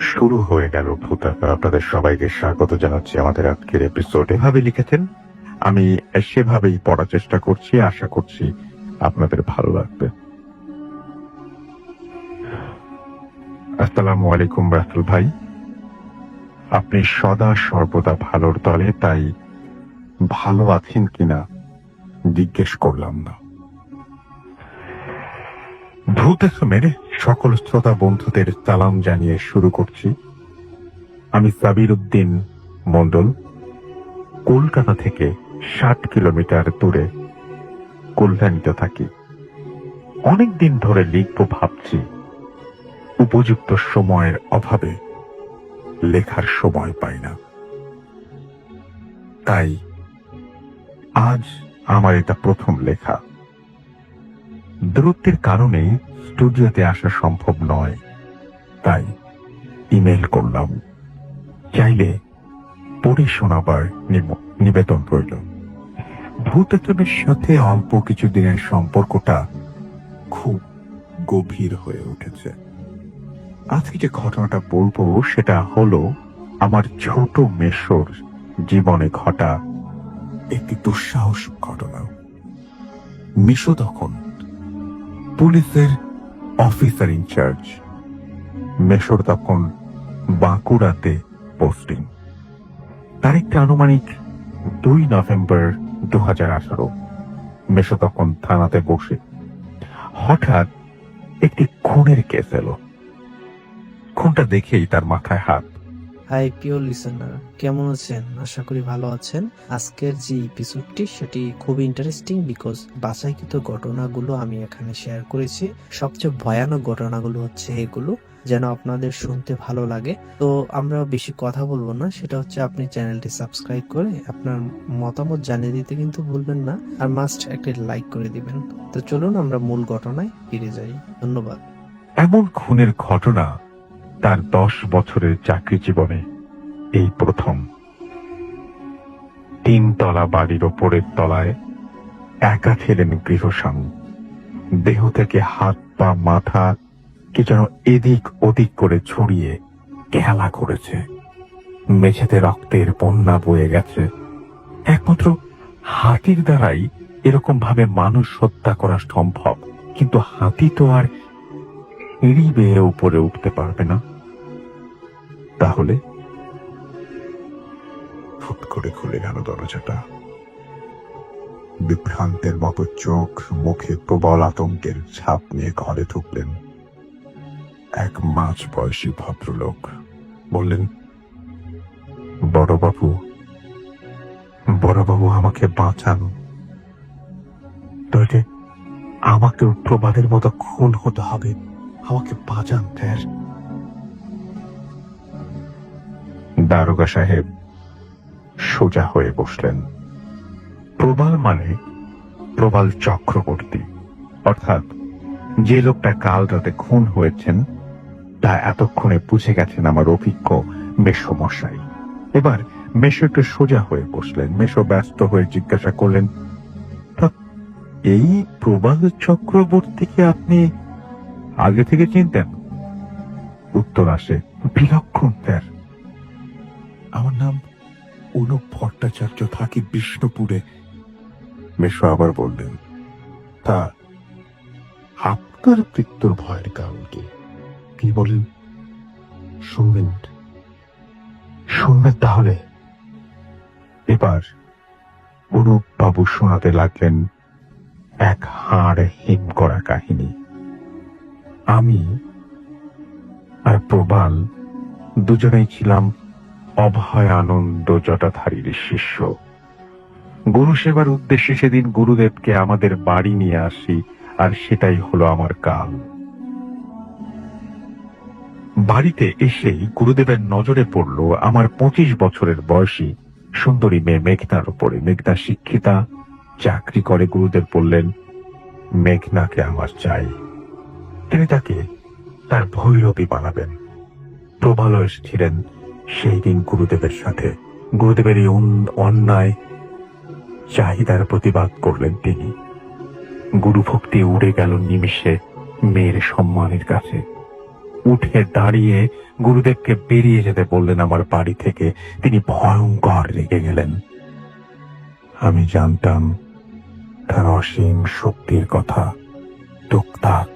শুরু হয়ে গেল ভূতাকা। আপনাদের সবাইকে স্বাগত জানাচ্ছি আমাদের আজকের এপিসোডে। ভাবে লিখেছেন, আমি সেভাবেই পড়ার চেষ্টা করছি, আশা করছি আপনাদের ভালো লাগবে। আসসালামু আলাইকুম রাসেল ভাই, আপনি সদা সর্বদা ভালোর দলে, তাই ভালো আছেন কিনা জিজ্ঞেস করলাম না। ভূত এফএমের সকল শ্রোতা বন্ধুদের সালাম জানিয়ে শুরু করছি। আমি সাবির উদ্দিন মন্ডল, কলকাতা থেকে 60 কিলোমিটার দূরে কল্যাণীতে থাকি। অনেকদিন ধরে লিখবো ভাবছি, উপযুক্ত সময়ের অভাবে লেখার সময় পাই না। তাই আজ আমার এটা প্রথম লেখা। দূরত্বের কারণে স্টুডিওতে আসা সম্ভব নয়, তাই ইমেল করলাম। চাইলে পড়ে শোনাবার নিবেদন রইল। ভূতের সাথে অল্প কিছু দিনের সম্পর্কটা খুব গভীর হয়ে উঠেছে। আজকে যে ঘটনাটা বলবো সেটা হলো আমার ছোট মেশোর জীবনে ঘটা একটি দুঃসাহসিক ঘটনা। মিশো তখন পুলিশের অফিসার ইনচার্জ। মেশোর তখন বাঁকুড়াতে পোস্টিং। তারিখটা আনুমানিক 2 নভেম্বর 2018। মেশো তখন থানাতে বসে হঠাৎ একটি খুনের কেস এলো। খুনটা দেখেই তার মাথায় হাত। হাই প্রিয় লিসেনার, কেমন আছেন? আশা করি ভালো আছেন। আজকের যে এপিসোডটি সেটি খুবই ইন্টারেস্টিং, বিকজ বাছাইকৃত ঘটনাগুলো আমি এখানে শেয়ার করেছি। সবচেয়ে ভয়ানক ঘটনাগুলো হচ্ছে এগুলো, যেন আপনাদের শুনতে ভালো লাগে। তো আমরা বেশি কথা বলবো না, সেটা হচ্ছে আপনি চ্যানেলটি সাবস্ক্রাইব করে আপনার মতামত জানিয়ে দিতে কিন্তু ভুলবেন না, আর মাস্ট একটা লাইক করে দিবেন। তো চলুন আমরা মূল ঘটনায় ফিরে যাই। ধন্যবাদ। এমন খুনের ঘটনা তার 10 বছরের চাকরি জীবনে এই প্রথম। 3 তলা বাড়ির ওপরের তলায় একা ছিলেন গৃহস্বামী। দেহ থেকে হাত পা মাথা কি যেন এদিক ওদিক করে ছড়িয়ে খেলা করেছে। মেঝেতে রক্তের বন্যা বয়ে গেছে। একমাত্র হাতির দ্বারাই এরকম ভাবে মানুষ হত্যা করা সম্ভব, কিন্তু হাতি তো আর সিঁড়ি বেয়ে উপরে উঠতে পারবে না। তাহলে ফুট করে খুলে গেল দরজাটা। বিভ্রান্তের মতো চোখ মুখে প্রবল আতঙ্কের ছাপ নিয়ে ঘরে ঢুকলেন এক মাঝ বয়সী ভদ্রলোক। বললেন, বড়বাবু, বড়বাবু আমাকে বাঁচান, নইলে আমাকে প্রবাদের মতো খুন হতে হবে। আমাকে বাঁচান স্যার। দারোগা সাহেব সোজা হয়ে বসলেন। প্রবাল মানে প্রবাল চক্রবর্তী, অর্থাৎ যে লোকটা কাল রাতে খুন হয়েছেন তা এতক্ষণে বুঝে গেছেন আমার অভিজ্ঞ মেশো মশাই। এবার মেশো একটু সোজা হয়ে বসলেন। মেশো ব্যস্ত হয়ে জিজ্ঞাসা করলেন, এই প্রবাল চক্রবর্তীকে আপনি আগে থেকে চিনতেন? উত্তর আসে, বিলক্ষণ স্যার। আমার নাম অনুপ ভট্টাচার্য, থাকি বিষ্ণুপুরে। মেশো আবার বললেন, তা আপনার মৃত্যুর ভয়ের কারণ কি বলেন? শুনবেন তাহলে? এবার অনুপ বাবু শোনাতে লাগলেন এক হাড় হিম করা কাহিনী। আমি আর প্রবাল দুজনেই ছিলাম অভয় আনন্দ জটাধারীর শিষ্য। গুরু সেবার উদ্দেশ্যে সেদিন গুরুদেবকে আমাদের বাড়ি নিয়ে আসি, আর সেটাই হলো আমার কাল। বাড়িতে এসেই গুরুদেবের নজরে পড়ল আমার 25 বছরের বয়সী সুন্দরী মেয়ে মেঘনার উপরে। মেঘনা শিক্ষিতা, চাকরি করে। গুরুদেব বললেন, মেঘনাকে আমার চাই। তিনি তাকে তার ভৈরবী বানাবেন। প্রবাল এসেছিলেন সেই দিন গুরুদেবের সাথে। গুরুদেবের এই অন্যায় চাহিদার প্রতিবাদ করলেন তিনি। গুরুভক্তি উড়ে গেল নিমিষে মেয়ের সম্মানের কাছে। উঠে দাঁড়িয়ে গুরুদেবকে বেরিয়ে যেতে বললেন আমার বাড়ি থেকে। তিনি ভয়ঙ্কর রেগে গেলেন। আমি জানতাম তার অসীম শক্তির কথা। টুকটাক,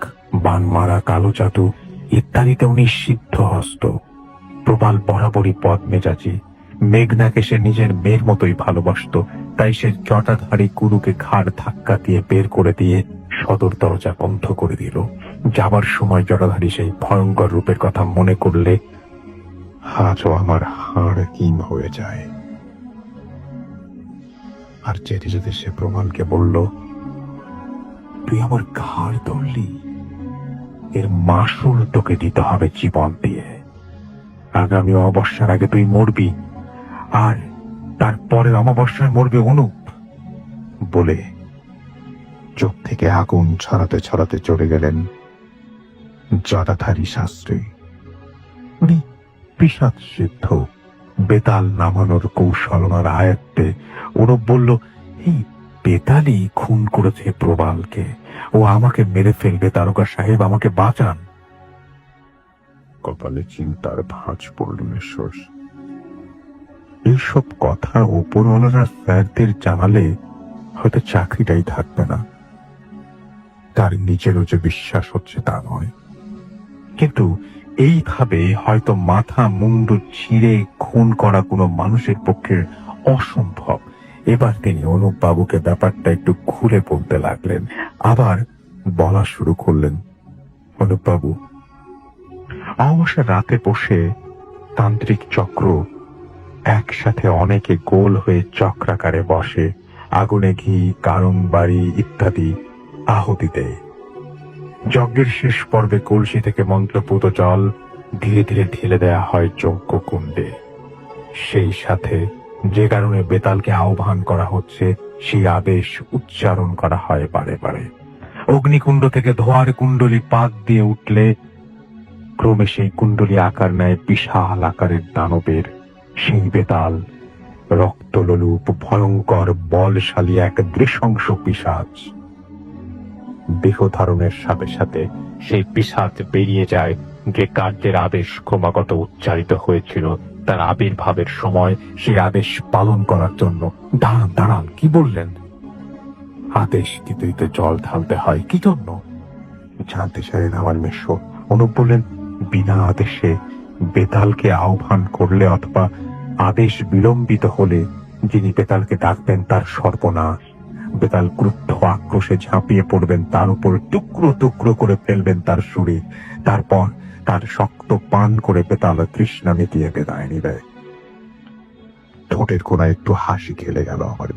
বানমারা, কালো জাদু ইত্যাদিতে উনি সিদ্ধহস্ত। প্রবাল বরাবরই পদ মেজাজি। মেঘনাকে সে নিজের মেয়ের মতোই ভালোবাসতো, তাই সে জটাধারী গুরুকে ঘাড় ধাক্কা দিয়ে বের করে দিয়ে সদর দরজা বন্ধ করে দিল। যাবার সময় জটাধারী সেই ভয়ঙ্কর রূপের কথা মনে করলে আজও আমার হাড় হিম হয়ে যায়। আর যেতে যেতে সে প্রবালকে বলল, তুই আমার ঘাড় ধরলি, এর মাসুল তোকে দিতে হবে জীবন দিয়ে। আগামী অমাবস্যার আগে তুই মরবি, আর তারপরের অমাবস্যায় মরবে অনুপ। বলে চোখ থেকে আগুন ছড়াতে ছড়াতে চলে গেলেন জটাধারী শাস্ত্রী। উনি পিশাচ সিদ্ধ, বেতাল নামানোর কৌশল ওনার আয়ত্তে। অনুপ বলল, এই বেতালই খুন করেছে প্রবালকে, ও আমাকে মেরে ফেলবে, তারকা সাহেব আমাকে বাঁচান। কপালে চিন্তার ভাঁজ পড়ল মেশর। এইসব কথা উপরওয়ালারা স্যারদের জানালে হয়তো চাকরিটাই থাকবে না। তার নিজেরও যে বিশ্বাস হচ্ছে তা নয়, কিন্তু এইভাবে হয়তো মাথা মুন্ডু ছিঁড়ে খুন করা কোনো মানুষের পক্ষে অসম্ভব। এবার তিনি অনুপ বাবুকে ব্যাপারটা একটু খুলে বলতে লাগলেন। আবার বলা শুরু করলেন, অনুপ বাবু, অমাবস্যার রাতে বসে তান্ত্রিক চক্র একসাথে অনেকে গোল হয়ে চক্রাকারে বসে, আগুনে ঘি, কারণ বাড়ি ইত্যাদি আহুতি দেয়। যজ্ঞের শেষ পর্বে কলসি থেকে মন্ত্রপুত জল ধীরে ধীরে ঢেলে দেয়া হয় যজ্ঞ কুণ্ডে। সেই সাথে যে কারণে বেতালকে আহ্বান করা হচ্ছে সেই আদেশ উচ্চারণ করা হয় বারে বারে। অগ্নিকুণ্ড থেকে ধোঁয়ার কুণ্ডলী পাক দিয়ে উঠলে ক্রমে সেই কুণ্ডলী আকার নেয় বিশাল আকারের দানবের। সেই বেতাল রক্তলোলুপ, ভয়ঙ্কর, বলশালী এক নৃশংস পিশাচ। দেহ ধারণের সাথে সাথে সেই পিশাচ বেরিয়ে যায় যে কার্যের আদেশ ক্রমাগত উচ্চারিত হয়েছিল তার আবির্ভাবের সময়, সেই আদেশ পালন করার জন্য। দাঁড়ান দাঁড়ান, কি বললেন? আদেশ দিতে জল ঢালতে হয় কি জন্য জানতে চাইলেন আমার মেশো। অনুপ বললেন, বিনা আদেশে বেতালকে আহ্বান করলে অথবা আদেশ বিলম্বিত হলে যিনি বেতালকে ডাকবেন তার সর্বনাশ। বেতাল ক্রুদ্ধ আক্রোশে ঝাঁপিয়ে পড়বেন, তার উপর টুকরো টুকরো করে ফেলবেন তার শরীর। তারপর তার শক্ত পান করে বেতাল তৃষ্ণা মিটিয়ে বিদায় নিবে। ঠোঁটের কোনায় একটু হাসি খেলে গেল আমার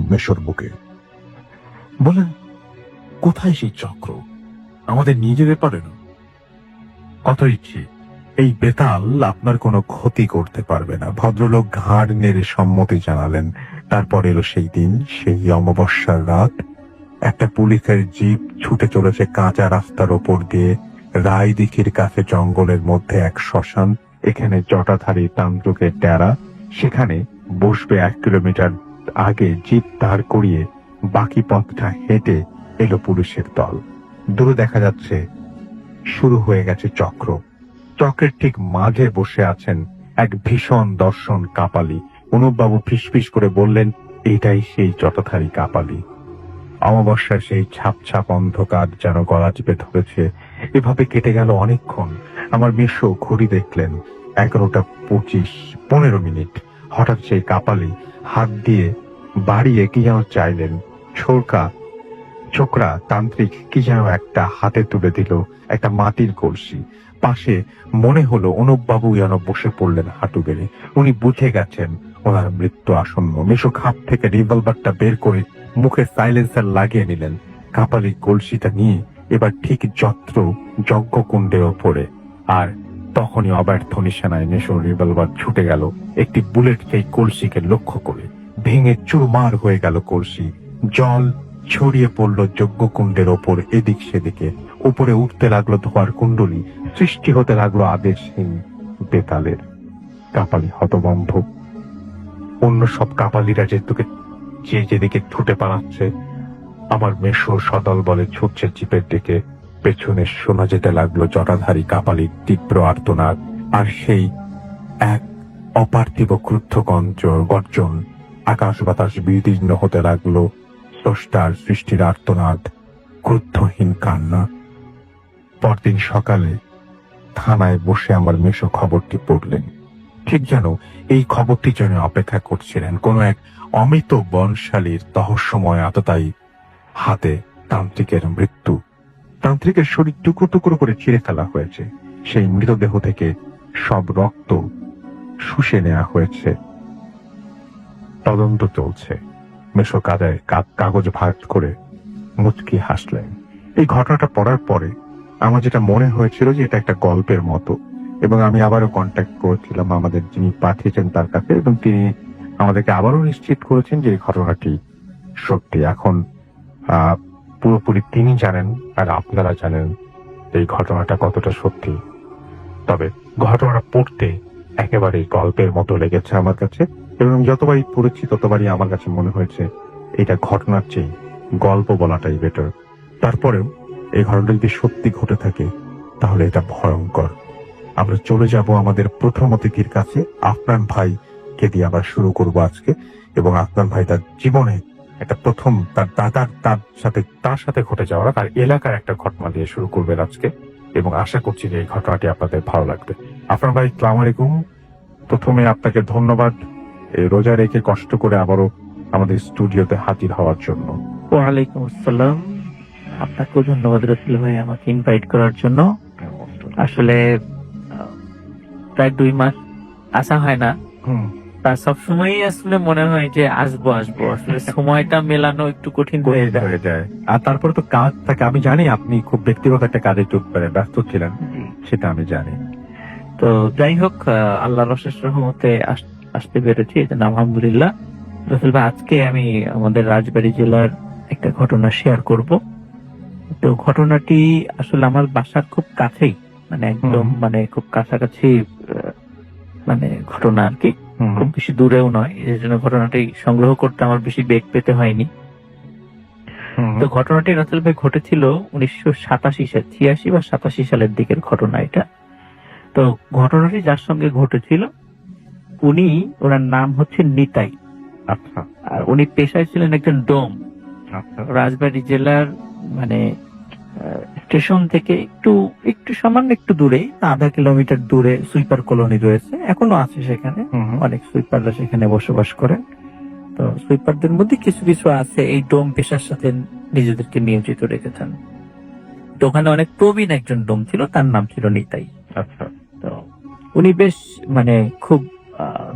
মেশোর মুখে। বলেন, কোথায় সেই চক্র? আমাদের নিয়ে যেতে পারে না? কত ইচ্ছে, এই বেতাল আপনার কোনো ক্ষতি করতে পারবে না। ভদ্রলোক ঘাড় নেড়ে সম্মতি জানালেন। তারপর এলো সেই দিন, সেই অমাবস্যার রাত। একটা পুলিশের জিপ ছুটে চলেছে কাঁচা রাস্তার ওপর দিয়ে রায়দিঘির কাছে জঙ্গলের মধ্যে এক শ্মশান। এখানে জটাধারী তান্ত্রিকের ডেরা। সেখানে বসবে 1 কিলোমিটার আগে জিপ দাঁড় করিয়ে বাকি পথটা হেঁটে এলো পুলিশের দল। দূরে দেখা যাচ্ছে শুরু হয়ে গেছে চক্র। চক্রের ঠিক মাঝে বসে আছেন এক ভীষণ দর্শন কাপালি। অনুপবাবু ফিসফিস করে বললেন, এটাই সেই জটাধারী কাপালি। অমাবস্যার সেই ছাপ ছাপ অন্ধকার যেন গলা চেপে ধরেছে। এভাবে কেটে গেল অনেকক্ষণ। আমার মেশো ঘড়ি দেখলেন 11:25, 15 মিনিট। হঠাৎ সেই কাপালি হাত দিয়ে বাড়িয়ে কি যেন চাইলেন। ছোকরা তান্ত্রিক কি যেন একটা হাতে তুলে দিল, একটা মাটির কলসি। পাশে মনে হলো অনুপবাবু যেন বসে পড়লেন হাঁটু গেড়ে। উনি বুঝে গেছেন ওনার মৃত্যু আসন্ন। মেশো খাপ থেকে রিভলভারটা বের করে মুখে সাইলেন্সার লাগিয়ে নিলেন। কাপালি কলসিটা নিয়ে এবার ঠিক যজ্ঞকুণ্ডের ওপরে। আর তখনই অব্যর্থ নিশানায় মেশোর রিভলভার ছুটে গেল একটি বুলেট সেই কলসিকে লক্ষ্য করে। ভেঙে চুরমার হয়ে গেল কলসি। জল ছড়িয়ে পড়ল যজ্ঞকুণ্ডের ওপর এদিক সেদিকে। উপরে উঠতে লাগলো ধোয়ার কুণ্ডলী, সৃষ্টি হতে লাগলো আদেশহীন বেতালের। কাপালি হতভম্ব। অন্য সব কাপালিরা যেদিকে ছুটে পালাচ্ছে, আমার মেশো সদল বলে ছুটছে জিপের দিকে। পেছনে শোনা যেতে লাগলো জটাধারী কাপালিক তীব্র আর্তনাদ, আর সেই এক অপার্থিব ক্রুদ্ধ গর্জন। আকাশ বাতাস বিদীর্ণ হতে লাগলো, স্রষ্টার সৃষ্টির আর্তনাদ, ক্রুদ্ধহীন কান্না। পরদিন সকালে থানায় বসে আমার মেশো খবরটি পড়লেন। ঠিক যেন এই খবরটির জন্য অপেক্ষা করছিলেন কোন এক অমিত বনশালীর তহস্যময় আততায়ী হাতে। তান্ত্রিকের মৃত্যু। তান্ত্রিকের শরীর টুকরো টুকরো করে ছিঁড়ে ফেলা হয়েছে, সেই মৃতদেহ থেকে সব রক্ত শুষে নেওয়া হয়েছে। তদন্ত চলছে। মেশো কাদায় কাগজ ভাগ করে মুচকি হাসলেন। এই ঘটনাটা পড়ার পরে আমার যেটা মনে হয়েছিল যে এটা একটা গল্পের মতো, এবং আমি আবারও কন্ট্যাক্ট করেছিলাম আমাদের যিনি পাঠিয়েছেন তার কাছে, এবং তিনি আমাদেরকে আবারও নিশ্চিত করেছেন যে এই ঘটনাটি সত্যি। এখন পুরোপুরি তিনি জানেন আর আপনারা জানেন এই ঘটনাটা কতটা সত্যি। তবে ঘটনাটা পড়তে একেবারে গল্পের মতো লেগেছে আমার কাছে, এবং যতবারই পড়েছি ততবারই আমার কাছে মনে হয়েছে এটা ঘটনার চেয়ে গল্প বলাটাই বেটার। তারপরেও এই ঘটনাটা যদি সত্যি ঘটে থাকে তাহলে এটা ভয়ঙ্কর। আমরা চলে যাব আমাদের প্রথম অতিথির কাছে। আফনান ভাইকে দিয়ে আমরা শুরু করব আজকে, এবং আফনান ভাই তার জীবনে একটা প্রথম তার সাথে ঘটে যাওয়া তার এলাকার একটা ঘটনা দিয়ে শুরু করবেন আজকে, এবং আশা করছি যে এই ঘটনাটি আপনাদের ভালো লাগবে। আফনান ভাই, আসসালামু আলাইকুম। প্রথমে আপনাকে ধন্যবাদ এই রোজা রেখে কষ্ট করে আবারও আমাদের স্টুডিওতে হাজির হওয়ার জন্য। ওয়ালাইকুম আসসালাম। আপনাকেও ধন্যবাদ রসুল ভাই আমাকে ইনভাইট করার জন্য। আসলে প্রায় 2 মাস আসা হয় না, তা সবসময়ই আসলে মনে হয় যে আসবো আসলে সময়টা মেলানো একটু কঠিন হয়ে যায়। আর তারপরে তো কাজ থাকে, আমি জানি আপনি খুব ব্যক্তিগত একটা কাজে ব্যস্ত ছিলেন, সেটা আমি জানি। তো যাই হোক, আল্লাহর অশেষ রহমতে আসতে পেরেছি, এই জন্য আলহামদুলিল্লাহ। রসুল ভাই, আজকে আমি আমাদের রাজবাড়ী জেলার একটা ঘটনা শেয়ার করব। তো ঘটনাটি আসলে আমার বাসার খুব কাছেই, মানে একদম মানে খুব কাছাকাছি মানে ঘটনা আর কি, খুব বেশি দূরেও নয়। এই জন্য ঘটনাটি সংগ্রহ করতে আমার বেশি বেগ পেতে হয়নি। তো ঘটনাটি রাসেল ভাই ঘটেছিল 1986 বা 87 সালের দিকের ঘটনা এটা। তো ঘটনাটি যার সঙ্গে ঘটেছিল ওনার নাম হচ্ছে নিতাই। আচ্ছা। আর উনি পেশায় ছিলেন একজন ডোম। রাজবাড়ী জেলার মানে স্টেশন থেকে একটু সামান্য একটু দূরে, 0.5 কিলোমিটার দূরে সুইপার কলোনি রয়েছে, এখনো আছে সেখানে। অনেক সুইপাররা সেখানে বসবাস করেন। তো সুইপারদের মধ্যে কিছু কিছু আছে এই ডোম পেশার সাথে নিজেদেরকে নিয়োজিত রেখেছেন। তো ওখানে অনেক প্রবীণ একজন ডোম ছিল, তার নাম ছিল নিতাই। আচ্ছা। তো উনি বেশ মানে খুব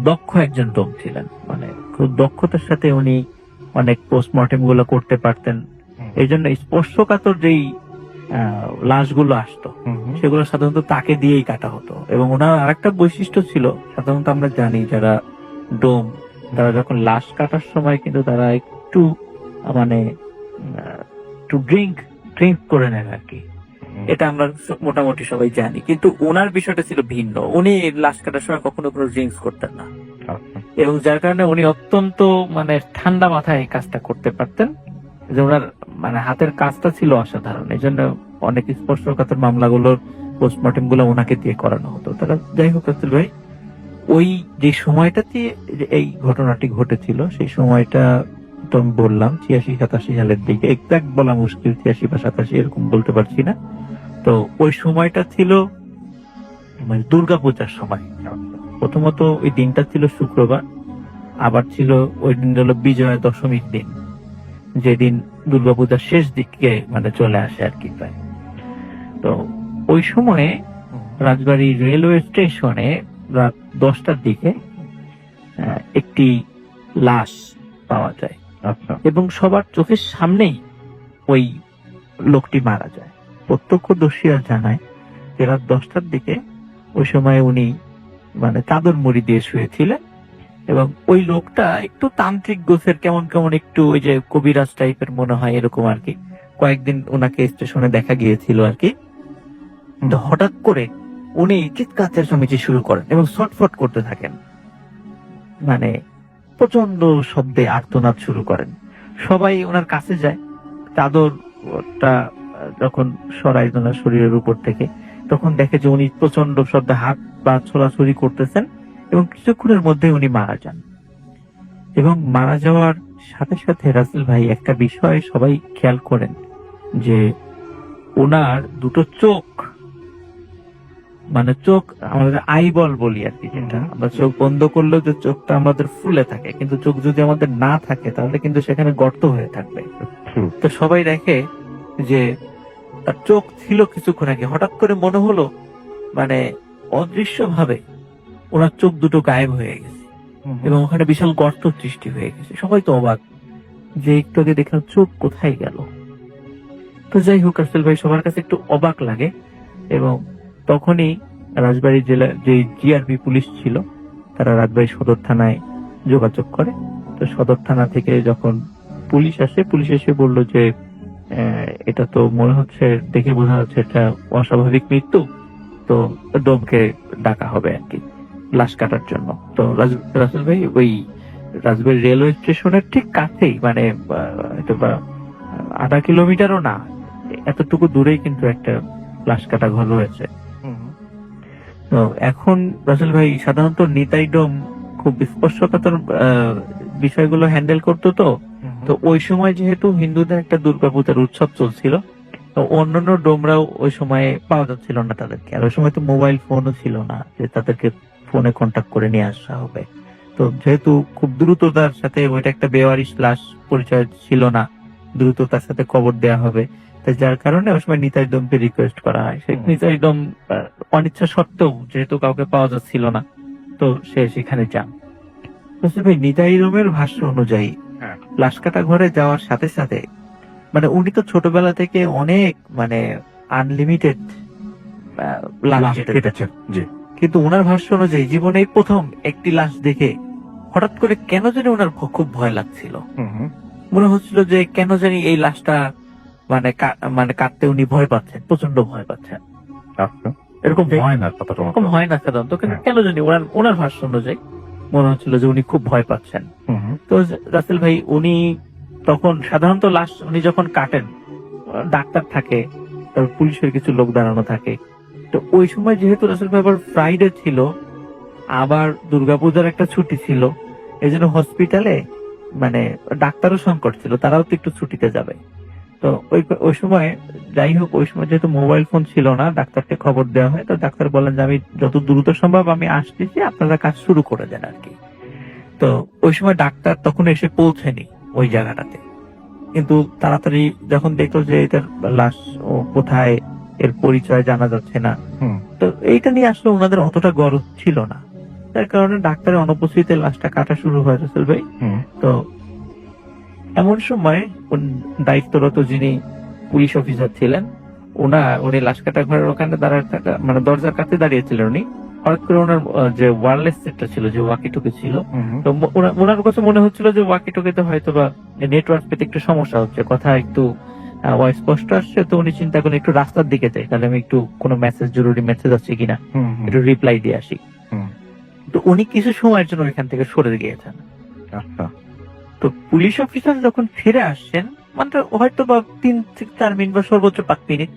দক্ষ একজন ডোম ছিলেন, মানে খুব দক্ষতার সাথে উনি অনেক পোস্টমর্টেম গুলো করতে পারতেন। এই জন্য স্পর্শকাতর যেই লাশগুলো আসতো সেগুলো সাধারণত তাকে দিয়েই কাটা হতো। এবং ওনার আরেকটা বৈশিষ্ট্য ছিল, সাধারণত আমরা জানি যারা ডোম তারা যখন লাশ কাটার সময় কিন্তু তারা একটু মানে একটু ড্রিঙ্ক করে নেন আর কি, এটা আমরা মোটামুটি সবাই জানি। কিন্তু ওনার বিষয়টা ছিল ভিন্ন, উনি লাশ কাটার সময় কখনো কোনো ড্রিঙ্কস করতেন না, এবং যার কারণে উনি অত্যন্ত মানে ঠান্ডা মাথায় এই কাজটা করতে পারতেন। যে ওনার মানে হাতের কাজটা ছিল অসাধারণ, এই জন্য অনেক স্পর্শকাতর মামলাগুলোর পোস্টমর্টেম গুলো ওনাকে দিয়ে করানো হতো। তারা যাই হোক রাসেল ভাই, ওই যে সময়টাতে এই ঘটনাটি ঘটেছিল সেই সময়টা তো আমি বললাম 86-87 সালের দিকে, এক্সাক্ট বলা মুশকিল, 86 বা 87 এরকম বলতে পারছি না। তো ওই সময়টা ছিল মানে দুর্গাপূজার সময়। প্রথমত ওই দিনটা ছিল শুক্রবার, আবার ছিল ওই দিন হলো বিজয়া দশমীর দিন, যেদিন দুর্গাপূজার শেষ দিকে মানে চলে আসে আর কি প্রায়। তো ওই সময়ে রাজবাড়ী রেলওয়ে স্টেশনে রাত 10টার দিকে একটি লাশ পাওয়া যায়। আচ্ছা। এবং সবার চোখের সামনেই ওই লোকটি মারা যায়। প্রত্যক্ষদর্শীরা জানায় যে রাত 10টার দিকে ওই সময় উনি মানে চাদর মুড়ি দিয়ে শুয়েছিলেন, এবং ওই লোকটা একটু তান্ত্রিক গোছের, কেমন কেমন একটু ওই যে কবিরাজ টাইপের মনে হয় এরকম আর কি। কয়েকদিন ওনাকে স্টেশনে দেখা গিয়েছিল আর কি। তো হঠাৎ করে উনি চিৎকার চেঁচামেচি শুরু করেন এবং ছটফট করতে থাকেন, মানে প্রচন্ড শব্দে আর্তনাদ শুরু করেন। সবাই ওনার কাছে যায়, চাদরটা যখন সরাই ওনার শরীরের উপর থেকে, তখন দেখে যে উনি প্রচন্ড শব্দে হাত পা ছোড়াছুড়ি করতেছেন এবং কিছুক্ষণের মধ্যে উনি মারা যান। এবং মারা যাওয়ার সাথে সাথে রাসেল ভাই একটা বিষয় সবাই খেয়াল করেন যে ওনার দুটো চোখ, মানে চোখ আমাদের আইবল বলি আর কি, যেটা আমরা চোখ বন্ধ করলেও যে চোখটা আমাদের ফুলে থাকে, কিন্তু চোখ যদি আমাদের না থাকে তাহলে কিন্তু সেখানে গর্ত হয়ে থাকবে। তো সবাই দেখে যে তার চোখ ছিল কিছুক্ষণ আগে, হঠাৎ করে মনে হলো মানে অদৃশ্য ভাবে ওনার চোখ দুটো গায়েব হয়ে গেছে এবং ওখানে বিশাল গর্ত সৃষ্টি হয়ে গেছে। সবাই তো অবাক যে একটু আগে দেখলাম চোখ কোথায় গেল। তো যাই হোক, রাসেল ভাই সবার কাছে একটু অবাক লাগে এবং তখনই রাজবাড়ী জেলার যে জিআরপি পুলিশ ছিল তারা রাজবাড়ী সদর থানায় যোগাযোগ করে। তো সদর থানা থেকে যখন পুলিশ আসে, পুলিশ এসে বললো যে এটা তো মনে হচ্ছে, দেখে বোঝা যাচ্ছে এটা অস্বাভাবিক মৃত্যু, তো ডোমকে ডাকা হবে আর কি লাশ কাটার জন্য। তো রাসেল ভাই ওই রাজবাড়ী রেলওয়ে স্টেশনের ঠিক কাছেই, মানে হয়তো বা 0.5 কিলোমিটারও না, এতটুকু দূরেই কিন্তু একটা লাশ কাটা ঘর রয়েছে। তো এখন রাসেল ভাই সাধারণত নিতাই ডোম খুব স্পর্শকাতর বিষয়গুলো হ্যান্ডেল করতো। তো ওই সময় যেহেতু হিন্দুদের একটা দুর্গাপূজার উৎসব চলছিল, তো অন্যান্য ডোমরাও ওই সময় পাওয়া যাচ্ছিল না তাদেরকে। আর ওই সময় তো মোবাইল ফোনও ছিল না যে তাদেরকে ফোনে কন্ট্যাক্ট করে নিয়ে আসা হবে। তো যেহেতু খুব দ্রুততার সাথে ওইটা একটা বেওয়ারিশ লাশ, পরিচয় ছিল না, দ্রুততার সাথে কবর দেয়া হবে, যার কারণে ওই সময় নিতাই ডোমকে রিকোয়েস্ট করা হয়। সেই নিতাই ডোম অনিচ্ছা সত্ত্বেও, যেহেতু কাউকে পাওয়া যাচ্ছিল না, তো সে সেখানে যান। ভাই নিতাই ডোমের ভাষ্য অনুযায়ী লাশ কাটা ঘরে যাওয়ার সাথে সাথে, মানে উনি তো ছোটবেলা থেকে অনেক মানে আনলিমিটেড লাশ কেটেছেন, কিন্তু ওনার ভাষ্য অনুযায়ী জীবনে প্রথম একটি লাশ দেখে হঠাৎ করে কেন জানি ওনার খুব ভয় লাগছিল। মনে হচ্ছিল যে কেন জানি এই লাশটা মানে কাটতে উনি ভয় পাচ্ছেন, প্রচন্ড ভয় পাচ্ছেন। এরকম হয় না সাধারণত, কিন্তু কেন জানি ওনার ভাষ্য অনুযায়ী মনে হচ্ছিল যে উনি খুব ভয় পাচ্ছেন। তো রাসেল ভাই উনি তখন সাধারণত লাশ উনি যখন কাটেন, ডাক্তার থাকে, তারপর পুলিশের কিছু লোক দাঁড়ানো থাকে। তো ওই সময় যেহেতু রাসেল ভাই আবার ফ্রাইডে ছিল, আবার দুর্গাপূজার একটা ছুটি ছিল, এই জন্য হসপিটালে মানে ডাক্তারও সংকট ছিল, তারাও তো একটু ছুটিতে যাবে। তো ওই সময় যাই হোক, ওই সময় যেহেতু মোবাইল ফোন ছিল না, ডাক্তারকে খবর দেওয়া হয়। তো ডাক্তার বলেন যে আমি যত দ্রুত সম্ভব আমি আসতেছি, আপনারা কাজ শুরু করে দেন আর কি। তো ওই সময় ডাক্তার তখন এসে পৌঁছেনি ওই জায়গাটাতে, কিন্তু তাড়াতাড়ি যখন দেখলো যে এটার লাশ ও কোথায়, এর পরিচয় জানা যাচ্ছে না, তো এইটা নিয়ে আসলে ওনাদের অতটা গরজ ছিল না, তার কারণে ডাক্তারের অনুপস্থিতিতে লাশটা কাটা শুরু হয় রাসেল ভাই। তো এমন সময় দায়িত্বরত যিনি পুলিশ অফিসার ছিলেন, উনি লাশ কাটা ঘরের ওখানে দাঁড়ায় থাকা, মানে দরজার কাছে দাঁড়িয়েছিলেন উনি। হঠাৎ করে ওনার যে ওয়্যারলেস সেটটা ছিল, যে ওয়াকিটকি ছিল, তো ওনার কাছে মনে হচ্ছিল যে ওয়াকিটকিতে হয়তো বা নেটওয়ার্ক পেতে একটু সমস্যা হচ্ছে, কথা একটু স্পষ্ট আসছে। তো উনি চিন্তা করেন একটু রাস্তার দিকে যাই, তাহলে আমি একটু কোনো মেসেজ, জরুরি মেসেজ আসছে কিনা একটু রিপ্লাই দিয়ে আসি। তো উনি কিছু সময়ের জন্য ওইখান থেকে সরে গিয়েছেন। তো পুলিশ অফিসার যখন ফিরে আসছেন, মানে হয়তো বা 3-4 মিনিট বা সর্বোচ্চ 5 মিনিট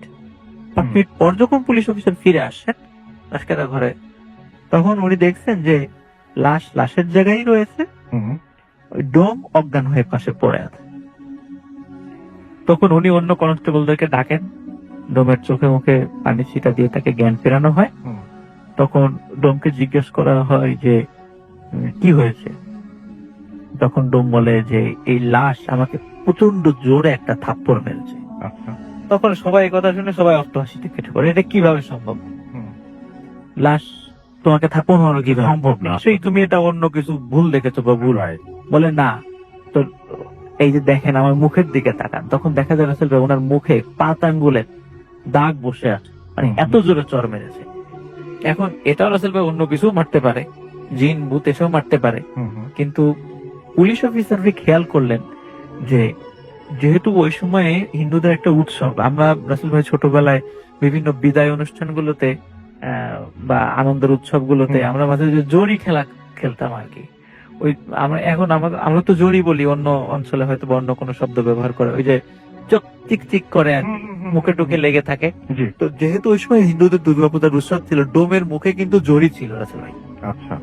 পর যখন পুলিশ অফিসার ফিরে আসছেন লাশ কাটা ঘরে, তখন উনি দেখছেন যে লাশের জায়গায় রয়েছে, ওই ডোম অজ্ঞান হয়ে পাশে পড়ে আছে। তখন উনি অন্য কনস্টেবলদেরকে ডাকেন, ডোমের চোখে মুখে পানি ছিটা দিয়ে তাকে জ্ঞান ফেরানো হয়। তখন ডোমকে জিজ্ঞেস করা হয় যে কি হয়েছে। তখন ডোম বলে যে এই লাশ আমাকে প্রচন্ড জোরে একটা থাপ্পড় মেরেছে। তখন সবাই এই কথা শুনে সবাই অট্টহাসিতে কেটে পড়ে, এটা কিভাবে সম্ভব? লাশ তোমাকে থাপ্পড় মারানো কিভাবে সম্ভব? না, সেই তুমি এটা অন্য কিছু ভুল দেখেছো বা ভুল। বলে না, তো এই যে দেখেন আমার মুখের দিকে তাকান, তখন দেখা যায় রাসেল ভাই ওনার মুখে 5 আঙ্গুলের দাগ বসে আছে, মানে এত জোরে চড় মেরেছে। এখন এটাও রাসেল ভাই অন্য কিছু মারতে পারে, জিন ভূত এসেও মারতে পারে, কিন্তু পুলিশ অফিসার খেয়াল করলেন যে যেহেতু ওই সময়ে হিন্দুদের একটা উৎসব, আমরা রাসেল ভাই ছোটবেলায় বিভিন্ন বিদায় অনুষ্ঠানগুলোতে বা আনন্দের উৎসবগুলোতে আমরা মাঝে মাঝে জড়ি খেলা খেলতাম আর কি। ওই আমরা তো জড়ি বলি, অন্য অঞ্চলে হয়তো অন্য কোনো শব্দ ব্যবহার করে, ওই যে চোখ চিকচিক করে আর কি, মুখে টুকে লেগে থাকে। জি। তো যেহেতু ওই সময় হিন্দুদের দুর্গাপূজার উৎসব ছিল, ডোমের মুখে কিন্তু জড়ি ছিল রাসেল ভাই। আচ্ছা।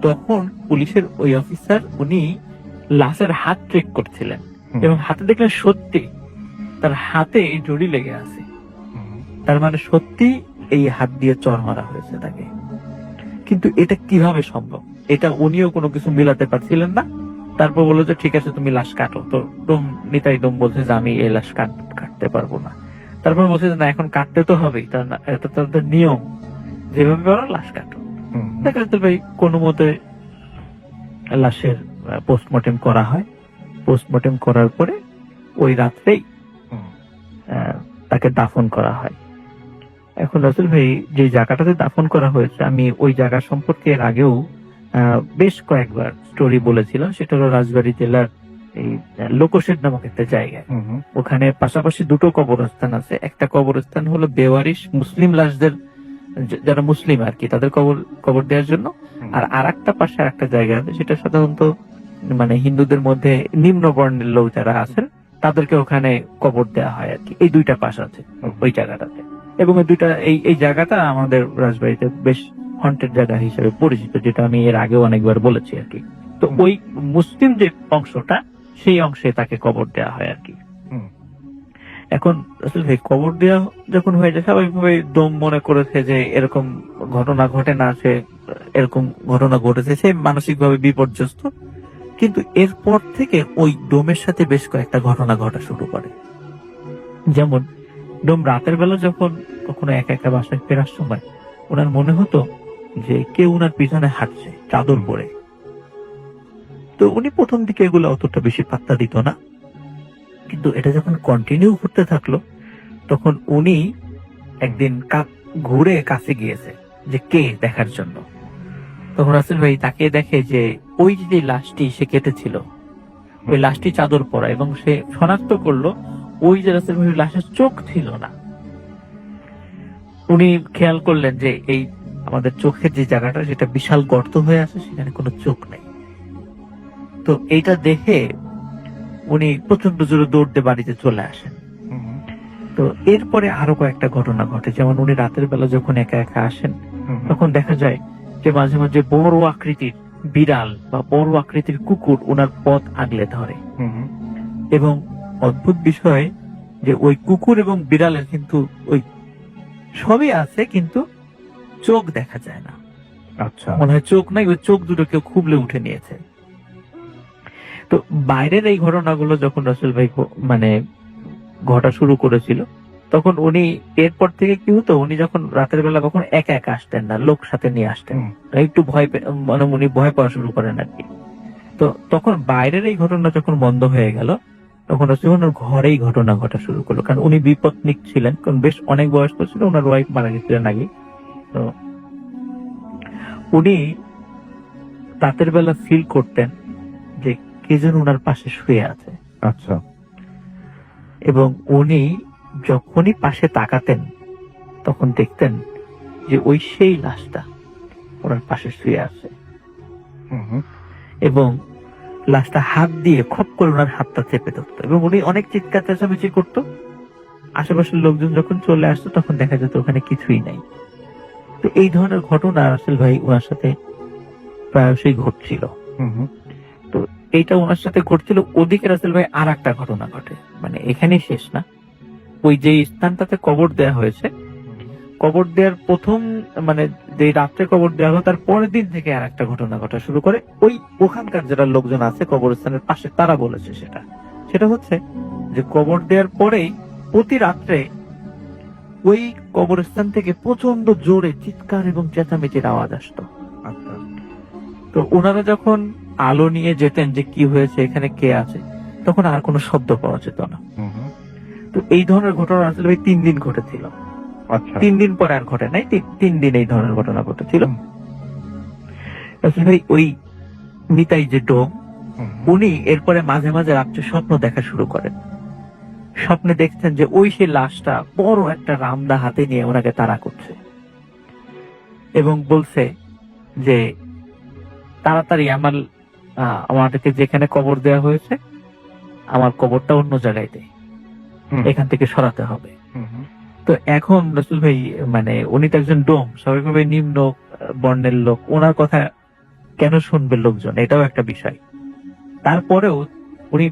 তখন পুলিশের ওই অফিসার উনি লাশের হাত চেক করছিলেন হুম। এবং হাতে দেখলেন সত্যি তার হাতে জড়ি লেগে আছে। তার মানে সত্যি এই হাত দিয়ে চর মারা হয়েছে তাকে। কিন্তু এটা কিভাবে সম্ভব, এটা উনিও কোনো কিছু মিলাতে পারছিলেন না। তারপর বললো যে ঠিক আছে তুমি লাশ কাটো। তো নিতাই ডোম বলছে যে আমি এই লাশ কাটতে পারবো না। তারপর বলছে যে না এখন কাটতে তো হবেই, এটা তাদের নিয়ম, যেভাবে পারো লাশ কাটো। দেখা যাচ্ছে ভাই কোনো মতে লাশের পোস্টমর্টেম করা হয়। পোস্টমর্টেম করার পরে ওই রাত্রেই তাকে দাফন করা হয়। এখন রাসেল ভাই যে জায়গাটাতে দাফন করা হয়েছে, আমি ওই জায়গা সম্পর্কে এর আগেও বেশ কয়েকবার স্টোরি বলেছিলাম। সেটা হলো রাজবাড়ী জেলার এই লোকশেড নামক একটা জায়গায়। ওখানে পাশাপাশি দুটো কবরস্থান আছে। একটা কবরস্থান হলো বেওয়ারিশ মুসলিম লাশদের, যারা মুসলিম আর কি, তাদের কবর দেওয়ার জন্য। আর আরেকটা পাশে আরেকটা জায়গা আছে, সেটা সাধারণত মানে হিন্দুদের মধ্যে নিম্ন বর্ণের লোক যারা আছেন তাদেরকে ওখানে কবর দেওয়া হয় আর কি। এই দুইটা পাশ আছে ওই জায়গাটাতে, এবং এই জায়গাটা আমাদের রাজবাড়িতে বেশ হন্টেড জায়গা হিসেবে পরিচিত, যেটা আমি এর আগেও অনেকবার বলেছি আর কি। তো ওই মুসলিম যে অংশটা, সেই অংশে তাকে কবর দেওয়া হয় আর কি। এখন আসলে ভাই কবর দেওয়া যখন হয়ে যায়, স্বাভাবিকভাবে দম মনে করেছে যে এরকম ঘটনা ঘটে না, সে এরকম ঘটনা ঘটেছে, সে মানসিকভাবে বিপর্যস্ত। কিন্তু এরপর থেকে ওই ডোমের সাথে বেশ কয়েকটা ঘটনা ঘটা শুরু করে। যেমন ডোম রাতের বেলা যখন কখনো একা একা বাসায় ফেরার সময় ওনার মনে হতো যে কেউ ওনার পিছনে হাঁটছে চাদর পরে। তো উনি প্রথম দিকে এগুলো অতটা বেশি পাত্তা দিত না, কিন্তু এটা যখন কন্টিনিউ করতে থাকলো তখন উনি একদিন ঘুরে কাছে গিয়েছে যে কে দেখার জন্য। তখন রাসেল ভাই তাকে দেখে যে ওই যে লাশটি সে কেটেছিল, ওই লাশটি চাদর পরা, এবং সে শনাক্ত করলো ওই যে রাসেল ভাই লাশের চোখ ছিল না। উনি খেয়াল করলেন যে এই আমাদের চোখের যে জায়গাটা, সেটা বিশাল গর্ত হয়ে আছে, সেখানে কোনো চোখ নেই। তো এইটা দেখে উনি প্রচন্ড জোরে দৌড় দিয়ে বাড়িতে চলে আসেন। তো এরপরে আরো কয়েকটা ঘটনা ঘটে। যেমন উনি রাতের বেলা যখন একা একা আসেন, তখন দেখা যায় যে মাঝে মাঝে বড় আকৃতির বিড়াল বা বড় আকৃতির কুকুর ওনার পথ আগলে ধরে। এবং অদ্ভুত বিষয় যে ওই কুকুর এবং বিড়ালের কিন্তু ওই সবই আছে, কিন্তু চোখ দেখা যায় না। আচ্ছা। মনে হয় চোখ নাই, ওই চোখ দুটো কেউ খুবলে উঠে নিয়েছে। তো বাইরের এই ঘটনাগুলো যখন রাসেল ভাই মানে ঘটা শুরু করেছিল, তখন উনি এরপর থেকে কি হতো, উনি যখন রাতের বেলা কখন একা একা আসতেন না, লোক সাথে নিয়ে আসতেন। একটু মানে উনি ভয় পাওয়া শুরু করেন আর কি। তো তখন বাইরের এই ঘটনা যখন বন্ধ হয়ে গেল, তখন ওনার ঘরেই ঘটনা ঘটা শুরু করলো। কারণ উনি বিপত্নিক ছিলেন, কারণ বেশ অনেক বয়স্ক ছিল, ওনার ওয়াইফ মারা গেছিলেন আগে। তো উনি রাতের বেলা ফিল করতেন যে কে যেন ওনার পাশে শুয়ে আছে। আচ্ছা। এবং উনি যখনই পাশে তাকাতেন তখন দেখতেন যে ওই সেই লাশটা ওনার পাশে শুয়ে আছে, এবং লাশটা হাত দিয়ে খপ করে ওনার হাতটা চেপে ধরতো, এবং উনি অনেক চিৎকার চেঁচামেচি করতো। আশেপাশের লোকজন যখন চলে আসতো তখন দেখা যেত ওখানে কিছুই নাই। তো এই ধরনের ঘটনা রাসেল ভাই ওনার সাথে প্রায়শই ঘটছিল। তো এইটা ওনার সাথে ঘটছিল। ওদিকে রাসেল ভাই আর একটা ঘটনা ঘটে, মানে এখানেই শেষ না। ওই যে স্থানটাতে কবর দেয়া হয়েছে, কবর দেওয়ার প্রথম মানে যে রাত্রে কবর দেওয়া হলো তার পরের দিন থেকে আর একটা ঘটনা ঘটা শুরু করে। ওই ওখানকার যারা লোকজন আছে কবরস্থানের পাশে, তারা বলেছে সেটা হচ্ছে যে কবর দেওয়ার পরেই প্রতি রাত্রে ওই কবরস্থান থেকে প্রচন্ড জোরে চিৎকার এবং চেঁচামেচির আওয়াজ আসতো। তো ওনারা যখন আলো নিয়ে যেতেন যে কি হয়েছে, এখানে কে আছে, তখন আর কোনো শব্দ পাওয়া যেত না। তো এই ধরনের ঘটনা আসলে ভাই 3 দিন ঘটেছিল। 3 দিন পরে আর ঘটে নাই, 3 দিন এই ধরনের ঘটনা ঘটেছিল। আসলে ভাই ওই নিতাই যে ডোম, উনি এরপরে মাঝে মাঝে রাত্রে স্বপ্ন দেখা শুরু করেন। স্বপ্নে দেখছেন যে ওই সেই লাশটা বড় একটা রামদা হাতে নিয়ে ওনাকে তাড়া করছে, এবং বলছে যে তাড়াতাড়ি আমাদেরকে যেখানে কবর দেওয়া হয়েছে, আমার কবরটা অন্য জায়গায় দেয়। এখান থেকে সরাতে হবে। তো এখন রাসূল ভাই মানে উনি তো একজন ডোম, স্বাভাবিকভাবে নিম্ন বর্ণের লোক, ওনার কথা কেন শুনবে লোকজন, এটাও একটা বিষয়। তারপরেও উনি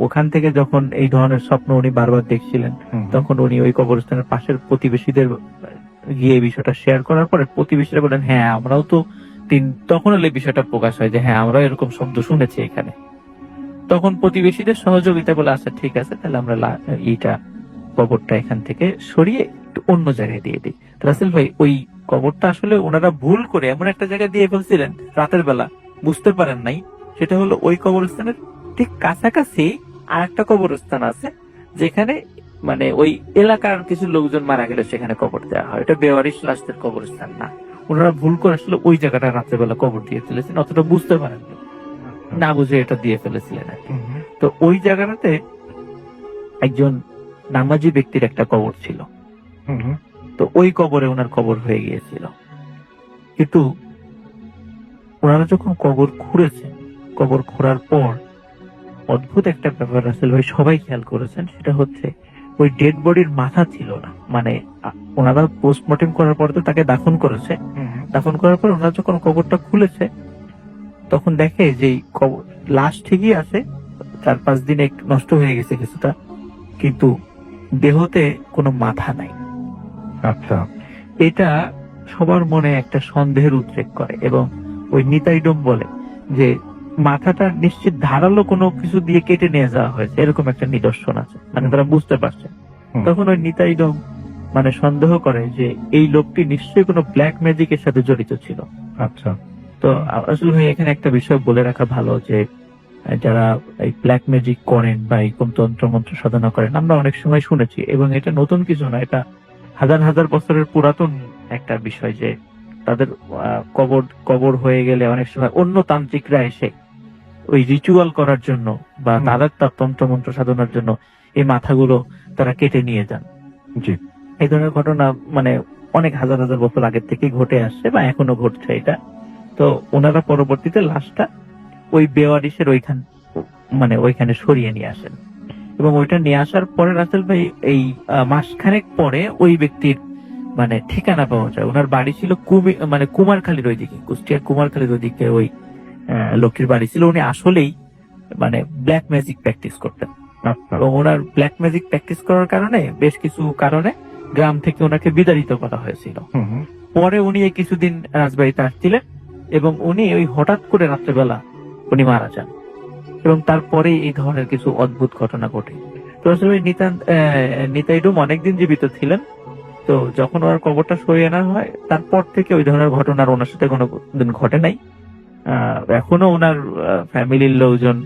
ওখান থেকে যখন এই ধরনের স্বপ্ন উনি বারবার দেখছিলেন, তখন উনি ওই কবরস্থানের পাশের প্রতিবেশীদের গিয়ে এই বিষয়টা শেয়ার করার পরে প্রতিবেশীরা বলেন হ্যাঁ আমরাও তো তখন হলে বিষয়টা প্রকাশ হয় যে হ্যাঁ আমরাও এরকম শব্দ শুনেছি এখানে। তখন প্রতিবেশীদের সহযোগিতা বলে আচ্ছা ঠিক আছে তাহলে আমরা এইটা কবরটা এখান থেকে সরিয়ে একটু অন্য জায়গায় দিয়ে দিই। রাসেল ভাই ওই কবরটা আসলে ওনারা ভুল করে এমন একটা জায়গায় দিয়ে ফেলছিলেন রাতের বেলা, বুঝতে পারেন নাই। সেটা হলো ওই কবরস্থানের ঠিক কাছাকাছি আর একটা কবরস্থান আছে যেখানে মানে ওই এলাকার কিছু লোকজন মারা গেলে সেখানে কবর দেওয়া হয়। এটা বেওয়ারিশ লাশদের কবরস্থান না। ওনারা ভুল করে আসলে ওই জায়গাটা রাতের বেলা কবর দিয়ে ফেলেছেন, অতটা বুঝতে পারেন না বুঝে এটা দিয়ে ফেলেছিলেন আর কি। তো ওই জায়গাটাতে একজন নামাজি ব্যক্তির একটা কবর ছিল, তো ওই কবরে ওনার কবর হয়ে গিয়েছিল। কিন্তু ওনারা যখন কবর খুঁড়েছেন, কবর খোঁড়ার পর অদ্ভুত একটা ব্যাপার রাসেল ভাই সবাই খেয়াল করেছেন, সেটা হচ্ছে ওই ডেড বডির মাথা ছিল না। মানে ওনারা পোস্টমর্টেম করার পর তো তাকে দাফন করেছে, দাফন করার পর ওনারা যখন কবরটা খুলেছে তখন দেখে যে লাশ ঠিকই আছে, 4-5 দিনে একটু নষ্ট হয়ে গেছে কিছুটা, কিন্তু দেহতে কোনো মাথা নাই। আচ্ছা, এটা সবার মনে একটা সন্দেহের উদ্রেক করে এবং ওই নিতাইডম বলে যে মাথাটা নিশ্চিত ধারালো কোনো কিছু দিয়ে কেটে নিয়ে যাওয়া হয়েছে, এরকম একটা নিদর্শন আছে, মানে তারা বুঝতে পারছে। তখন ওই নিতাইডম মানে সন্দেহ করে যে এই লোকটি নিশ্চয়ই কোনো ব্ল্যাক ম্যাজিকের সাথে জড়িত ছিল। আচ্ছা। তো আসলে ভাই এখানে একটা বিষয় বলে রাখা ভালো যে যারা এই ব্ল্যাক ম্যাজিক করেন বা এরকম তন্ত্র মন্ত্র সাধনা করেন, আমরা অনেক সময় শুনেছি এবং এটা নতুন কিছু না, এটা হাজার হাজার বছরের পুরাতন একটা বিষয় যে তাদের কবর হয়ে গেলে অনেক সময় অন্য তান্ত্রিকরা এসে ওই রিচুয়াল করার জন্য বা তাদের তার তন্ত্র মন্ত্র সাধনার জন্য এই মাথাগুলো তারা কেটে নিয়ে যান। জি, এই ধরনের ঘটনা মানে অনেক হাজার হাজার বছর আগের থেকে ঘটে আসছে বা এখনো ঘটছে এটা। তো ওনারা পরবর্তীতে লাশটা ওই বেওয়ারিশের ওইখানে সরিয়ে নিয়ে আসেন এবং ওইটা নিয়ে আসার পরে রাসেল ভাই এই মাসখানেক পরে ওই ব্যক্তির মানে ঠিকানা পাওয়া যায়। ওনার বাড়ি ছিল কুমারখালীর ওইদিকে, কুষ্টিয়ার কুমারখালীর ওইদিকে ওই লোকটির বাড়ি ছিল। উনি আসলেই মানে ব্ল্যাক ম্যাজিক প্র্যাকটিস করতেন এবং ওনার ব্ল্যাক ম্যাজিক প্র্যাকটিস করার কারণে বেশ কিছু কারণে গ্রাম থেকে ওনাকে বিতাড়িত করা হয়েছিল। পরে উনি এই কিছুদিন রাজবাড়িতে আসছিলেন এবং উনি ওই হঠাৎ করে রাত্রেবেলা উনি মারা যান এবং তারপরে এই ধরনের কিছু অদ্ভুত ঘটনা ঘটে। তো আসলে নিতাইডুম অনেকদিন জীবিত ছিলেন। তো যখন ওনার কবরটা সরিয়ে আনা হয় তারপর থেকে ওই ধরনের ঘটনা ওনার সাথে কোনো দিন ঘটে নাই। এখনো ওনার ফ্যামিলির লোকজন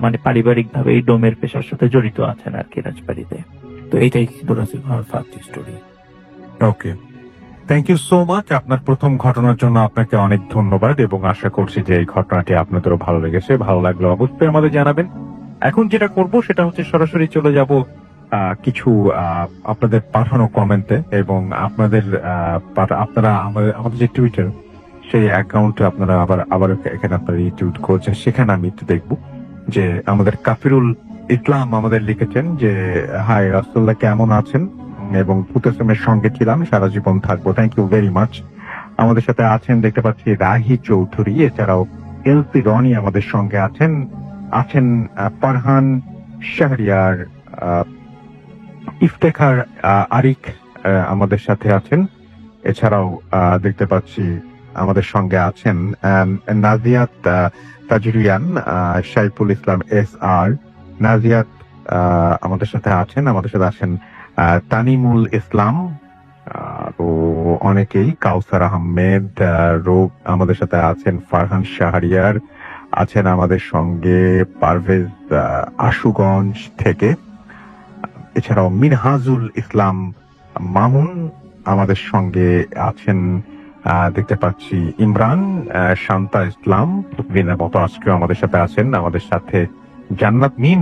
মানে পারিবারিক ভাবে এই ডোমের পেশার সাথে জড়িত আছেন আর কি রাজবাড়িতে। তো এইটাই কিন্তু রাসেল ভাইয়ের first story. Okay, thank you so much. আপনার প্রথম ঘটনার জন্য আপনাকে অনেক ধন্যবাদ এবং আশা করছি যে এই ঘটনাটি আপনাদেরও ভালো লেগেছে। ভালো লাগলো অবশ্যই আমাদের জানাবেন। এখন যেটা করব সেটা হচ্ছে সরাসরি চলে যাব কিছু আপনাদের পাঠানো কমেন্টে এবং আপনারা আমাদের যে টুইটার সেই অ্যাকাউন্টে আপনারা আবার এখানে আপনারা রিটুইট করছেন, সেখানে আমি একটু দেখবো যে আমাদের কাফিরুল ইসলাম আমাদের লিখেছেন যে হাই রাসূলুল্লাহ কেমন আছেন এবং পুতেসমের সঙ্গে ছিলাম, সারা জীবন থাকবো। Thank you very much. আমাদের সাথে আছেন দেখতে পাচ্ছি রাহি চৌধুরী, এছাড়াও এলপি রনি আমাদের সঙ্গে আছেন ফারহান শাহরিয়ার, ইফতেখার আরিক আমাদের সাথে আছেন। এছাড়াও দেখতে পাচ্ছি আমাদের সঙ্গে আছেন নাজিয়াত তাজরিয়ান, সাইফুল ইসলাম SR, নাজিয়াত আমাদের সাথে আছেন তানিমুল ইসলাম, ও অনেকেই, কাউসার আহমেদ রোগ আমাদের সাথে আছেন, ফারহান শাহরিয়ার আছেন আমাদের সঙ্গে, পারভেজ আশুগঞ্জ থেকে, এছাড়াও মিনহাজুল ইসলাম মামুন আমাদের সঙ্গে আছেন। দেখতে পাচ্ছি ইমরান, শান্তা ইসলাম মতো আজকেও আমাদের সাথে আছেন। আমাদের সাথে জান্নাত মিম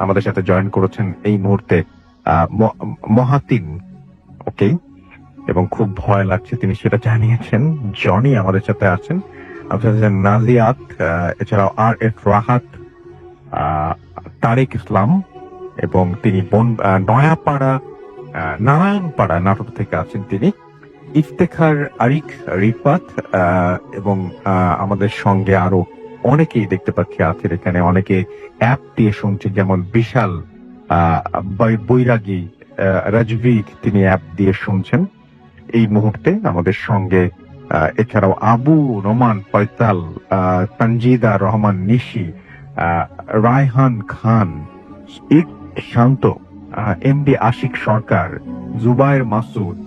আমাদের সাথে জয়েন করেছেন এই মুহূর্তে মহাতিন, ওকে, এবং খুব ভয় লাগছে তিনি সেটা জানিয়েছেন। জনি আমাদের সাথে আছেন, আমাদের সাথে নাজিয়াত, এছাড়াও RF রাহাত, তারেক ইসলাম, এবং তিনি নয়াপাড়া নারায়ণপাড়া নাটক থেকে আছেন তিনি। ইফতেখার আরিক রিফাত এবং আমাদের সঙ্গে আরো অনেকেই দেখতে পাচ্ছি আছেন এখানে, অনেকে অ্যাপ দিয়ে শুনছেন, যেমন বিশাল বৈরাগী রাজভীর, তিনি অ্যাপ দিয়ে শুনছেন এই মুহূর্তে আমাদের সঙ্গে। এছাড়াও আবু রোমান ফয়সাল, তানজিদা রহমান নিশি, রায়হান খান, ঈদ শান্ত, এমডি আশিক সরকার, জুবায়ের মাসুদ,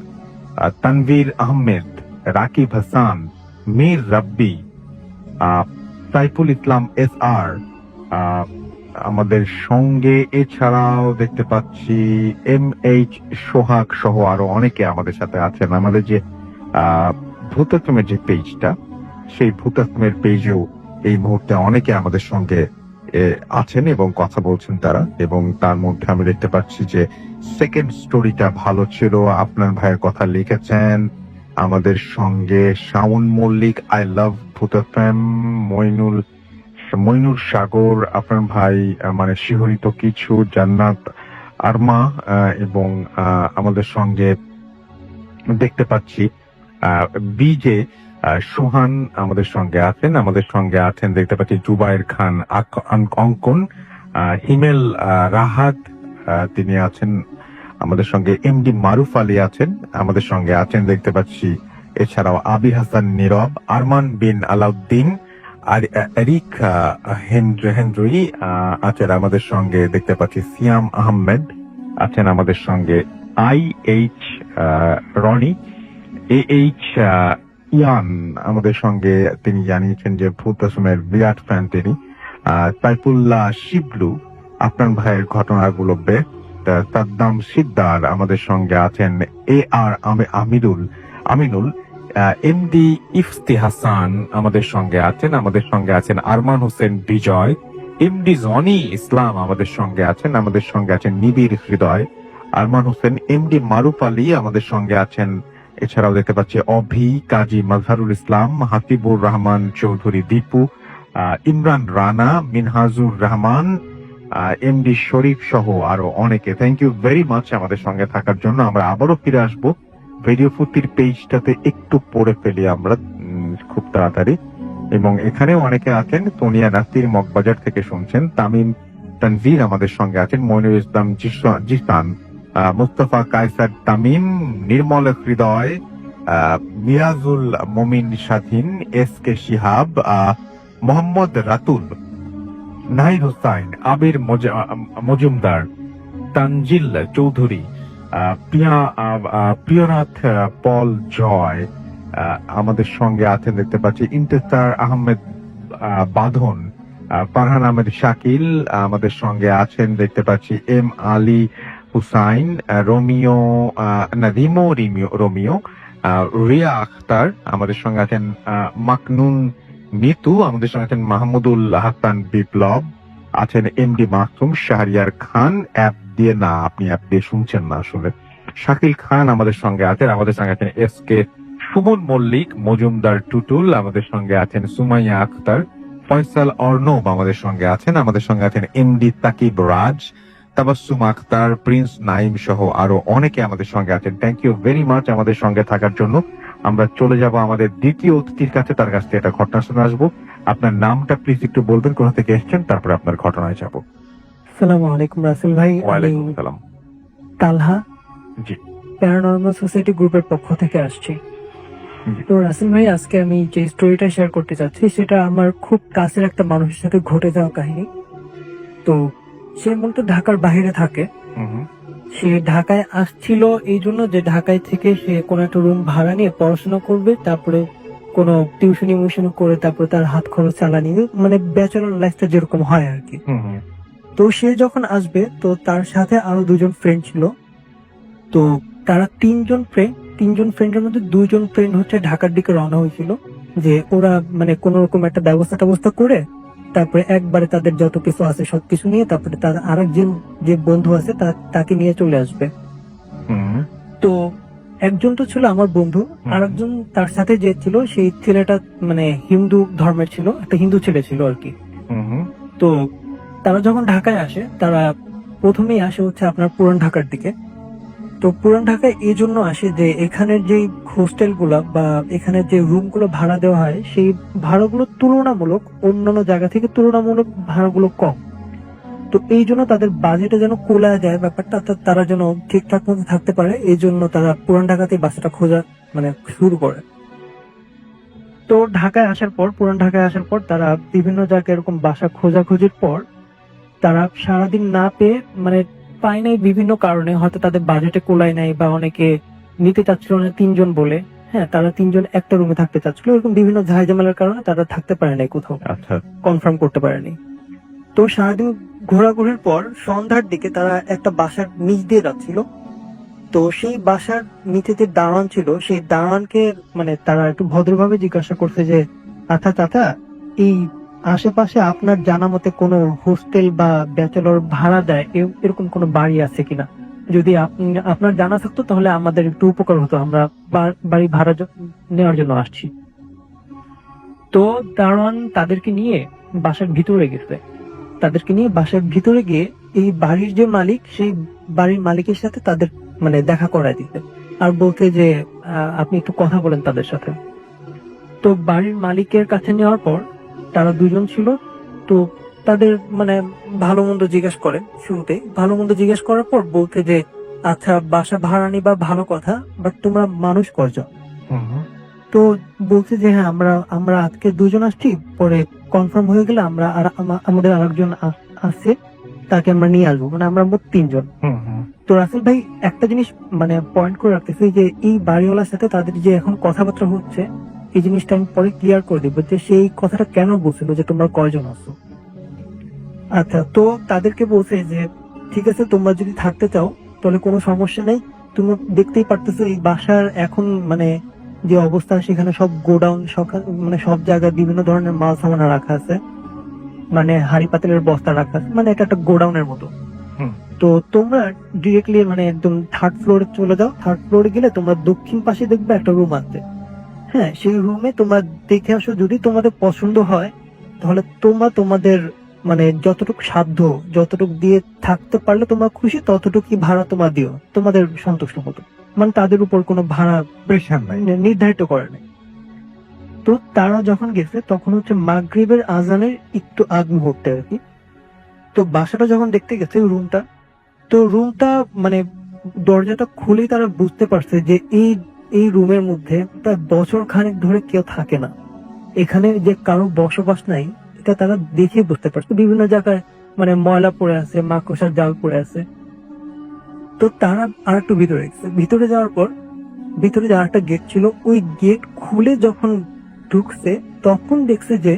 তানভীর আহমেদ, রাকিব হাসান, মীর রাব্বি, সাইফুল ইসলাম SR আমাদের সঙ্গে। এছাড়াও দেখতে পাচ্ছি MH সোহাগ সহ আরো অনেকে আমাদের সাথে আছেন। আমাদের যে ভূতাত্মের যে পেজটা, সেই ভূতাত্মের পেজেও এই মুহূর্তে অনেকে আমাদের সঙ্গে আছেন এবং কথা বলছেন তারা। এবং তার মধ্যে আমি দেখতে পাচ্ছি যে সেকেন্ড স্টোরিটা ভালো ছিল, আপনার ভাইয়ের কথা লিখেছেন আমাদের সঙ্গে। শাওন মল্লিক, আই লাভ ভূতাত্ম, মইনুর সাগর, আপনার ভাই মানে শিহরিত কিছু, জান্নাত আরমা, এবং আমাদের সঙ্গে দেখতে পাচ্ছি বিজে সোহান আমাদের সঙ্গে আছেন। আমাদের সঙ্গে আছেন দেখতে পাচ্ছি জুবায়ের খান অঙ্কন, হিমেল রাহাত তিনি আছেন আমাদের সঙ্গে, এমডি মারুফ আলী আছেন আমাদের সঙ্গে আছেন দেখতে পাচ্ছি। এছাড়াও আবি হাসান নীরব, আরমান বিন আলাউদ্দিন, আর এরিক হেনরি আছেন আমাদের সঙ্গে দেখতে পাচ্ছি। সিয়াম আহমেদ আছেন আমাদের সঙ্গে, IH রনি, AH ইয়ান আমাদের সঙ্গে, তিনি জানিয়েছেন যে ভূতাসমের বিরাট ফ্যান তিনি। সাইফুল্লাহ শিবলু, আপনার ভাইয়ের ঘটনাগুলো বেস্ট। সাদ্দাম সিদ্দার আমাদের সঙ্গে আছেন, AR আমিনুল, MD ইফতি হাসান আমাদের সঙ্গে আছেন। আমাদের সঙ্গে আছেন আরমান হোসেন বিজয়, MD জনি ইসলাম আমাদের সঙ্গে আছেন। আমাদের সঙ্গে আছেন নিবিড় হৃদয়, আরমান হোসেন, MD মারুফ আলী আমাদের সঙ্গে আছেন। এছাড়াও দেখতে পাচ্ছি অভি, কাজী মাজহারুল ইসলাম, হাসিবুর রহমান চৌধুরী দীপু, ইমরান রানা, মিনহাজুর রহমান, MD শরীফ সহ আরো অনেকে। থ্যাংক ইউ ভেরি মাচ আমাদের সঙ্গে থাকার জন্য। আমরা আবারও ফিরে আসবো ভিডিও ফুটির পেজটাতে, একটু পড়ে ফেলি আমরা খুব তাড়াতাড়ি। এবং এখানেও অনেকে আছেন, সোনিয়া নাসির মগবাজার থেকে শুনছেন, তামিম তানভীর আমাদের সঙ্গে আছেন, মইনুল ইসলাম জিসান, মুস্তফা কায়সার তামিম, নির্মল হৃদয়, মিরাজুল মমিন স্বাধীন, SK শিহাব, মোহাম্মদ রাতুল, নাহিদ হোসাইন, আবির মজুমদার, তানজিল চৌধুরী, প্রিয়নাথ পল জয় আমাদের সঙ্গে আছেন দেখতে পাচ্ছি। ইন্তেসার আহমেদ বাঁধন, ফারহান আহমেদ শাকিল আমাদের সঙ্গে আছেন দেখতে পাচ্ছি। M আলী হুসাইন, রোমিও, রিয়া আখতার আমাদের সঙ্গে আছেন, মাকনুন মিতু আমাদের সঙ্গে আছেন, মাহমুদুল হাসান বিপ্লব আছেন, MD মাসুম, শাহরিয়ার খান, অ্যাপ দিয়ে না, আপনি অ্যাপ দিয়ে শুনছেন না আসলে, শাকিল খান আমাদের সঙ্গে আছেন। আমাদের সঙ্গে আছেন SK সুমন মল্লিক, মজুমদার টুটুল আমাদের সঙ্গে আছেন, সুমাইয়া আখতার, ফয়সাল অর্ণব আমাদের সঙ্গে আছেন। আমাদের সঙ্গে আছেন MD তাকিব রাজ, তাবাসসুম আখতার, প্রিন্স নাইম সহ আরো অনেকে আমাদের সঙ্গে আছেন। থ্যাংক ইউ ভেরি মাচ আমাদের সঙ্গে থাকার জন্য। আমরা চলে যাব আমাদের দ্বিতীয় অতিথির কাছে, তার কাছ থেকে একটা ঘটনা শুনে আসবো। আপনার নামটা প্লিজ একটু বলবেন, কোথা থেকে এসেছেন, তারপরে আপনার ঘটনায় যাবো। আসসালামু আলাইকুম রাসেল ভাই, আমি ওয়ালাইকুম সালাম। তালহা, জি। প্যারানর্মাল সোসাইটি গ্রুপের পক্ষ থেকে আসছি। জি। তো রাসেল ভাই, আজকে আমি যে স্টোরিটা শেয়ার করতে চাচ্ছি সেটা আমার খুব কাছের একটা মানুষের সাথে ঘটে যাওয়া কাহিনী। তো সে মূলত ঢাকার বাইরে থাকে। সে ঢাকায় আসছিল এই জন্য যে ঢাকায় থেকে সে কোনো একটা রুম ভাড়া নিয়ে পড়াশোনা করবে, তারপরে কোনো টিউশনি মিউশন করে তারপরে তার হাত খরচ চালানি, মানে ব্যাচেলর লাইফটা যেরকম হয় আর কি। তো সে যখন আসবে তো তার সাথে আরো দুজন ফ্রেন্ড ছিল। তো তারা তিনজন ফ্রেন্ডের মধ্যে দুইজন ফ্রেন্ড হচ্ছে ঢাকার দিকে রওনা হয়েছিল, যে ওরা মানে কোন রকম একটা ব্যবস্থা করে তারপরে একবারে তাদের যত কিছু আছে সবকিছু নিয়ে তারপরে তার আরেকজন যে বন্ধু আছে তাকে নিয়ে চলে আসবে। তো একজন তো ছিল আমার বন্ধু, আরেকজন তার সাথে যে ছিল সেই ছেলেটা মানে হিন্দু ধর্মের ছিল, একটা হিন্দু ছেলে ছিল আর কি। তো তারা যখন ঢাকায় আসে, তারা প্রথমেই আসে হচ্ছে আপনার পুরান ঢাকার দিকে। তো পুরান ঢাকায় এই জন্য আসে যে এখানের যে হোস্টেল গুলা বা এখানে যে রুম গুলো ভাড়া দেওয়া হয় সেই ভাড়াগুলো তুলনামূলক অন্যান্য জায়গা থেকে তুলনামূলক ভাড়াগুলো কম। তো এই জন্য তাদের বাজেটে যেন কোলায় যায় ব্যাপারটা, তারা যেন ঠিকঠাক মতো থাকতে পারে, এই জন্য তারা পুরান ঢাকাতেই বাসাটা খোঁজা মানে শুরু করে। তো ঢাকায় আসার পর, পুরান ঢাকায় আসার পর তারা বিভিন্ন জায়গায় এরকম বাসা খোঁজাখুঁজির পর তারা সারাদিন না পেয়ে মানে পায় নাই বিভিন্ন কারণে, হয়তো তাদের বাজেটে কোলায় নাই বা অনেকে নিতে চাচ্ছিল না 3 জন বলে। হ্যাঁ, তারা 3 জন একটা রুমে থাকতে চাচ্ছিল, এরকম বিভিন্ন ঝামেলার কারণে তারা থাকতে পারে নাই, কোথাও আচ্ছা, কনফার্ম করতে পারেনি। তো সারাদিন ঘোরাঘুরির পর সন্ধ্যার দিকে তারা একটা বাসার নিচ দিয়ে যাচ্ছিল। তো সেই বাসার নিচে যে দারোয়ান ছিল সেই দারোয়ানকে মানে তারা একটু ভদ্রভাবে জিজ্ঞাসা করছে যে আচ্ছা চাচা, এই আশেপাশে আপনার জানা মতে কোনো হোস্টেল বা ব্যাচেলর ভাড়া দেয় এরকম কোনো বাড়ি আছে কিনা? যদি আপনার জানা থাকতো তাহলে আমাদের একটু উপকার হতো, আমরা বাড়ি ভাড়া নেওয়ার জন্য আসছি। তো দারোয়ান তাদেরকে নিয়ে বাসার ভিতরে গেছে। তাদেরকে নিয়ে বাসার ভিতরে গিয়ে এই বাড়ির যে মালিক সেই বাড়ির মালিকের সাথে তাদের মানে দেখা করায় দিতে আর বলতে যে আপনি একটু কথা বলেন তাদের সাথে। তো বাড়ির মালিকের কাছে নেওয়ার পর তারা 2 জন ছিল। তো তাদের মানে ভালো মন্দ জিজ্ঞেস করে, শুরুতে ভালো মন্দ জিজ্ঞেস করার পর বলতে যে আচ্ছা বাসা ভাড়া নিবা ভালো কথা, বাট তোমরা মানুষ কয়জন? তো বলছে যে হ্যাঁ আমরা আজকে 2 জন আসছি, পরে কনফার্ম হয়ে গেলে আমরা আর আমাদের আরেকজন আছে, তাকে আমরা নিয়ে আসবো, মানে আমরা মোট 3 জন। তো রাসেল ভাই একটা জিনিস মানে পয়েন্ট করে রাখতেছি যে এই বাড়িওয়ালার সাথে তাদের যে এখন কথাবার্তা হচ্ছে এই জিনিসটা আমি পরে ক্লিয়ার করে দিব যে সেই কথাটা কেন বলছিল যে তোমরা কয়জন আছো। আচ্ছা, তো তাদেরকে বলছে যে ঠিক আছে, তোমরা যদি থাকতে চাও তাহলে কোনো সমস্যা নেই। তুমি দেখতেই পারতেছো এই বাসার এখন মানে যে অবস্থা, সেখানে সব গোডাউন মানে সব জায়গায় বিভিন্ন ধরনের মাল সামানা রাখা আছে, মানে হাড়ি পাতিলের বস্তা রাখা আছে, মানে এটা একটা গোডাউনের মতো। তো তোমরা ডিরেক্টলি মানে একদম 3rd ফ্লোরে চলে যাও। 3rd ফ্লোরে গেলে তোমরা দক্ষিণ পাশে দেখবে একটা রুম আছে। হ্যাঁ, সেই রুমে তোমরা দেখে আসো, যদি তোমাদের পছন্দ হয় তাহলে তোমরা তোমাদের মানে যতটুকু সাধ্য, যতটুকু দিয়ে থাকতে পারলে তোমরা খুশি, ততটুকুই ভাড়া তোমরা দিও তোমাদের সন্তুষ্ট মতো, মানে তাদের উপর কোনো ভাড়া প্রেশার নাই। নির্ধারিত করে নাই। তো তারা যখন গেছে তখন হচ্ছে মাগরিবের আজানের একটু আগ মুহূর্তে আর কি। তো বাসাটা যখন দেখতে গেছে রুমটা, তো রুমটা মানে দরজাটা খুলেই তারা বুঝতে পারছে যে এই রুমের মধ্যে প্রায় বছর খানেক ধরে কেউ থাকে না, এখানে যে কারো বসবাস নাই এটা তারা দেখে বুঝতে পারছে। বিভিন্ন জায়গায় মানে ময়লা পড়ে আছে, মাকড়সার জাল পড়ে আছে। তো তারা আর একটু ভিতরে গেছে। ভিতরে যাওয়ার পর ভিতরে যে আরেকটা গেট ছিল, ওই গেট খুলে যখন ঢুকছে তখন দেখছে যে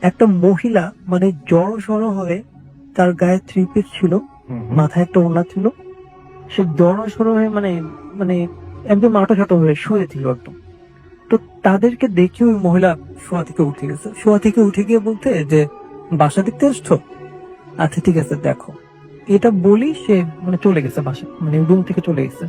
একটা মহিলা মানে জড়ো সড়ো হয়ে, তার গায়ে 3 পিস ছিল, মাথায় একটা ওড়না ছিল, সে জড়ো সড়ো হয়ে মানে মানে একদম মাথাছাটো হয়ে শুয়েছিল একদম। তো তাদেরকে দেখে ওই মহিলা শোয়া থেকে উঠে গেছে। শোয়া থেকে উঠে গিয়ে বলতে যে বাসা দেখতে আসছো, আচ্ছা ঠিক আছে দেখো, এটা বলি সে মানে চলে গেছে, বাসা মানে রুম থেকে চলে গেছে।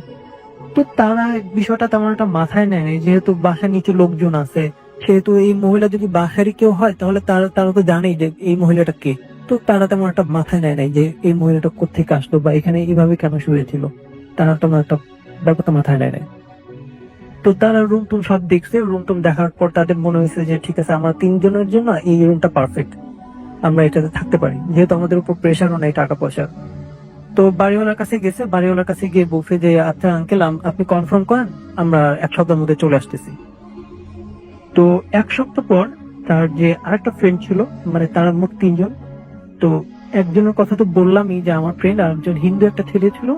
তো তারা বিষয়টা তেমন একটা মাথায় নেয় নাই, যেহেতু বাসার নিচে লোকজন আছে, সেহেতু এই মহিলা যদি বাসারই কেউ হয় তাহলে তারা তো জানেই যে এই মহিলাটা কে। তো তারা তেমন একটা মাথায় নেয় নাই যে এই মহিলাটা কোত্থেকে আসলো বা এখানে এইভাবে কেন শুয়েছিল, তারা তেমন একটা ব্যাপারটা মাথায় নেয় নাই। তো তারা রুম টুম সব দেখছে। রুম টুম দেখার পর তাদের মনে হয়েছে যে ঠিক আছে, আমরা 3 জনের জন্য এই রুমটা পারফেক্ট, আমরা এটাতে থাকতে পারি, যেহেতু আমাদের উপর প্রেশারও নেই টাকা পয়সা। তো বাড়িওয়ালার কাছে গেছে, বাড়িওয়ালার কাছে গিয়ে বলছে যে আচ্ছা আঙ্কেল, আপনি কনফার্ম করেন, আমরা 1 সপ্তাহের মধ্যে চলে আসতেছি। তো 1 সপ্তাহ পর তার যে আরেকটা ফ্রেন্ড ছিল, মানে তারা মোট 3 জন। তো একজনের কথা তো বললামই যে আমার ফ্রেন্ড, আর একজন হিন্দু একটা ছেলে ছিল,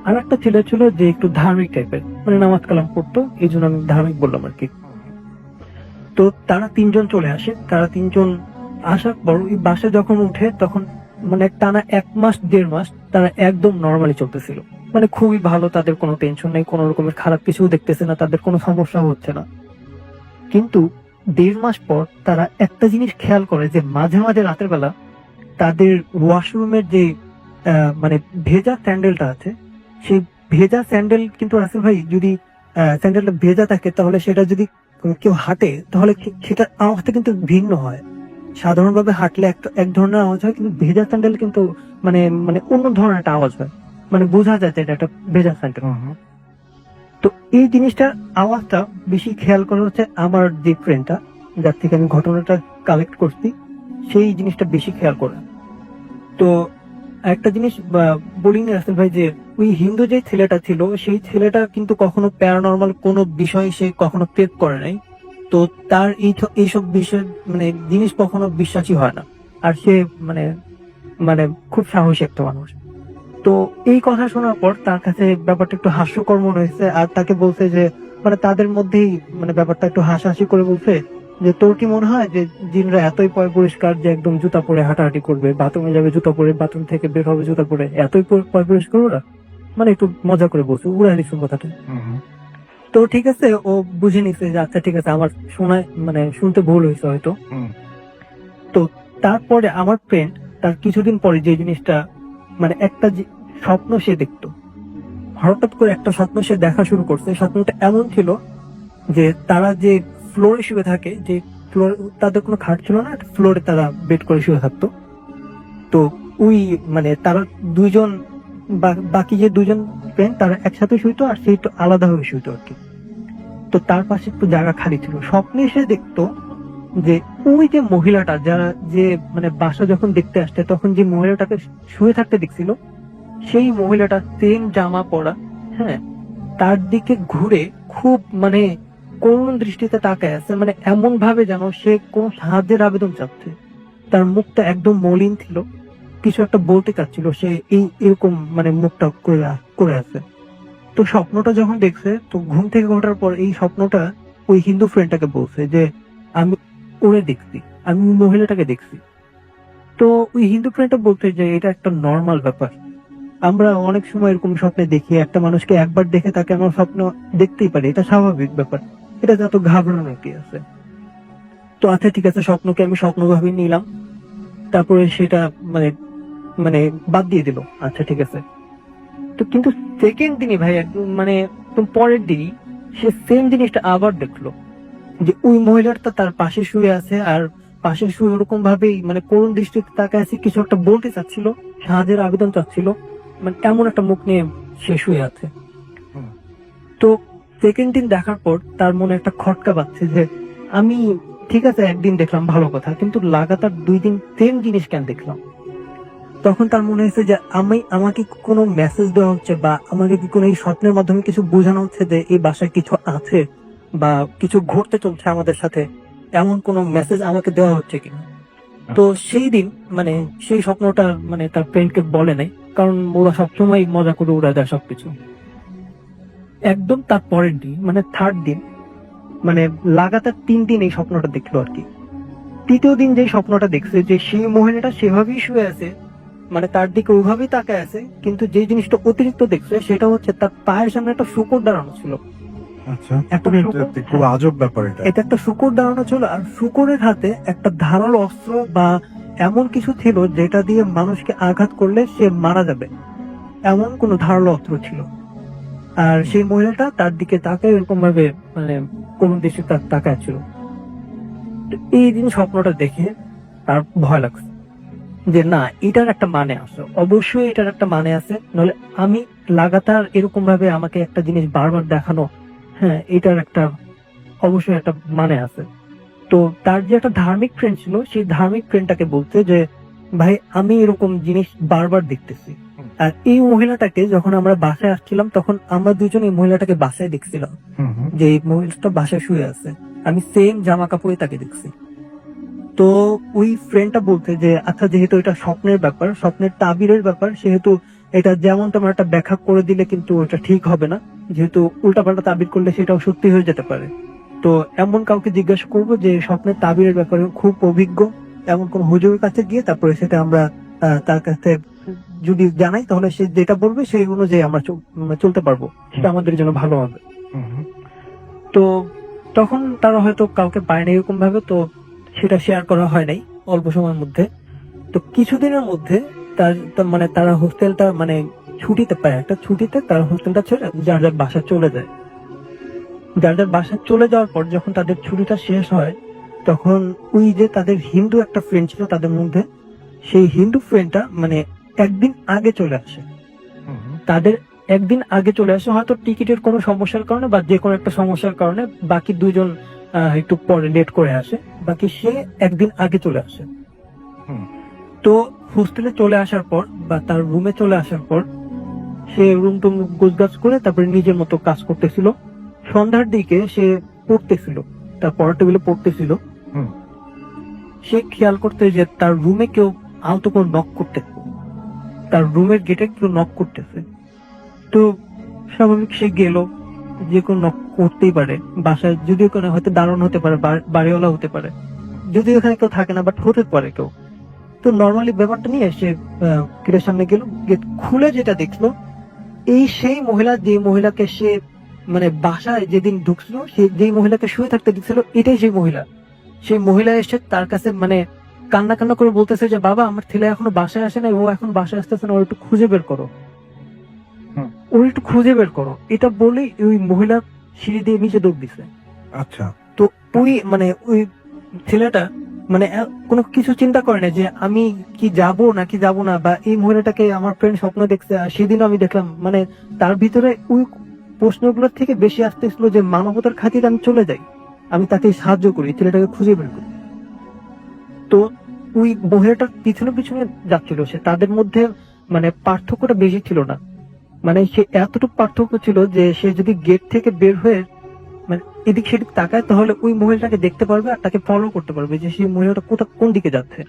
আর একটা ছেলে ছিল যে একটু ধার্মিক টাইপের, মানে নামাজ কালাম পড়তো, এই জন্য আমি ধার্মিক বললাম আর কি। তো তারা 3 জন চলে আসে। তারা 3 জন আসার পর ওই বাসে যখন উঠে তখন মানে টানা 1 মাস 1.5 মাস তারা একদম নর্মালি চলতেছিল, মানে খুবই ভালো, তাদের কোনো টেনশন নেই, কোনো রকমের খারাপ কিছু দেখতেছে না, তাদের কোনো সমস্যা হচ্ছে না। কিন্তু 1.5 মাস পর তারা একটা জিনিস খেয়াল করে যে মাঝে মাঝে রাতের বেলা তাদের ওয়াশরুমের যে মানে ভেজা স্যান্ডেলটা আছে, সেই ভেজা স্যান্ডেল কিন্তু রাসেল ভাই যদি স্যান্ডেলটা ভেজা থাকে তাহলে সেটা যদি কেউ হাঁটে তাহলে সেটা আওয়াজটা কিন্তু ভিন্ন হয়। সাধারণভাবে হাঁটলে এক ধরনের আওয়াজ হয়, কিন্তু ভেজা স্যান্ডেল কিন্তু মানে মানে অন্য ধরনের একটা আওয়াজ হয়, মানে বোঝা যায় যে এটা একটা ভেজা স্যান্ডেল। তো এই জিনিসটার আওয়াজটা বেশি খেয়াল করা হচ্ছে আমার যে ফ্রেন্ডটা, যার থেকে আমি ঘটনাটা কালেক্ট করছি, সেই জিনিসটা বেশি খেয়াল করে। তো একটা জিনিস বলিনি রাসেল ভাই, যে ওই হিন্দু যে ছেলেটা ছিল, সেই ছেলেটা কিন্তু কখনো প্যারানর্মাল কোনো বিষয় সে কখনো প্রেপ করে নাই। তো তার এইসব বিষয় মানে জিনিস কখনো বিশ্বাসী হয় না, আর সে মানে মানে খুব সাহসী একটা মানুষ। তো এই কথা শোনার পর তার কাছে ব্যাপারটা একটু হাস্যকর মনে হয়েছে, আর তাকে বলছে যে মানে তাদের মধ্যেই মানে ব্যাপারটা একটু হাসাহাসি করে বলছে যে তোর কি মনে হয় যে জিনরা এতই পরিষ্কার যে একদম জুতা পরে হাঁটাহাঁটি করবে, বাথরুমে যাবে জুতা পরে, বাথরুম থেকে বের হবে জুতা পরে, এতই পরিষ্কার ওরা? মানে একটু মজা করে বলছে, উড়াই দিচ্ছে কথাটা। তো ঠিক আছে, ও বুঝে নিচ্ছে যে আচ্ছা ঠিক আছে, আমার শোনায় মানে শুনতে ভুল হয়েছে হয়তো। তো তারপরে আমার ফ্রেন্ড তার কিছুদিন পরে যে জিনিসটা মানে একটা স্বপ্ন সে দেখতো, হঠাৎ করে একটা স্বপ্ন সে দেখা শুরু করছে। স্বপ্নটা এমন ছিল যে তারা যে ফ্লোরে শুয়ে থাকে, যে ফ্লোর তাদের কোনো খাট ছিল না, ফ্লোরে তারা বেড করে শুয়ে থাকতো। তো ওই মানে তারা দুইজন বাকি যে দুজন ফ্রেন্ড তারা একসাথে শুইতো, আর সে একটু আলাদা হয়ে শুইতো আর কি। তো তার পাশে একটু জায়গা খালি ছিল। স্বপ্নে সে দেখতো যে ওই যে মহিলাটা, যারা যে মানে বাসা যখন দেখতে আসছে তখন যে মহিলাটাকে শুয়ে থাকতে দেখছিল, সেই মহিলাটা সেম জামা পরা, হ্যাঁ, তার দিকে ঘুরে খুব মানে করুণ দৃষ্টিতে তাকায় আছে, মানে এমন ভাবে যেন সে কোন সাহায্যের আবেদন চাচ্ছে। তার মুখটা একদম মলিন ছিল, কিছু একটা বলতে চাচ্ছিল, সে এরকম মানে মুখটা করে আছে। তো স্বপ্নটা যখন দেখছে, তো ঘুম থেকে ওঠার পর এই স্বপ্নটা ওই হিন্দু ফ্রেন্ডটাকে বলছে যে আমি ওরে দেখছি, আমি ওই মহিলাটাকে দেখছি। তো ওই হিন্দু ফ্রেন্ডটা বলছে যে এটা একটা নর্মাল ব্যাপার, আমরা অনেক সময় এরকম স্বপ্নে দেখি, একটা মানুষকে একবার দেখে তাকে আমরা স্বপ্ন দেখতেই পারি, এটা স্বাভাবিক ব্যাপার, এটা যত ঘাবড়ানোর কি আছে। তো আচ্ছা ঠিক আছে, স্বপ্নকে আমি স্বপ্ন ভাবে নিলাম, তারপরে সেটা মানে মানে বাদ দিয়ে দিল, আচ্ছা ঠিক আছে। তো কিন্তু সেকেন্ড দিনই ভাই একদম মানে পরের দিনই সে সেম জিনিসটা আবার দেখলো, যে ওই মহিলাটা তার পাশে শুয়ে আছে, আর পাশে শুয়ে ওরকম ভাবেই মানে করুণ দৃষ্টিতে তাকায় আছে, কিছু একটা বলতে চাচ্ছিল, সাহায্যের আবেদন চাচ্ছিল, মানে এমন একটা মুখ নিয়ে সে শুয়ে আছে। তো সেকেন্ড দিন দেখার পর তার মনে একটা খটকা বাজছে যে আমি ঠিক আছে একদিন দেখলাম ভালো কথা, কিন্তু লাগাতার 2 দিন সেম জিনিস কেন দেখলাম? তখন তার মনে হয়েছে যে আমাকে কোনো মেসেজ দেওয়া হচ্ছে, বা আমাকে কি কোনো এই স্বপ্নের মাধ্যমে কিছু বোঝানো হচ্ছে যে এই বাসায় কিছু আছে বা কিছু ঘটতে চলছে আমাদের সাথে, এমন কোনো মেসেজ আমাকে দেওয়া হচ্ছে কিনা। তো সেই দিন মানে সেই স্বপ্নটা মানে তার ফ্রেন্ডকে বলে নাই, কারণ ওরা সবসময় মজা করে উড়ায় দেয় সবকিছু। একদম তার পরের দিন মানে থার্ড দিন, মানে লাগাতার 3 দিন এই স্বপ্নটা দেখলো আর কি। তৃতীয় দিন যে স্বপ্নটা দেখছে যে সেই মহিলাটা সেভাবেই শুয়ে আছে, মানে তার দিকে ওইভাবেই তাকায় আছে, কিন্তু যে জিনিসটা অতিরিক্ত দেখছে সেটা হচ্ছে তার পায়ের সামনে একটা শূকর দাঁড়ানো ছিল। আচ্ছা, একটা শূকর, খুব আজব ব্যাপার এটা। এটা একটা শূকর দাঁড়ানো ছিল, আর শূকরের হাতে একটা ধারালো অস্ত্র বা এমন কিছু ছিল যেটা দিয়ে মানুষকে আঘাত করলে সে মারা যাবে, এমন কোন ধারালো অস্ত্র ছিল। আর সেই মহিলাটা তার দিকে তাকায় এরকম ভাবে মানে কোন দেশে তার তাকায় ছিল। তো এই দিন স্বপ্নটা দেখে তার ভয় লাগছে যে না, এটার একটা মানে আছে, অবশ্যই এটার একটা মানে আছে, নইলে আমি লাগাতার এরকম ভাবে আমাকে একটা জিনিস বারবার দেখানো, হ্যাঁ, এটার একটা অবশ্যই একটা মানে আছে। তো তার যে একটা ধার্মিক ফ্রেন্ড ছিল, সেই ধার্মিক ফ্রেন্ডটাকে বলতে যে ভাই আমি এরকম জিনিস বারবার দেখতেছি। আর এই মহিলাটাকে যখন আমরা বাসায় আসছিলাম তখন আমরা দুজন এই মহিলাটাকে বাসায় দেখছিলাম, যে এই মহিলাটা বাসায় শুয়ে আছে, আমি সেম জামা কাপড়ে তাকে দেখছি। তো ওই ফ্রেন্ডটা বলতে যে আচ্ছা যেহেতু এটা স্বপ্নের ব্যাপার, স্বপ্নের তাবিরের ব্যাপার, সেহেতু এটা যেমন তোমার একটা ব্যাখ্যা করে দিলে কিন্তু এটা ঠিক হবে না, যেহেতু উল্টাপাল্টা তাবির করলে সেটাও সত্যি হয়ে যেতে পারে। তো এমন কাউকে জিজ্ঞাসা করবো যে স্বপ্নের তাবিরের ব্যাপারে খুব অভিজ্ঞ, এমন কোন হুজুরের কাছে গিয়ে তারপরে সেটা আমরা তার কাছে যদি জানাই, তাহলে সে যেটা বলবে সেই অনুযায়ী আমরা চলতে পারবো, সেটা আমাদের জন্য ভালো হবে। তো তখন তারা হয়তো কাউকে পায় না এরকম ভাবে, তো সেটা শেয়ার করা হয় নাই অল্প সময়ের মধ্যে। তো কিছুদিনের মধ্যে মানে তারা হোস্টেলটা মানে ছুটিতে পায়, একটা ছুটিতে তারা হোস্টেলটা ছেড়ে যার যার বাসা চলে যায়। যার যার বাসা চলে যাওয়ার পর যখন তাদের ছুটিটা শেষ হয়, তখন ওই যে তাদের হিন্দু একটা ফ্রেন্ড ছিল তাদের মধ্যে, সেই হিন্দু ফ্রেন্ডটা মানে একদিন আগে চলে আসে। তাদের একদিন আগে চলে আসে, হয়তো টিকিটের কোনো সমস্যার কারণে বা যে কোনো একটা সমস্যার কারণে বাকি দুজন একটু পরে লেট করে আসে, বাকি সে একদিন আগে চলে আসে। তো হোস্টেলে চলে আসার পর বা তার রুমে চলে আসার পর সে রুম টুম গোছগাছ করে তারপরে নিজের মতো কাজ করতেছিল। সন্ধ্যার দিকে সে পড়তেছিল, তার পড়ার টেবিলে পড়তেছিল। সে খেয়াল করতে যে তার রুমে কেউ আলতো করে নক করতেছে, তার রুমের গেটে কেউ নক করতেছে। তো স্বাভাবিক সে গেল, যে কোনো নক করতেই পারে বাসায়, যদিও কোনো হয়তো দারুণ হতে পারে, বাড়িওয়ালা হতে পারে, যদিও এখানে কেউ থাকে না, বাট হতে পারে কেউ। তো নর্মালি ব্যাপারটা নিয়ে সে গেটের সামনে গেল, গেট খুলে যেটা দেখলো এই সেই মহিলা, যে মহিলাকে সে মানে বাসায় যেদিন ঢুকছিল, সে যেই মহিলাকে শুয়ে থাকতে দিচ্ছিল, এটাই সেই মহিলা। সেই মহিলা এসে তার কাছে মানে কান্না কান্না করে বলতেছে যে বাবা, আমার ছেলে এখনো বাসায় আসে না, ও এখন বাসায় আসতেছে না, ওর একটু খুঁজে বের করো, ওর একটু খুঁজে বের করো। এটা বলে ওই মহিলা সিঁড়ি দিয়ে নিচে দৌড় দিছে। আচ্ছা। তো ওই মানে ওই ছেলেটা মানে কোনো কিছু চিন্তা করে না যে আমি কি যাব নাকি যাব না, বা এই মহিলাটাকে আমার ফ্রেন্ড স্বপ্ন দেখছে। আর সেদিনও আমি দেখলাম মানে তার ভিতরে ওই প্রশ্নগুলোর থেকে বেশি আসতেছিল যে মানবতার খাতিরে আমি চলে যাই, আমি তাকে সাহায্য করি, ছেলেটাকে খুঁজে বের করি। তো ওই মহিলাটার পিছনে পিছনে যাচ্ছিল সে, তাদের মধ্যে মানে পার্থক্যটা বেশি ছিল না, মানে সে এতটুকু পার্থক্য ছিল যে সে যদি গেট থেকে বের হয়ে মানে এদিক সেদিক তাকায় তাহলে ওই মহিলাটাকে দেখতে পারবে আর তাকে ফলো করতে পারবে যে সেই মহিলাটা কোন দিকে যাচ্ছে।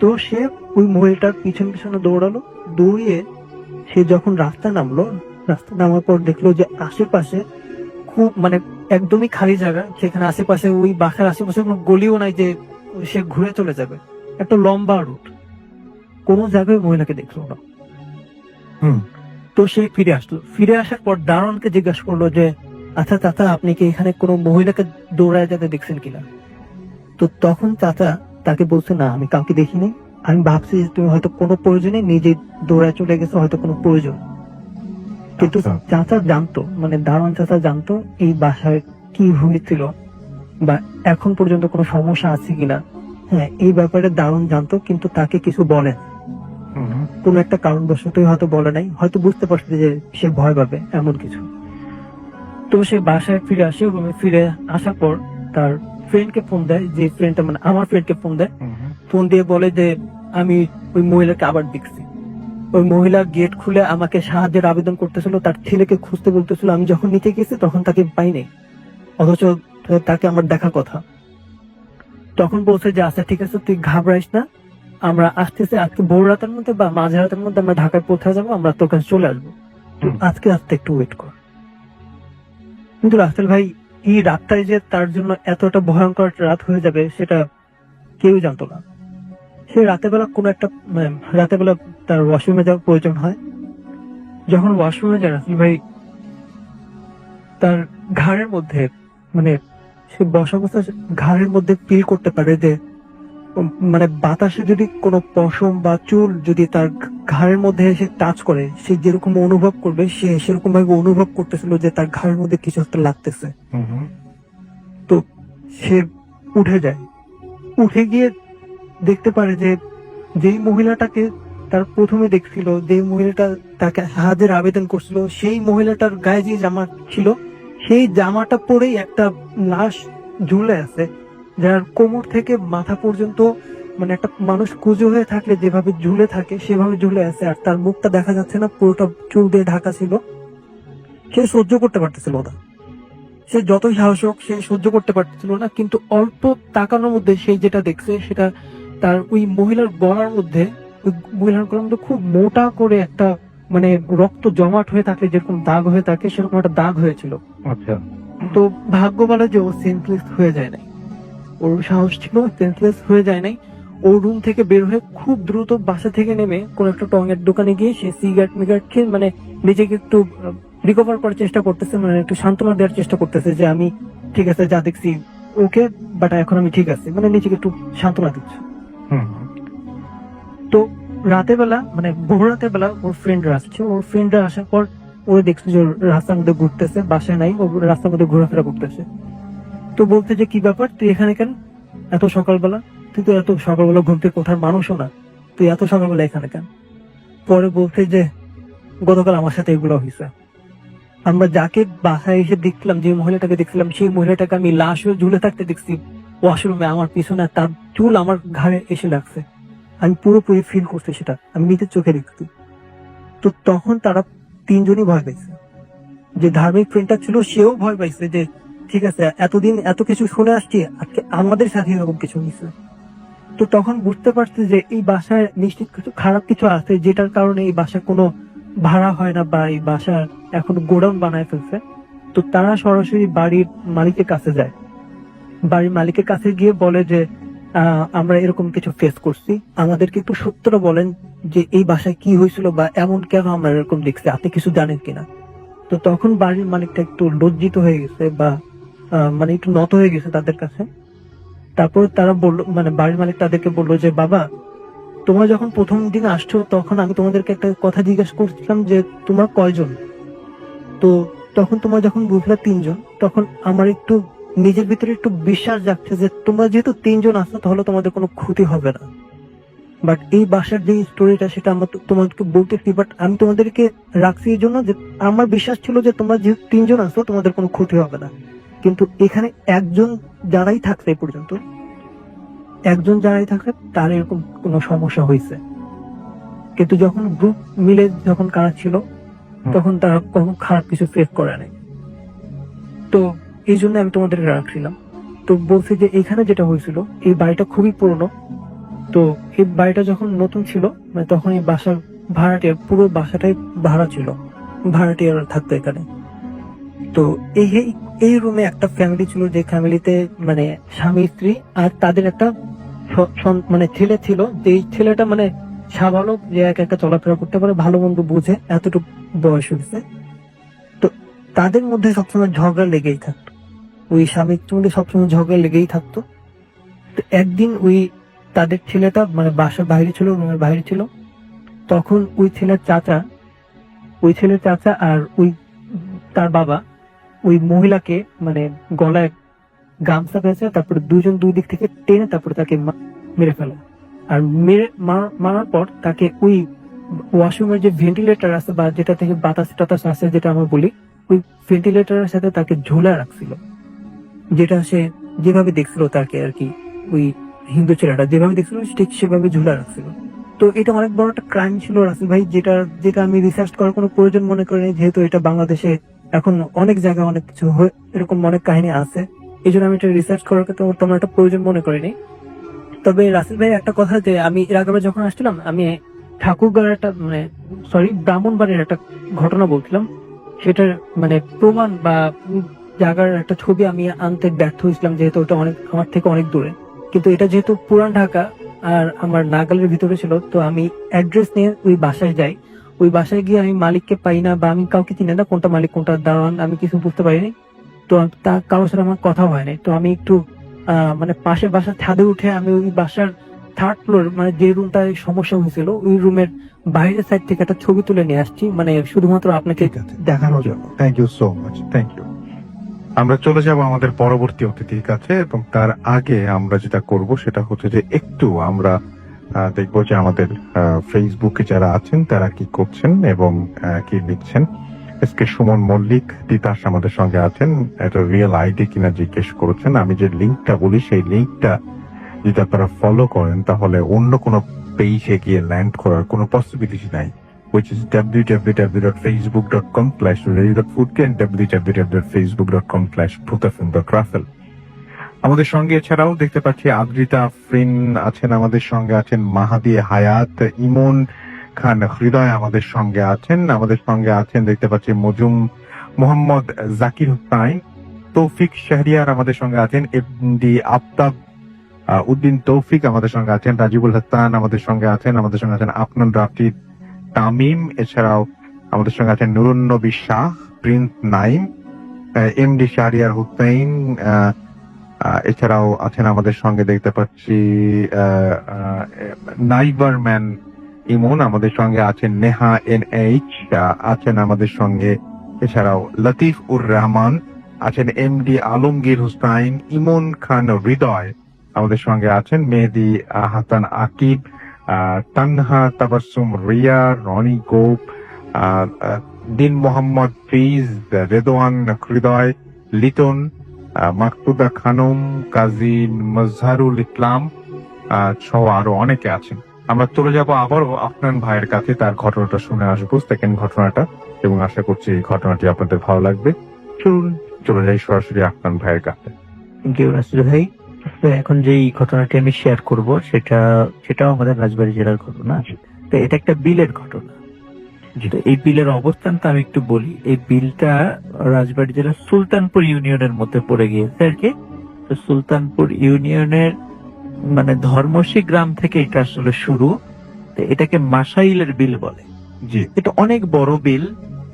তো সে ওই মহিলাটার পিছন পিছনে দৌড়ালো, দৌড়িয়ে সে যখন রাস্তায় নামলো, রাস্তায় নামার পর দেখলো যে আশেপাশে খুব মানে একদমই খালি জায়গা, সেখানে আশেপাশে ওই বাসার আশেপাশে কোনো গলিও নাই যে সে ঘুরে চলে যাবে, একটা লম্বা রুট, কোনো জায়গায় মহিলাকে দেখলো না। তো সে ফিরে আসলো, ফিরে আসার পর দারোয়ানকে জিজ্ঞাসা করলো যে আচ্ছা চাচা, আপনি কি এখানে কোনো মহিলাকে দৌড়ায় যেতে দেখছেন কিনা? তো তখন চাচা তাকে বলছে না, আমি কাউকে দেখিনি, আমি ভাবছি যে তুমি হয়তো কোনো প্রয়োজনে নিজে দৌড়ায় চলে গেছো, হয়তো কোনো প্রয়োজন। কিন্তু চাচা জানতো, মানে দারোয়ান চাচা জানতো এই বাসায় কি হয়েছিল বা এখন পর্যন্ত কোনো সমস্যা আছে কিনা। হ্যাঁ, এই ব্যাপারে দারুণ জানতো, কিন্তু তাকে কিছু বলে কোন একটা কারণবশতই হয়তো বলে নাই, হয়তো বুঝতে পারছে যে সে ভয় পাবে এমন কিছু। তো সে বাসায় ফিরে আসে, রুমে ফিরে আসার পর তার ফ্রেন্ডকে ফোন দেয়, যে ফ্রেন্ডটা মানে আমার ফ্রেন্ডকে ফোন দেয়, ফোন দিয়ে বলে যে আমি ওই মহিলাকে আবার দেখছি। ওই মহিলা গেট খুলে আমাকে সাহায্যের আবেদন করতেছিল, তার ছেলেকে খুঁজতে বলতেছিল। আমি যখন নিচে গেছি তখন তাকে পাইনি, অথচ তাকে আমার দেখা কথা। তখন বলছে যে আচ্ছা ঠিক আছে, তুই ঘাবড়াইস না, আমরা আসতেছি আজকে ভোর রাতের মধ্যে বা মাঝরাতের মধ্যে আমরা ঢাকায় পৌঁছে যাবো, আমরা তোর কাছে চলে আসবো, তুই আজকে একটু ওয়েট কর। কিন্তু রাসেল ভাই, এই রাতটাই যে তার জন্য এতটা ভয়ঙ্কর রাত হয়ে যাবে সেটা কেউ জানতো না। সে রাতের বেলা কোনো একটা রাতের বেলা তার ওয়াশরুমে যাওয়ার প্রয়োজন হয়। যখন ওয়াশরুমে যায় রাসেল ভাই, তার ঘাড়ের মধ্যে মানে সে বসা অবস্থায় ঘাড়ের মধ্যে ফিল করতে পারে যে মানে বাতাসে যদি কোনো পশম বা চুল যদি তার ঘাড়ের মধ্যে এসে টাচ করে, সে যেরকম অনুভব করবে সে সেরকম ভাবে অনুভব করতেছিল যে তার ঘাড়ের মধ্যে কিছু একটা লাগতেছে। তো সে উঠে যায়, উঠে গিয়ে দেখতে পারে যে যেই মহিলাটাকে তার প্রথমে দেখছিল, যে মহিলাটা তাকে সাহায্যের আবেদন করছিল, সেই মহিলাটার গায়ে যে জামা ছিল সেই জামাটা পরেই একটা লাশ ঝুলে আছে, যার কোমর থেকে মাথা পর্যন্ত মানে একটা মানুষ কুঁজো হয়ে থাকলে যেভাবে ঝুলে থাকে সেভাবে ঝুলে আছে, আর তার মুখটা দেখা যাচ্ছে না, পুরোটা চুল দিয়ে ঢাকা ছিল। সে সহ্য করতে পারতেছিল না, সে যতই সাহস হোক সে সহ্য করতে পারতেছিল না। কিন্তু অল্প তাকানোর মধ্যে সেই যেটা দেখছে সেটা তার ওই মহিলার গলার মধ্যে, খুব মোটা করে একটা মানে রক্ত জমাট হয়ে থাকলে যেরকম দাগ হয়ে থাকে সেরকম একটা দাগ হয়েছিল। আচ্ছা। তো ভাগ্য বলে যে ও সেন্সলেস হয়ে যায় নাই, ওর সাহস ছিল, সেন্সলেস হয়ে যায় নাই। ও রুম থেকে বের হয়ে খুব দ্রুত বাসা থেকে নেমে কোন একটা টঙের দোকানে গিয়ে সে সিগারেট মিগারেট খেয়ে মানে নিজেকে একটু রিকভার করার চেষ্টা করতেছে, মানে একটু সান্ত্বনা দেওয়ার চেষ্টা করতেছে যে আমি ঠিক আছে, যা দেখছি ওকে, বাট এখন আমি ঠিক আছে, মানে নিজেকে একটু সান্ত্বনা দিচ্ছে। তো রাতের বেলা মানে ভোর রাতের বেলা ওর ফ্রেন্ডরা আসছে, ওর ফ্রেন্ডরা আসার পর ও দেখছে যে রাস্তার মধ্যে ঘুরতেছে, বাসায় নাই, ও রাস্তার মধ্যে ঘোরাফেরা করতেছে। তো বলতে যে কি ব্যাপার, তুই এখানে কেন এত সকালবেলা? তুই তো এত সকালবেলা ঘুম থেকে কোথার মানুষও না, তুই এত সকালবেলা এখানে কেন? পরে বলতে যে গতকাল আমার সাথে এগুলো হয়েছে। আমরা যাকে বাসায় এসে দেখলাম, যে মহিলাটাকে দেখছিলাম, সেই মহিলাটাকে আমি লাশ হয়ে ঝুলে থাকতে দেখছি ওয়াশরুমে আমার পিছনে, তার চুল আমার ঘাড়ে এসে লাগছে। আমি পুরোপুরি ফিল করছি সেটা, আমি নিজের চোখে দেখছি। তো তখন তারা তিনজনই ভয় পাইছে। যে ধার্মিক ফ্রেন্ডটা ছিল সেও ভয় পাইছে যে ঠিক আছে, এতদিন এত কিছু শুনে আসছি, আজকে আমাদের সাথে এরকম কিছু হয়েছে। তো তখন বুঝতে পারছে যে এই বাসায় নিশ্চিত কিছু খারাপ কিছু আছে, যেটার কারণে এই বাসায় কোনো ভাড়া হয় না, বা এই বাসার এখন গোডাউন বানায় ফেলছে। তো তারা সরাসরি বাড়ির মালিকের কাছে যায়। বাড়ির মালিকের কাছে গিয়ে বলে যে আমরা এরকম কিছু ফেস করছি, আমাদেরকে একটু সত্যটা বলেন যে এই বাসায় কি হয়েছিল, বা এমন কেন আমরা এরকম দেখছি, আপনি কিছু জানেন কিনা। তো তখন বাড়ির মালিকটা একটু লজ্জিত হয়ে গেছে, বা মানে একটু নত হয়ে গেছে তাদের কাছে। তারপর তারা বললো, মানে বাড়ির মালিক তাদেরকে বললো যে বাবা, তোমরা যখন প্রথম দিন আসছো তখন আমি তোমাদেরকে একটা কথা জিজ্ঞাসা করছিলাম যে তোমরা কয়জন। তো তখন তোমরা যখন বুঝলে তিনজন, তখন আমার একটু নিজের ভিতরে একটু বিশ্বাস জাগছে যে তোমরা যেহেতু তিনজন আসছো তাহলে তোমাদের কোনো ক্ষতি হবে না। বাট এই বাসার যে স্টোরিটা সেটা আমরা তোমাদেরকে বলতেছি, বাট আমি তোমাদেরকে রাখছি এই জন্য যে আমার বিশ্বাস ছিল যে তোমরা যেহেতু তিনজন আসছো তোমাদের কোনো ক্ষতি হবে না। কিন্তু এখানে একজন যারাই থাকছে এই পর্যন্ত, একজন যারাই থাকে তার এরকম কোনো সমস্যা হয়েছে। কিন্তু যখন গ্রুপ মিলে যখন কারা ছিল তখন তারা কোনো খারাপ কিছু ফেস করে নাই। তো এই জন্য আমি তোমাদের রাখছিলাম। তো বলছি যে এখানে যেটা হয়েছিল, এই বাড়িটা খুবই পুরনো। তো এই বাড়িটা যখন নতুন ছিল, মানে তখন এই বাসার ভাড়াটিয়া, পুরো বাসাটাই ভাড়া ছিল, ভাড়াটিয়ার থাকতো এখানে। তো এই রুমে একটা ফ্যামিলি ছিল, যে ফ্যামিলিতে মানে স্বামী স্ত্রী আর তাদের একটা মানে ছেলে ছিল। যে ছেলেটা মানে স্বাভাবিক, যে একা একা চলাফেরা করতে পারে, ভালো মন্দ বুঝে, এতটুকু বয়স হয়েছে। তো তাদের মধ্যে সবসময় ঝগড়া লেগেই থাকতো, ওই স্বামী স্ত্রীর মধ্যে সবসময় ঝগড়া লেগেই থাকতো। তো একদিন ওই তাদের ছেলেটা মানে বাসার বাইরে ছিল, রুমের বাইরে ছিল। তখন ওই ছেলের চাচা আর ওই তার বাবা ওই মহিলাকে মানে গলায় গামছা পেয়েছে, তারপরে দুজন দুই দিক থেকে টেনে তারপরে তাকে মেরে ফেলে। আর মারার পর তাকে ওই ওয়াশরুমের যে ভেন্টিলেটর আছে, বা যেটা থেকে বাতাস টাতাস আসে, যেটা আমরা বলি, ওই ভেন্টিলেটরের সাথে তাকে ঝুলে রাখছিল। যেটা সে যেভাবে দেখছিল তাকে আর কি, ওই হিন্দু ছেলেটা যেভাবে দেখছিল ঠিক সেভাবে ঝুলে রাখছিল। তো এটা অনেক বড় একটা ক্রাইম ছিল রাসেল ভাই, যেটা আমি রিসার্চ করার কোনো প্রয়োজন মনে করিনি, যেহেতু এটা বাংলাদেশে এখন অনেক জায়গায় অনেক কিছু এরকম অনেক কাহিনী আছে। এই জন্য আমি এটা রিসার্চ করার তেমন একটা প্রয়োজন মনে করিনি। তবে রাসেল ভাই একটা কথা, যে আমি এর আগে যখন আসছিলাম, আমি ঠাকুরগাঁয়ের একটা মানে ব্রাহ্মণবাড়ির একটা ঘটনা বলছিলাম। সেটার মানে প্রমাণ বা জায়গার একটা ছবি আমি আনতে ব্যর্থ হয়েছিলাম, যেহেতু ওটা অনেক আমার থেকে অনেক দূরে। কিন্তু এটা যেহেতু পুরান ঢাকা আর আমার নাগালের ভিতরে ছিল, তো আমি অ্যাড্রেস নিয়ে ওই বাসায় যাই। ওই বাসায় গিয়ে আমি মালিককে পাই না, বা আমি কাউকে চিনি না, কোনটা মালিক কোনটা দারোয়ান আমি কিছু বুঝতে পারিনি। তো তা কারোর সাথে আমার কথা হয়নি। তো আমি একটু মানে পাশের বাসার ছাদে উঠে আমি ওই বাসার থার্ড ফ্লোর, মানে যে রুমটায় সমস্যা হয়েছিল, ওই রুমের বাইরের সাইড থেকে একটা ছবি তুলে নিয়ে আসছি, মানে শুধুমাত্র আপনাকে ঠিক আছে, দেখানোর জন্য। Thank you so much, thank you. আমরা চলে যাব আমাদের পরবর্তী অতিথির কাছে, এবং তার আগে আমরা যেটা করব সেটা হচ্ছে যে একটু আমরা দেখবো যে আমাদের ফেসবুকে যারা আছেন তারা কি করছেন এবং কি লিখছেন। এসকে সুমন মল্লিক তিতাস আমাদের সঙ্গে আছেন, এটা রিয়েল আইডি কিনা জিজ্ঞেস করেছেন। আমি যে লিঙ্কটা বলি সেই লিঙ্কটা যদি আপনারা ফলো করেন তাহলে অন্য কোনো পেজে গিয়ে ল্যান্ড করার কোনো পসিবিলিটি নাই, which is www.facebook.com/radio.foodke and www.facebook.com/bhutafilm.raffle। আমাদের সঙ্গে এছাড়াও দেখতে পাচ্ছি আদ্রিতা আফরিন আছেন, আমাদের সঙ্গে আছেন মাহাদি হায়াত, ইমন খান হৃদয় আমাদের সঙ্গে আছেন, আমাদের সঙ্গে আছেন দেখতে পাচ্ছি মোহাম্মদ জাকির হুসাইন, তৌফিক শাহরিয়ার আমাদের সঙ্গে আছেন, এমডি আফতাব উদ্দিন তৌফিক আমাদের সঙ্গে আছেন, রাজিবুল হাসান আমাদের সঙ্গে আছেন, আমাদের সঙ্গে আছেন আপনার রাফিদ তামিম, এছাড়াও আমাদের সঙ্গে আছেন নুরুন্নবী শাহ, প্রিন্স নাইম, এমডি শাহরিয়ার হুসাইন, এছাড়াও আছেন আমাদের সঙ্গে দেখতে পাচ্ছি নাইবারম্যান ইমন, আমাদের সঙ্গে আছেন নেহা NH, আছেন আমাদের সঙ্গে এছাড়াও লতিফ উর রহমান আছেন এমডি আলমগীর হুসাইন, ইমন খান হৃদয়, আমাদের সঙ্গে আছেন মেহেদি হাসান আকিব, তানহা তাবাসসুম রিয়া, রনি গোপ, দিন মোহাম্মদ ফিজ, রেদওয়ান হৃদয়, লিটন, মাকতুদা খানম, কাজী মজহারুল ইসলাম সহ আরো অনেকে আছেন। আমরা চলে যাব আবারও আফনান ভাইয়ের কাছে, তার ঘটনাটা শুনে আসবো, সেকেন্ড ঘটনাটা, এবং আশা করছি এই ঘটনাটি আপনাদের ভালো লাগবে। চলুন চলে যাই সরাসরি আফনান ভাইয়ের কাছে। কেউ রাসেল ভাই, তো এখন যেই ঘটনাটি আমি শেয়ার করব সেটাও আমাদের রাজবাড়ী জেলার ঘটনা। তো এটা একটা বিলের ঘটনা। তো এই বিলের অবস্থানটা আমি একটু বলি। এই বিলটা রাজবাড়ী জেলার সুলতানপুর ইউনিয়নের মধ্যে পড়ে গিয়েছে আর কি। তো সুলতানপুর ইউনিয়নের মানে ধর্মসী গ্রাম থেকে এটা আসলে শুরু। তো এটাকে মাসাইলের বিল বলে। জি, এটা অনেক বড় বিল,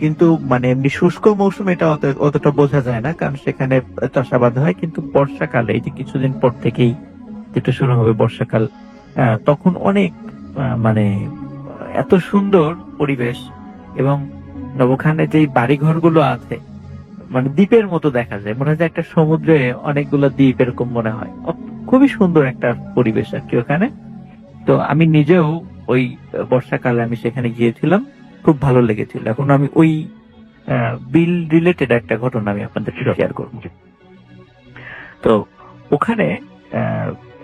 কিন্তু মানে এমনি শুষ্ক মৌসুমে এটা অতটা বোঝা যায় না, কারণ সেখানে চাষাবাদ হয়। কিন্তু বর্ষাকালে, এই যে কিছুদিন পর থেকেই যেটা শুরু হবে বর্ষাকাল, তখন অনেক মানে এত সুন্দর পরিবেশ, এবং ওখানে যেই বাড়িঘর গুলো আছে মানে দ্বীপের মতো দেখা যায়, মনে হয় যে একটা সমুদ্রে অনেকগুলো দ্বীপ এরকম মনে হয়। খুবই সুন্দর একটা পরিবেশ আর কি ওখানে। তো আমি নিজেও ওই বর্ষাকালে আমি সেখানে গিয়েছিলাম, খুব ভালো লেগেছিল। এখন আমি ওই বিল রিলেটেড একটা ঘটনা আমি আপনাদের শেয়ার করব। তো ওখানে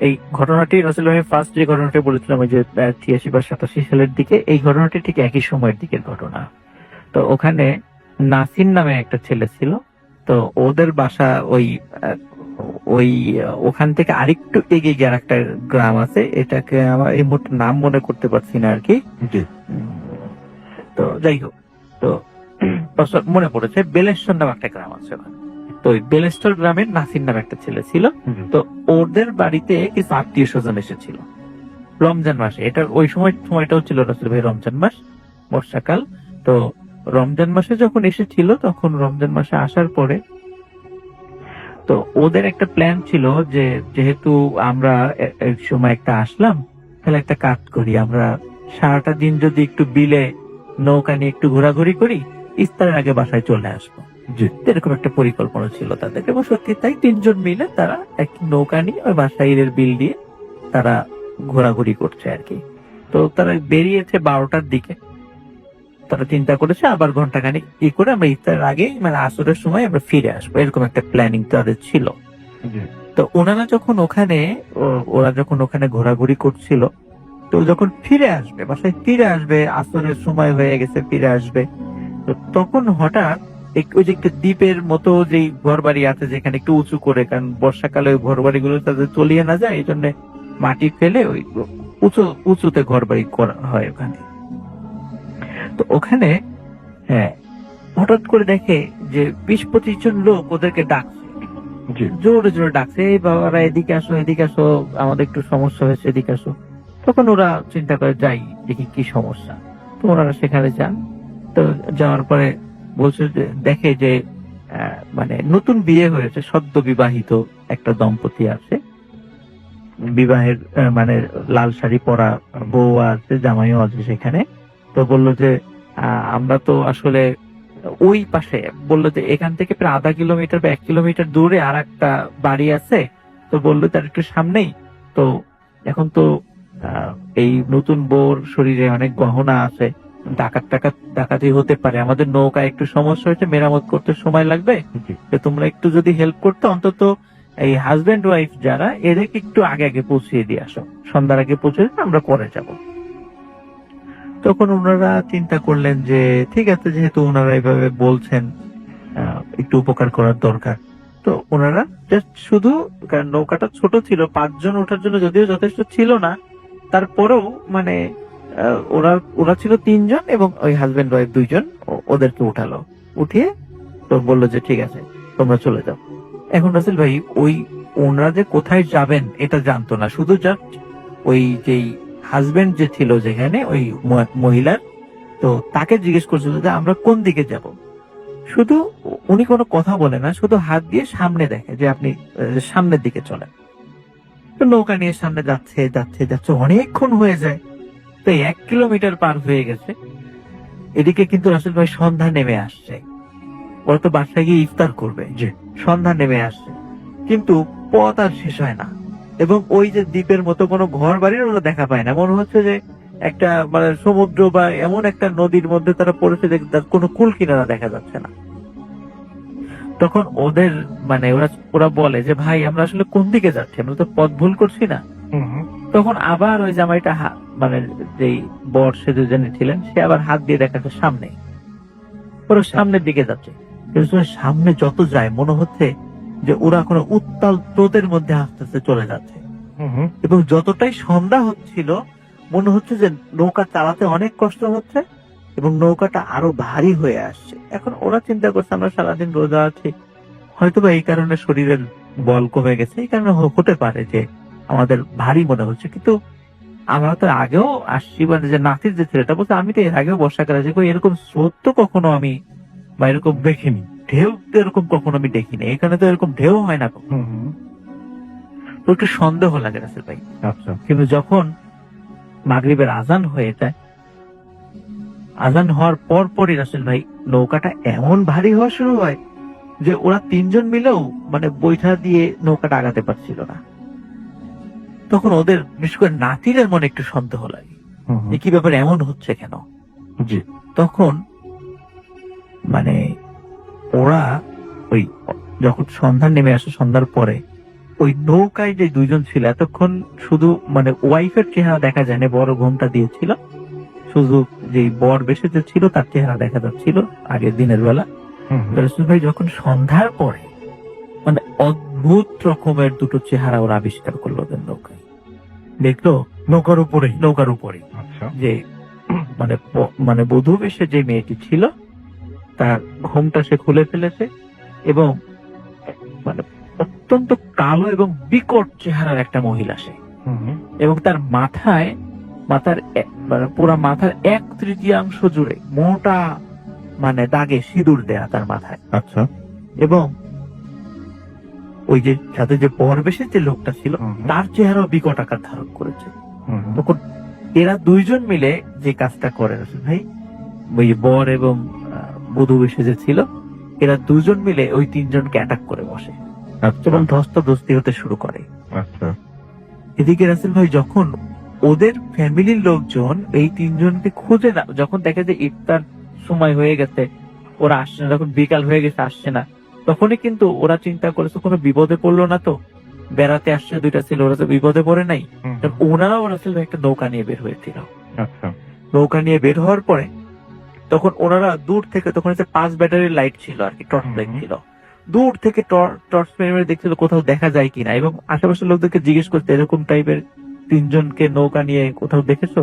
এই ঘটনাটি আসলে আমি ফার্স্ট যে ঘটনাটি বলেছিলাম ওই যে ৮৬ বা ৮৭ সালের দিকে, এই ঘটনাটি ঠিক একই সময়ের দিকের ঘটনা। তো ওখানে নাসির নামে একটা ছেলে ছিল। তো ওদের বাসা ওই ওখান থেকে আরেকটু এগিয়ে গিয়ে একটা গ্রাম আছে, এটাকে আমার এই মুহূর্তে নাম মনে করতে পারছি না আর কি। তো যাই হোক, তো মনে পড়েছে বেলেশ্বর নামে একটা গ্রাম আছে ওখানে। তো ওই বেলেশ্বর গ্রামের নাসির নামে একটা ছেলে ছিল। তো ওদের বাড়িতে কিছু আত্মীয় স্বজন এসেছিল রমজান মাসে। এটা ওই সময়টাও ছিল রাসেল ভাই রমজান মাস, বর্ষাকাল। তো রমজান মাসে যখন এসেছিল, তখন রমজান মাসে আসার পরে তো ওদের একটা প্ল্যান ছিল যে যেহেতু আমরা এক সময় একটা আসলাম, তাহলে একটা কাজ করি, আমরা সারাটা দিন যদি একটু বিলে নৌকা নিয়ে একটু ঘোরাঘুরি করি, ইফতারের আগে বাসায় চলে আসবো। এরকম একটা পরিকল্পনা ছিল তাদের। এবং সত্যি তাই, ৩ জন মিলে তারা এক নৌকা নিয়ে ওই বাসাইলের বিল দিয়ে তারা ঘোরাঘুরি করছে আর কি। তো তারা বেরিয়েছে 12টার দিকে। তারা চিন্তা করেছে আবার ঘন্টাখানিক কি করে আমরা ইফতারের আগে মানে আসরের সময় আমরা ফিরে আসবো, এরকম একটা প্ল্যানিং তাদের ছিল। তো ওরা যখন ওখানে ঘোরাঘুরি করছিল, তো যখন ফিরে আসবে, বাসায় ফিরে আসবে, আসরের সময় হয়ে গেছে, ফিরে আসবে, তো তখন হঠাৎ ওই যে একটা দ্বীপের মতো যে ঘর বাড়ি আছে যেখানে একটু উঁচু করে, কারণ বর্ষাকালে ওই ঘর বাড়ি গুলো তাদের তলিয়ে না যায়, এই জন্য মাটি ফেলে ওই উঁচুতে ঘর বাড়ি করা হয় ওখানে। তো ওখানে হঠাৎ করে দেখে যে ২০-২৫ জন লোক ওদেরকে ডাকছে, জোরে জোরে ডাকছে, এই বাবারা এদিকে আসো, এদিকে আসো, আমাদের একটু সমস্যা হয়েছে, এদিকে আসো। তখন ওরা চিন্তা করে যাই দেখি কি সমস্যা। তো ওনারা সেখানে যান। তো যাওয়ার পরে বলছে যে দেখে যে মানে নতুন বিয়ে হয়েছে, সদ্য বিবাহিত একটা দম্পতি আছে, বিবাহের মানে লাল শাড়ি পরা বউ আছে, জামাইও আছে সেখানে। তো বললো যে আমরা তো আসলে ওই পাশে, বললো যে এখান থেকে প্রায় ০.৫ কিলোমিটার বা ১ কিলোমিটার দূরে আর একটা বাড়ি আছে। তো বললো তার একটু সামনেই। তো এখন তো এই নতুন বউর শরীরে অনেক গহনা আছে, ডাকাতি হতে পারে, আমাদের নৌকা একটু সমস্যা হয়েছে, মেরামত করতে সময় লাগবে, তোমরা একটু যদি হেল্প করতে, অন্তত এই হাজবেন্ড ওয়াইফ যারা, এদেরকে একটু আগে আগে পৌঁছিয়ে দিয়ে আসো, সন্ধ্যার আগে পৌঁছে দিলে আমরা পরে যাব। তখন ওনারা চিন্তা করলেন যে ঠিক আছে, যেহেতু ওনারা এইভাবে বলছেন, একটু উপকার করার দরকার। তো ওনারা জাস্ট শুধু, কারণ নৌকাটা ছোট ছিল, ৫ জন ওঠার জন্য যদিও যথেষ্ট ছিল না, তারপরেও মানে ওরা ছিল ৩ জন এবং ওই হাজবেন্ড ওয়াইফ ২ জন, ওদেরকে উঠালো, উঠিয়ে তো বললো যে ঠিক আছে তোমরা চলে যাও। এখন রাসেল ভাই ওই ওনারা যে কোথায় যাবেন এটা জানতো না, শুধু জাস্ট ওই যেই হাজবেন্ড যে ছিল যেখানে ওই মহিলার, তো তাকে জিজ্ঞেস করছিল যে আমরা কোন দিকে যাব। শুধু উনি কোনো কথা বলে না, শুধু হাত দিয়ে সামনে দেখে যে আপনি সামনের দিকে চলেন। তো নৌকা নিয়ে সামনে যাচ্ছে যাচ্ছে যাচ্ছে, অনেকক্ষণ হয়ে যায়। তো ১ কিলোমিটার পার হয়ে গেছে। এদিকে কিন্তু রাসেল ভাই সন্ধ্যা নেমে আসছে, ওরা তো বাসায় গিয়ে ইফতার করবে। সন্ধ্যা নেমে আসছে, কিন্তু পথ আর শেষ হয় না, এবং ওই যে দ্বীপের মতো কোনো ঘর বাড়ির ওরা দেখা পায় না। মনে হচ্ছে যে একটা মানে সমুদ্র বা এমন একটা নদীর মধ্যে তারা পড়েছে যে তার কোনো কুল কিনারা দেখা যাচ্ছে না। তখন ওদের মানে ওরা বলে যে ভাই আমরা আসলে কোন দিকে যাচ্ছি, আমরা তো পথ ভুল করছি না? তখন আবার ওই জামাইটা মানে যেই বর সেজে যিনি ছিলেন সে আবার হাত দিয়ে দেখাচ্ছে সামনে, ওরা সামনের দিকে যাচ্ছে। কিন্তু সামনে যত যায় মনে হচ্ছে যে ওরা কোনো উত্তাল স্রোতের মধ্যে আস্তে আস্তে চলে যাচ্ছে, এবং যতটাই সন্ধ্যা হচ্ছিল মনে হচ্ছে যে নৌকা চালাতে অনেক কষ্ট হচ্ছে এবং নৌকাটা আরো ভারী হয়ে আসছে। এখন ওরা চিন্তা করছে আমরা সারাদিন রোজা আছি, হয়তোবা এই কারণে শরীরের বল কমে গেছে, এই কারণে হতে পারে যে আমাদের ভারী মনে হচ্ছে। কিন্তু আমরা তো আগেও আসছি, মানে যে নাতির যে ছেলেটা বলছে আমি তো এর আগেও বর্ষাকালে যে এরকম স্রোত তো কখনো আমি বা এরকম দেখিনি, ঢেউ তো এরকম কখনো আমি দেখিনি, এখানে তো এরকম ঢেউ হয় না কখনো। তো একটু সন্দেহ লাগে রাসেল ভাই। আচ্ছা। কিন্তু যখন মাগরিবের আজান হয়ে যায়, আজান হওয়ার পর পরই রাসেল ভাই নৌকাটা এমন ভারী হওয়া শুরু হয় যে ওরা তিনজন মিলেও মানে বৈঠা দিয়ে নৌকাটা আগাতে পারছিল না। তখন ওদের বিশেষ করে নাতিরের মনে একটু সন্দেহ লাগে যে কি ব্যাপার, এমন হচ্ছে কেন। জি। তখন মানে ওরা ওই যখন সন্ধ্যা নেমে আসে, সন্ধ্যার পরে ওই নৌকায় যে দুইজন ছিল এতক্ষণ শুধু মানে ওয়াইফের চেহারা দেখা যায় না, বড় ঘোমটা দিয়েছিল, শুধু যে বর বেশে যে ছিল তার চেহারা দেখা যাচ্ছিল আগের দিনের বেলা। রসুল ভাই যখন সন্ধ্যার পরে মানে অদ্ভুত রকমের দুটো চেহারা ওরা আবিষ্কার করলো ওদের নৌকায়। দেখলো নৌকার উপরে। নৌকার উপরে আচ্ছা। যে মানে বধূ বেশে যে মেয়েটি ছিল তার ঘোমটা সে খুলে ফেলেছে, এবং মানে অত্যন্ত কালো এবং বিকট চেহারার একটা মহিলা সে, এবং তার মাথার মানে পুরা মাথার 1/3 জুড়ে মোটা মানে দাগে সিঁদুর দেয়া তার মাথায়। আচ্ছা। এবং ওই যে সাথে যে পরবেশের যে লোকটা ছিল তার চেহারাও বিকট আকার ধারণ করেছে। তখন এরা দুইজন মিলে যে কাজটা করে রাসূল ভাই, ওই বর এবং বধূ বেশে যে ছিল এরা দুজন মিলে ওই তিনজনকে অ্যাটাক করে বসে এবং ধস্তাধস্তি হতে শুরু করে। আচ্ছা। এদিকে রাসূল ভাই যখন ওদের ফ্যামিলির লোকজন এই তিনজনকে খুঁজে না, যখন দেখে যে ইফতার সময় হয়ে গেছে ওরা আসছে না, যখন বিকাল হয়ে গেছে আসছে না, তখনই কিন্তু ওরা চিন্তা করেছে কোনো বিপদে পড়লো না তো, বেড়াতে আসছে দুইটা ছিল, ওরা তো বিপদে পড়ে নাই। ওনারাও রাসূল ভাই একটা নৌকা নিয়ে বের হয়েছিল। আচ্ছা। নৌকা নিয়ে বের হওয়ার পরে তখন ওনারা দূর থেকে, তখন 5 ব্যাটারির লাইট ছিল আর কি, টর্চ লাইট ছিল, দূর থেকে টর্চ মেরে দেখছিল কোথাও দেখা যায় কিনা, এবং আশেপাশের লোকদেরকে জিজ্ঞেস করতে এরকম টাইপের তিনজনকে নৌকা নিয়ে কোথাও দেখেছো?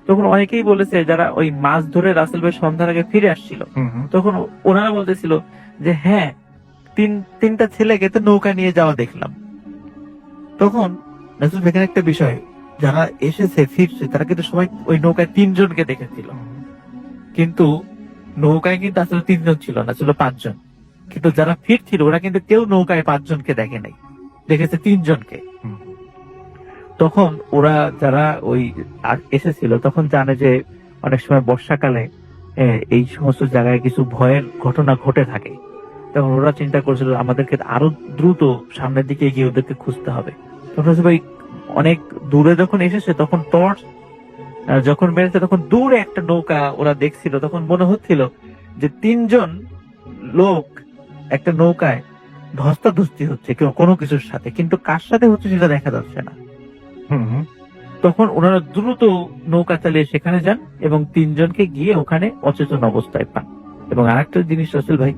তখন অনেকেই বলেছে যারা ওই মাছ ধরে রাসেল ভাই সন্ধ্যার আগে ফিরে আসছিল, তখন ওনারা বলতেছিল যে হ্যাঁ তিনটা ছেলেকে তো নৌকা নিয়ে যাওয়া দেখলাম। তখন রাসেল ভাই এখানে একটা বিষয়, যারা এসেছে ফিরছে তারা কিন্তু সবাই ওই নৌকায় 3 জনকে দেখেছিল, কিন্তু নৌকায় কিন্তু আসলে 3 জন ছিল না, ছিল 5 জন। কিন্তু যারা ফিরছিল ওরা কিন্তু কেউ নৌকায় 5 জনকে দেখে নাই, দেখেছে 3 জনকে। তখন ওরা যারা ওই এসেছিল তখন জানে যে অনেক সময় বর্ষাকালে এই সমস্ত জায়গায় কিছু ভয়ের ঘটনা ঘটে থাকে, তখন ওরা চিন্তা করেছিল আমাদেরকে আরো দ্রুত সামনের দিকে গিয়ে ওদেরকে খুঁজতে হবে। তখন ভাই অনেক দূরে যখন এসেছে তখন টর্চ যখন মেরেছে তখন দূরে একটা নৌকা ওরা দেখছিল, তখন মনে হচ্ছিল যে 3 জন লোক একটা নৌকায় ধস্তাধস্তি হচ্ছে কেউ কোনো কিছুর সাথে, কিন্তু কার সাথে হচ্ছে সেটা দেখা যাচ্ছে না। তখন ওনারা দ্রুত নৌকা চালিয়ে সেখানে যান এবং 3 জনকে গিয়ে ওখানে অচেতন অবস্থায় পান। এবং আরেকটা জিনিস রাসূল ভাই,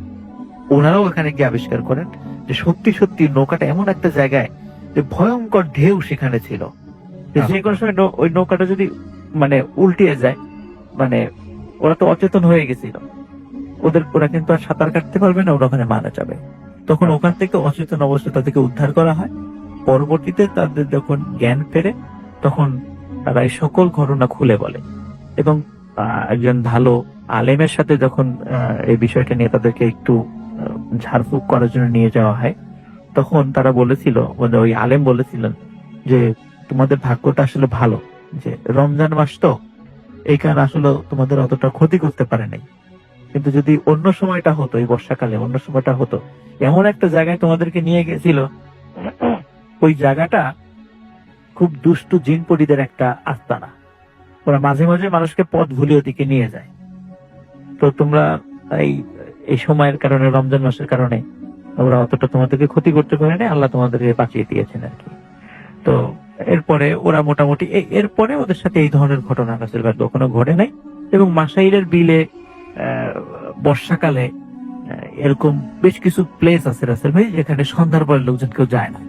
ওনারাও ওখানে গিয়ে আবিষ্কার করেন যে সত্যি সত্যি নৌকাটা এমন একটা জায়গায় যে ভয়ঙ্কর ঢেউ সেখানে ছিল, যে কোনো সময় ওই নৌকাটা যদি মানে উল্টিয়ে যায়, মানে ওরা তো অচেতন হয়ে গেছিল, ওরা কিন্তু আর সাঁতার কাটতে পারবে না, ওরা ওখানে মারা যাবে। তখন ওখান থেকে অচেতন অবস্থায় তাদেরকে উদ্ধার করা হয়। পরবর্তীতে তাদের যখন জ্ঞান ফেরে তখন তারা এই সকল ঘটনা খুলে বলে, এবং একজন ভালো আলেমের সাথে যখন এই বিষয়টা নিয়ে তাদেরকে একটু ঝাড়ফুঁক করার জন্য নিয়ে যাওয়া হয়, তখন তারা বলেছিল, মানে ওই আলেম বলেছিলেন যে তোমাদের ভাগ্যটা আসলে ভালো, যে রমজান মাস তো এই কারণে আসলে তোমাদের অতটা ক্ষতি করতে পারে নাই, কিন্তু যদি অন্য সময়টা হতো, এই বর্ষাকালে অন্য সময়টা হতো, এমন একটা জায়গায় তোমাদেরকে নিয়ে গেছিল, ওই জায়গাটা খুব দুষ্টু জিনপরিদের একটা আস্তানা। ওরা মাঝে মাঝে মানুষকে পথ ভুলে ওদিকে নিয়ে যায়। তো তোমরা এই এই সময়ের কারণে, রমজান মাসের কারণে ওরা অতটা তোমাদেরকে ক্ষতি করতে পারে না, আল্লাহ তোমাদেরকে বাঁচিয়ে দিয়েছেন আর কি। তো এরপরে ওরা মোটামুটি এরপরে ওদের সাথে এই ধরনের ঘটনা রাসেল ভাই কখনো ঘটে নাই। এবং মাসাইলের বিলে বর্ষাকালে এরকম বেশ কিছু প্লেস আছে রাসেল ভাই, যেখানে সন্ধ্যার পরে লোকজন কেউ যায় না।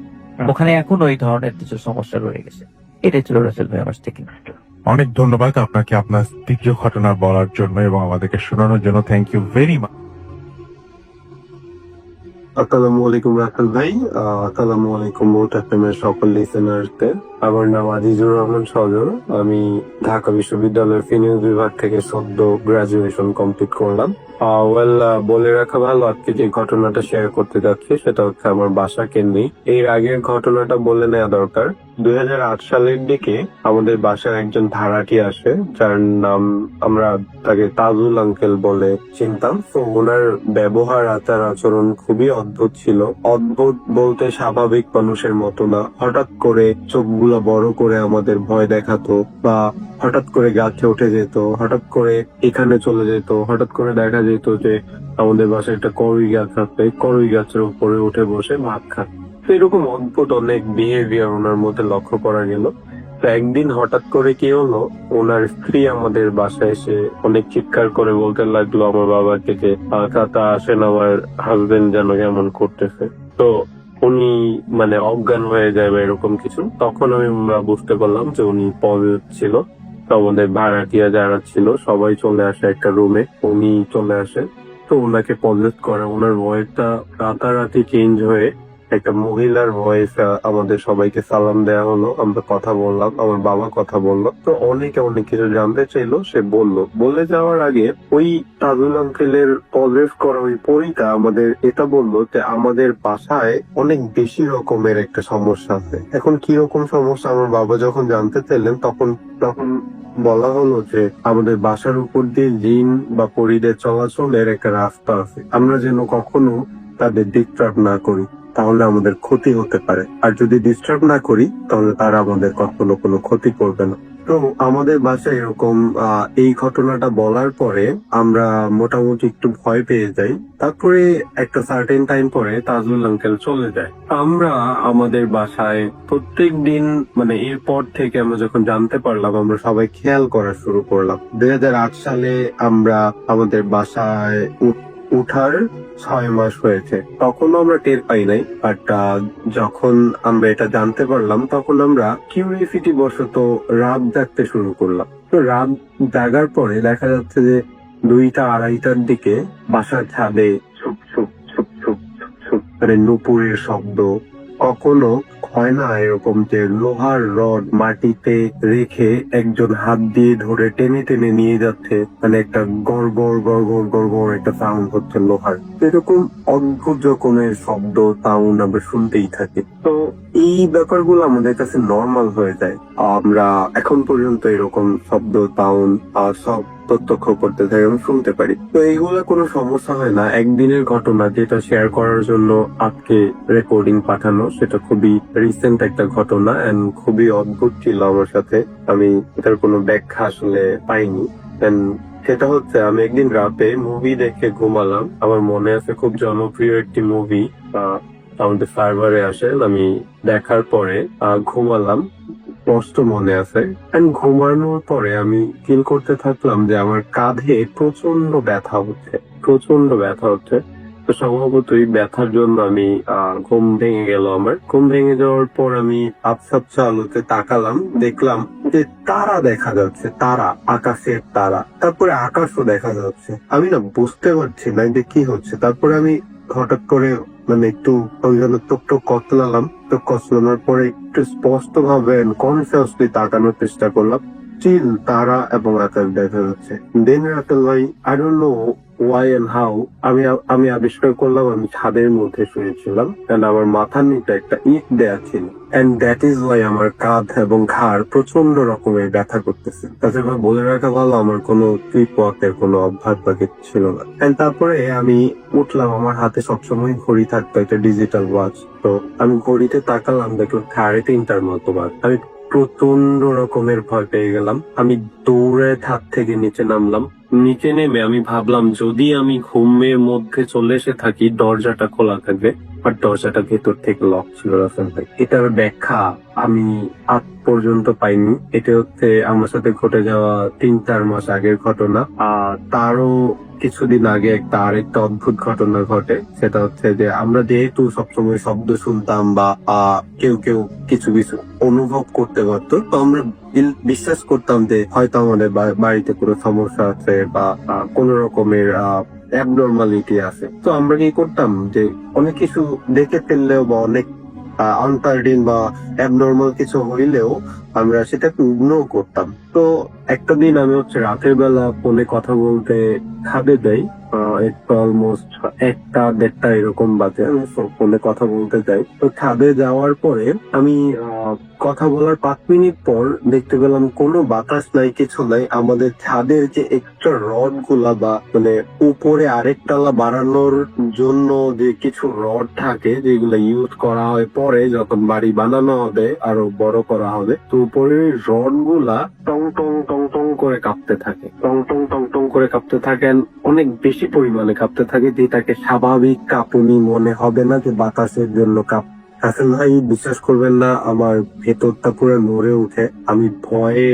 ওখানে এখন ওই ধরনের কিছু সমস্যা রয়ে গেছে। এটাই ছিল রাসেল ভাই আমার টেকিং। অনেক ধন্যবাদ আপনাকে আপনার তীব্র ঘটনা বলার জন্য এবং আমাদেরকে শোনানোর জন্য। Thank you very much. আসসালামু আলাইকুম রাসেল ভাই, আসসালামু আলাইকুম মুহূর্ত এফএমের সকল লিসেনারদের। আমার নাম আজিজুর রহমান সজল। আমি ঢাকা বিশ্ববিদ্যালয়ের ফিনিক্স বিভাগ থেকে সদ্য গ্রাজুয়েশন কমপ্লিট করলাম। বলে রাখা ভালো, আজকে যে ঘটনাটা শেয়ার করতে যাচ্ছি সেটা হচ্ছে আমার বাসা কেন্দ্রিক। এর আগের ঘটনাটা বলে নেওয়া দরকার। 2008 সালের দিকে আমাদের বাসায় একজন ভাড়াটি আসে, যার নাম আমরা তাকে তাজুল আঙ্কেল বলে চিনতাম। তো ওনার ব্যবহার, আচার আচরণ খুবই অদ্ভুত ছিল। অদ্ভুত বলতে স্বাভাবিক মানুষের মতো না। হঠাৎ করে চোখগুলো বড় করে আমাদের ভয় দেখাতো, বা হঠাৎ করে গাছে উঠে যেত, হঠাৎ করে এখানে চলে যেত, হঠাৎ করে দেখা যেত যে আমাদের বাসায় একটা করই গাছ আছে, করই গাছের উপরে উঠে বসে ভাত খাচ্ছে। তো এরকম অদ্ভুত অনেক বিহেভিয়ার ওনার মধ্যে লক্ষ্য করা গেল। তো একদিন হঠাৎ করে কি হলো, ওনার স্ত্রী আমাদের বাসায় এসে অনেক চিৎকার করে বলতে লাগলো আমার বাবাকে যে চাচা আসেন, আমার হাজবেন্ড যেন কেমন করতেছে। তো উনি মানে অজ্ঞান হয়ে যায় বা এরকম কিছু। তখন আমরা বুঝতে পারলাম যে উনি পজিটিভ ছিল। তো আমাদের ভাড়াটিয়া যারা ছিল সবাই চলে আসে একটা রুমে, উনি চলে আসে। তো ওনাকে পজিটিভ করে, ওনার ভয়েসটা রাতারাতি চেঞ্জ হয়ে একটা মহিলার ভয়েস। আমাদের সবাইকে সালাম দেয়া হলো, আমরা কথা বললাম, আমার বাবা কথা বললো। তো অনেকে অনেক কিছু জানতে চাইলো, সে বললো। বলে যাওয়ার আগে ওই তাজুল আঙ্কেলের পজিটিভ করা ওই পরীটা আমাদের এটা বললো যে আমাদের বাসায় অনেক বেশি রকমের একটা সমস্যা আছে। এখন কি রকম সমস্যা আমার বাবা যখন জানতে চাইলেন, তখন বলা হলো যে আমাদের বাসার উপর দিয়ে জিন বা পরীদের চলাচলের একটা রাস্তা আছে, আমরা যেন কখনো তাদের ডিস্টার্ব না করি, তাহলে আমাদের ক্ষতি হতে পারে। আর যদি ডিস্টার্ব না করি তাহলে তারা আমাদের কখনো কোনো ক্ষতি করবে না। তো আমাদের বাসায় এরকম এই ঘটনাটা বলার পরে আমরা মোটামুটি একটু ভয় পেয়ে যাই। তারপরে একটা সার্টেন টাইম পরে তাজুল আঙ্কেল চলে যায়। আমরা আমাদের বাসায় প্রত্যেক দিন, মানে এরপর থেকে আমরা যখন জানতে পারলাম, আমরা সবাই খেয়াল করা শুরু করলাম। 2008 সালে আমরা আমাদের বাসায় উঠার 6 মাস হয়েছে, তখনও আমরা টের পাই নাই। বাট যখন আমরা এটা জানতে পারলাম, তখন আমরা কিউরিয়াসিটি বশত রাত জাগতে শুরু করলাম। তো রাত জাগার পরে দেখা যাচ্ছে যে 2টা-2:30টার দিকে বাসার ছাদে soup soup soup soup soup soup মানে নুপুরের শব্দ। কখনো হয় না এরকম যে লোহার রড মাটিতে রেখে একজন হাত দিয়ে ধরে টেনে টেনে নিয়ে যাচ্ছে, মানে একটা গড় গড় গড় গড় গড় গড় একটা সাউন্ড হচ্ছে লোহার। এরকম অদ্ভুত রকমের শব্দ সাউন্ড আমরা শুনতেই থাকি। তো এই ব্যাপারগুলো আমাদের কাছে নর্মাল হয়ে যায়। আমরা এখন পর্যন্ত এরকম শব্দ সাউন্ড সব প্রত্যক্ষ করতে থাকি, আমি শুনতে পারি। তো এইগুলো কোনো সমস্যা হয় না। একদিনের ঘটনা যেটা শেয়ার করার জন্য আজকে রেকর্ডিং পাঠানো, সেটা খুবই রিসেন্ট একটা ঘটনা এন্ড খুবই অদ্ভুত ছিল আমার সাথে। আমি এটার কোনো ব্যাখ্যা আসলে পাইনি। সেটা হচ্ছে, আমি একদিন রাতে মুভি দেখে ঘুমালাম। আমার মনে আছে খুব জনপ্রিয় একটি মুভি আমাদের সার্ভারে আসে, আমি দেখার পরে ঘুমালাম, স্পষ্ট মনে আছে। ঘুমানোর পরে আমি ফিল করতে থাকলাম যে আমার কাঁধে প্রচন্ড ব্যথা হচ্ছে। তো সম্ভবত এই ব্যথার জন্য আমি ঘুম ভেঙে গেল আমার। ঘুম ভেঙে যাওয়ার পর আমি আবছা আলোতে তাকালাম, দেখলাম যে তারা দেখা যাচ্ছে, তারা, আকাশের তারা। তারপরে আকাশও দেখা যাচ্ছে। আমি না বুঝতে পারছি না যে কি হচ্ছে। তারপরে আমি হঠাৎ করে মানে একটু টুকটুক কতলালাম। তো কতলানোর পরে একটু স্পষ্ট ভাবে কনসিয়াসলি তাকানোর চেষ্টা করলাম। চিল তারা এবং আকাশ দেখা যাচ্ছে। দেন রাতেল ভাই, I don't know why and how আমি আবিষ্কার করলাম আমি ছাদের মধ্যে শুয়েছিলাম এন্ড আমার মাথার নিচে একটা ইট দেয়া ছিল এন্ড দ্যাট ইজ ওয়াই আমার কাঁধ এবং ঘাড় প্রচন্ড রকমের ব্যথা করতেছে। তাছাড়া বলে রাখা ভালো আমার কোনো স্লিপ ওয়াকের কোনো অভ্যাস বা কিছু ছিল না। এন্ড তারপরে আমি উঠলাম, আমার হাতে সবসময় ঘড়ি থাকতো, একটা ডিজিটাল ওয়াচ। তো আমি ঘড়িতে তাকালাম, দেখলাম 3:30টার মতো বাজ। আমি প্রচন্ড রকমের ভয় পেয়ে গেলাম। আমি দৌড়ে ছাদ থেকে নিচে নামলাম। নিচে নেমে আমি ভাবলাম যদি আমি ঘুমের মধ্যে চলে এসে থাকি দরজাটা খোলা থাকবে, বাট দরজাটা ভেতর থেকে লক ছিল রাসেল ভাই। এটার ব্যাখ্যা আমি আজ পর্যন্ত পাইনি। এটা হচ্ছে আমার সাথে ঘটে যাওয়া 3-4 মাস আগের ঘটনা। তারও কিছুদিন আগে আরেকটা অদ্ভুত ঘটনা ঘটে। সেটা হচ্ছে যে আমরা যেহেতু সবসময় শব্দ শুনতাম বা কেউ কেউ কিছু কিছু অনুভব করতে পারতো, তো আমরা বিশ্বাস করতাম যে হয়তো আমাদের বাড়িতে কোনো সমস্যা আছে বা কোন রকমের অ্যাবনর্মালিটি আছে। তো আমরা কি করতাম যে অনেক কিছু দেখে ফেললেও বা অনেক আনসার্টিন বা অ্যাবনর্মাল কিছু হইলেও আমরা সেটাকে ইগনোর করতাম। তো একটা দিন আমি হচ্ছে রাতের বেলা ফোনে কথা বলতে ছাদে যাই। অলমোস্ট 1টা-1:30 এরকম বাজে। আমি ফোনে কথা বলতে যাই। তো ছাদে যাওয়ার পরে আমি কথা বলার 5 মিনিট পর দেখতে পেলাম কোনো বাতাস নাই, কিছু নাই। আমাদের ছাদের যে এক্সট্রা রড গুলা বা মানে উপরে আরেক তলা বাড়ানোর জন্য যে কিছু রড থাকে যেগুলো ইউজ করা হয় পরে যখন বাড়ি বানানো হবে, আরো বড় করা হবে, তো উপরের রড গুলা টং টং টং টং করে কাঁপতে থাকে, টং টং টং টং করে কাঁপতে থাকেন, অনেক বেশি পরিমাণে কাঁপতে থাকে, যেটাকে স্বাভাবিক কাঁপুনি মনে হবে না, যে বাতাসের জন্য হাসান ভাই বিশ্বাস করবেন না, আমার ভেতরটা পুরো নড়ে উঠে। আমি ভয়ে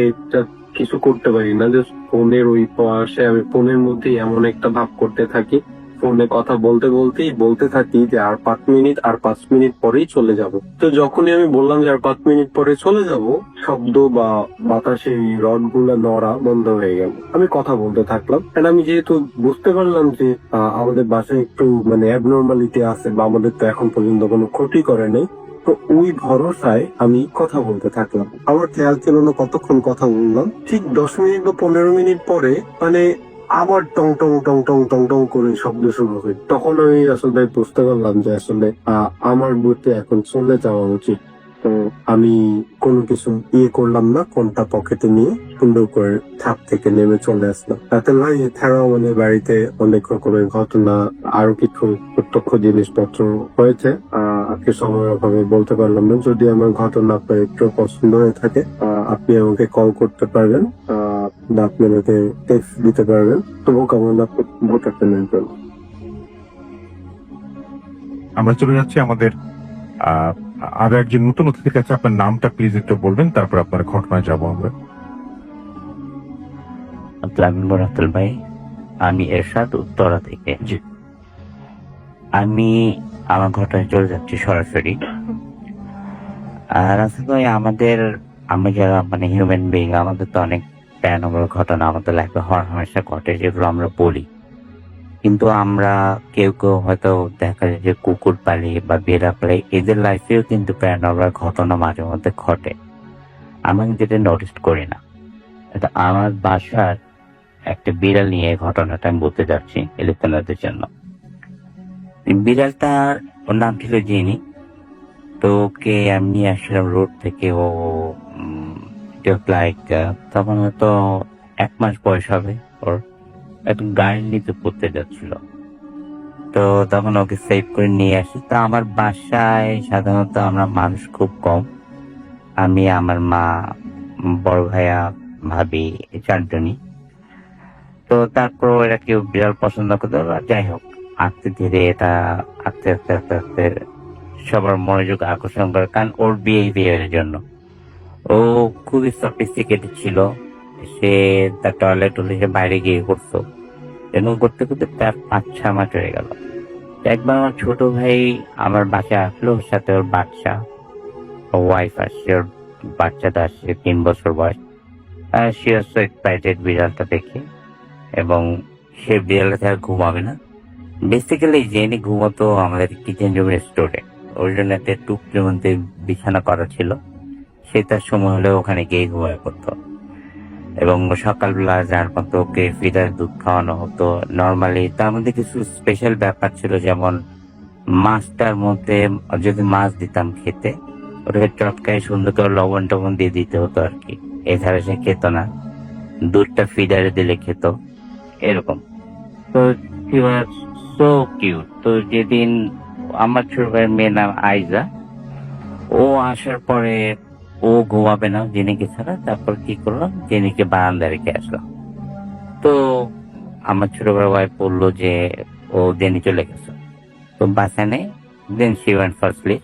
কিছু করতে পারি না, যে ফোনের ওই পাশে আমি ফোনের মধ্যে এমন একটা ভাব করতে থাকি, ফোনে কথা বলতে থাকি যে আর 5 মিনিট পরেই চলে যাব। তো যখনই আমি বললাম যে আর 5 মিনিট পরে চলে যাব, শব্দ বা বাতাসে রড গুলা নড়া বন্ধ হয়ে গেল। আমি কথা বলতে থাকলাম। আমি যেহেতু বুঝতে পারলাম যে আমাদের বাসায় একটু মানে অ্যাবনর্মালিটি আছে বা আমাদের তো এখন পর্যন্ত কোনো ক্ষতি করে নেই, তো ওই ভরসায় আমি কথা বলতে থাকলাম। আমার খেয়াল ছিল না কতক্ষণ কথা বললাম। ঠিক 10 মিনিট বা 15 মিনিট পরে মানে আবার টং টং টং টং টং টং করে শব্দ শুরু হয়। তখন আমি আসলে বুঝতে পারলাম যে আসলে আমার বুঝতে এখন চলে যাওয়া উচিত। তো আমি কোনো কিছু করলাম না, ফোনটা পকেটে নিয়ে সুন্দর করে ছাদ থেকে নেমে চলে আসলাম। রাতের ভাই এছাড়াও আমাদের বাড়িতে অনেক রকমের ঘটনা, আরো কিছু প্রত্যক্ষ জিনিসপত্র হয়েছে। আজকে সময়ের অভাবে বলতে পারলাম না। যদি আমার ঘটনা আপনার একটু পছন্দ হয়ে থাকে, আপনি আমাকে কল করতে পারবেন, আপনি আমাকে টেক্সট দিতে পারবেন। তবু কেমন আপনি ভোটার পেলেন জন্য। আমরা চলে যাচ্ছি আমাদের আরো একজন নতুন অতিথির কাছে। আপনার নামটা প্লিজ একটু বলবেন, তারপর আপনার ঘটনায় যাবো আমরা। রাতুল ভাই, আমি এরশাদ, উত্তরা থেকে। জি। আমি আমার ঘটনায় চলে যাচ্ছি সরাসরি। রাসেল ভাই, আমরা যারা মানে হিউম্যান বিং, আমাদের তো অনেক প্যারানর্মাল ঘটনা আমাদের লাইফে হমেশা ঘটে, যেগুলো আমরা বলি। কিন্তু আমরা কেউ হয়তো দেখা যায় যে কুকুর পালি বা বেড়া পালি, এদের লাইফেও কিন্তু প্যারানর্মাল ঘটনা মাঝে মধ্যে ঘটে। আমি যেটা নোটিস করি না। এটা আমার বাসার একটা বিড়াল নিয়ে ঘটনাটা আমি বলতে যাচ্ছি এলিফ্যান্টদের জন্য। বিড়ালটার ওর নাম ছিল জিনি। তো ওকে আমি নিয়ে আসলাম রোড থেকে। ও লাইক তখন হয়তো 1 মাস বয়স হবে ওর। একটু গাড়ির নিচে পড়তে যাচ্ছিল, তো তখন ওকে সেভ করে নিয়ে আসি। তো আমার বাসায় সাধারণত আমরা মানুষ খুব কম, আমি, আমার মা, বড় ভাইয়া, ভাবি, 4 জনই। তো তারপর এরা কেউ বিড়াল পছন্দ করতে, যাই হোক আস্তে ধীরে এটা আস্তে আস্তে আস্তে আস্তে সবার মনোযোগ আকর্ষণ করে, কারণ ওর বিহেভিয়ারের জন্য। ও খুবই সফিস্টিকেটেড ছিল। সে তার টয়লেট হলে সে বাইরে গিয়ে করতো, এবং করতে করতে প্রায় 5-6 মাস হয়ে গেল। একবার আমার ছোট ভাই আমার বাসায় আসলো, ওর সাথে ওর বাচ্চা, ওয়াইফ আসছে, ওর বাচ্চাটা আসছে 3 বছর বয়স। সে হচ্ছে এক্সাইটেড বিড়ালটা দেখে, এবং সে বিড়ালটা ছাড়া ঘুমাবে না। বেসিক্যালি জেনে ঘুমাতো আমাদের কিচেন রুমের স্টোরে। ওর জন্য একটা টুকরির মধ্যে বিছানা করা ছিল, সে তার সময় হলে ওখানে গিয়ে ঘুমায় পড়তো। এবং সকালবেলা যার মতো ওকে ফিডার দুধ খাওয়ানো হতো নর্মালি। তার মধ্যে কিছু স্পেশাল ব্যাপার ছিল, যেমন মাছটার মধ্যে যদি মাছ দিতাম খেতে, ওটাকে চটকায় সুন্দর করে লবণ টবণ দিয়ে দিতে হতো আর কি। এছাড়া সে খেত না, দুধটা ফিডারে দিলে খেত এরকম। তো হি ওয়াজ সো কিউট। তো যেদিন আমার ছোট ভাইয়ের মেয়ের নাম আইজা, ও আসার পরে ও ঘুমাবে না জেনিকে ছাড়া, তারপর কি করলাম, জেনিকে বারান্দায় রেখে আসলাম। তো আমার ছোট ভাই ওয়াইফ বললো যে ও জেনি চলে গেছে, তো বাসা নেই। Then she went for slip.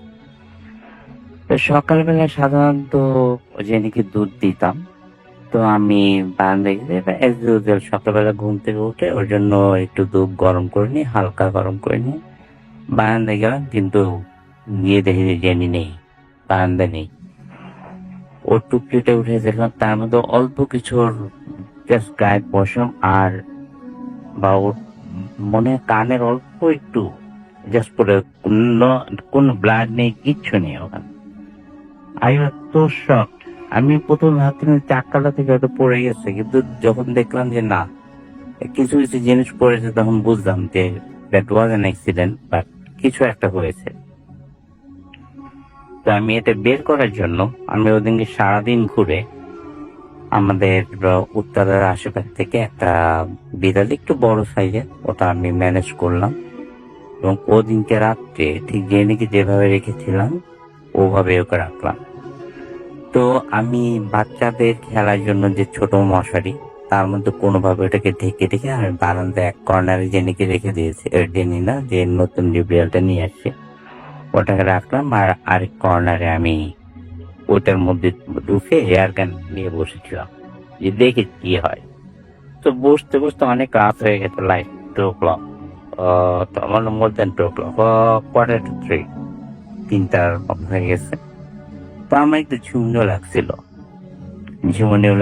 তো সকালবেলা সাধারণত জেনিকে দুধ দিতাম। তো আমি বারান্দায় গিয়ে অ্যাজ ইউজুয়াল সকালবেলা ঘুম থেকে উঠে ওর জন্য একটু দুধ গরম করে নিই, হালকা গরম করে নিই। বারান্দায় গেলাম, কিন্তু গিয়ে দেখি যে জেনি নেই, বারান্দা নেই। ওর টুকরিটা উঠে দেখলাম তার মধ্যে অল্প কিছু জাস্ট গায়ে পশম আর বা ওর মনে হয় কানের অল্প একটু জাস্ট পরে, কোন ব্লাড নেই, কিচ্ছু নেই ওখানে। I was so shocked. আমি প্রথম ভাবছিলাম চাক্কাটা থেকে হয়তো পড়ে গেছে, কিন্তু যখন দেখলাম যে না, কিছু কিছু জিনিস পড়েছে, তখন বুঝলাম যে that was an accident, but কিছু একটা হয়েছে। তো আমি এটা বের করার জন্য আমি ওদিনকে সারাদিন ঘুরে আমাদের উত্তরের আশেপাশ থেকে একটা বিড়াল, একটু বড় সাইজের, ওটা আমি ম্যানেজ করলাম। এবং ওদিনকে রাত্রে ঠিক জেনিকে যেভাবে রেখেছিলাম ওভাবে ওকে রাখলাম। তো আমি বাচ্চাদের খেলার জন্য যে ছোট মশারি, তার মধ্যে কোনোভাবে ওটাকে ঢেকে ঢেকে আমি বারান্দায় এক কর্নারে জেনিকে রেখে দিয়েছি। জেনি না, যে নতুন যে বিড়ালটা নিয়ে আসছে ওটাকে রাখলাম, আর আরেক কর্নারে আমি ওটার মধ্যে ঢুকে এয়ার গান নিয়ে বসেছিলাম যে দেখি কি হয়। তো বসতে বসতে অনেক রাত হয়ে গেছে, লাইক 2 o'clock, তো আমার মোর দেন 2 o'clock, 2:45, 3টার মতো হয়ে গেছে। তো আমার একটু ঝুমনিও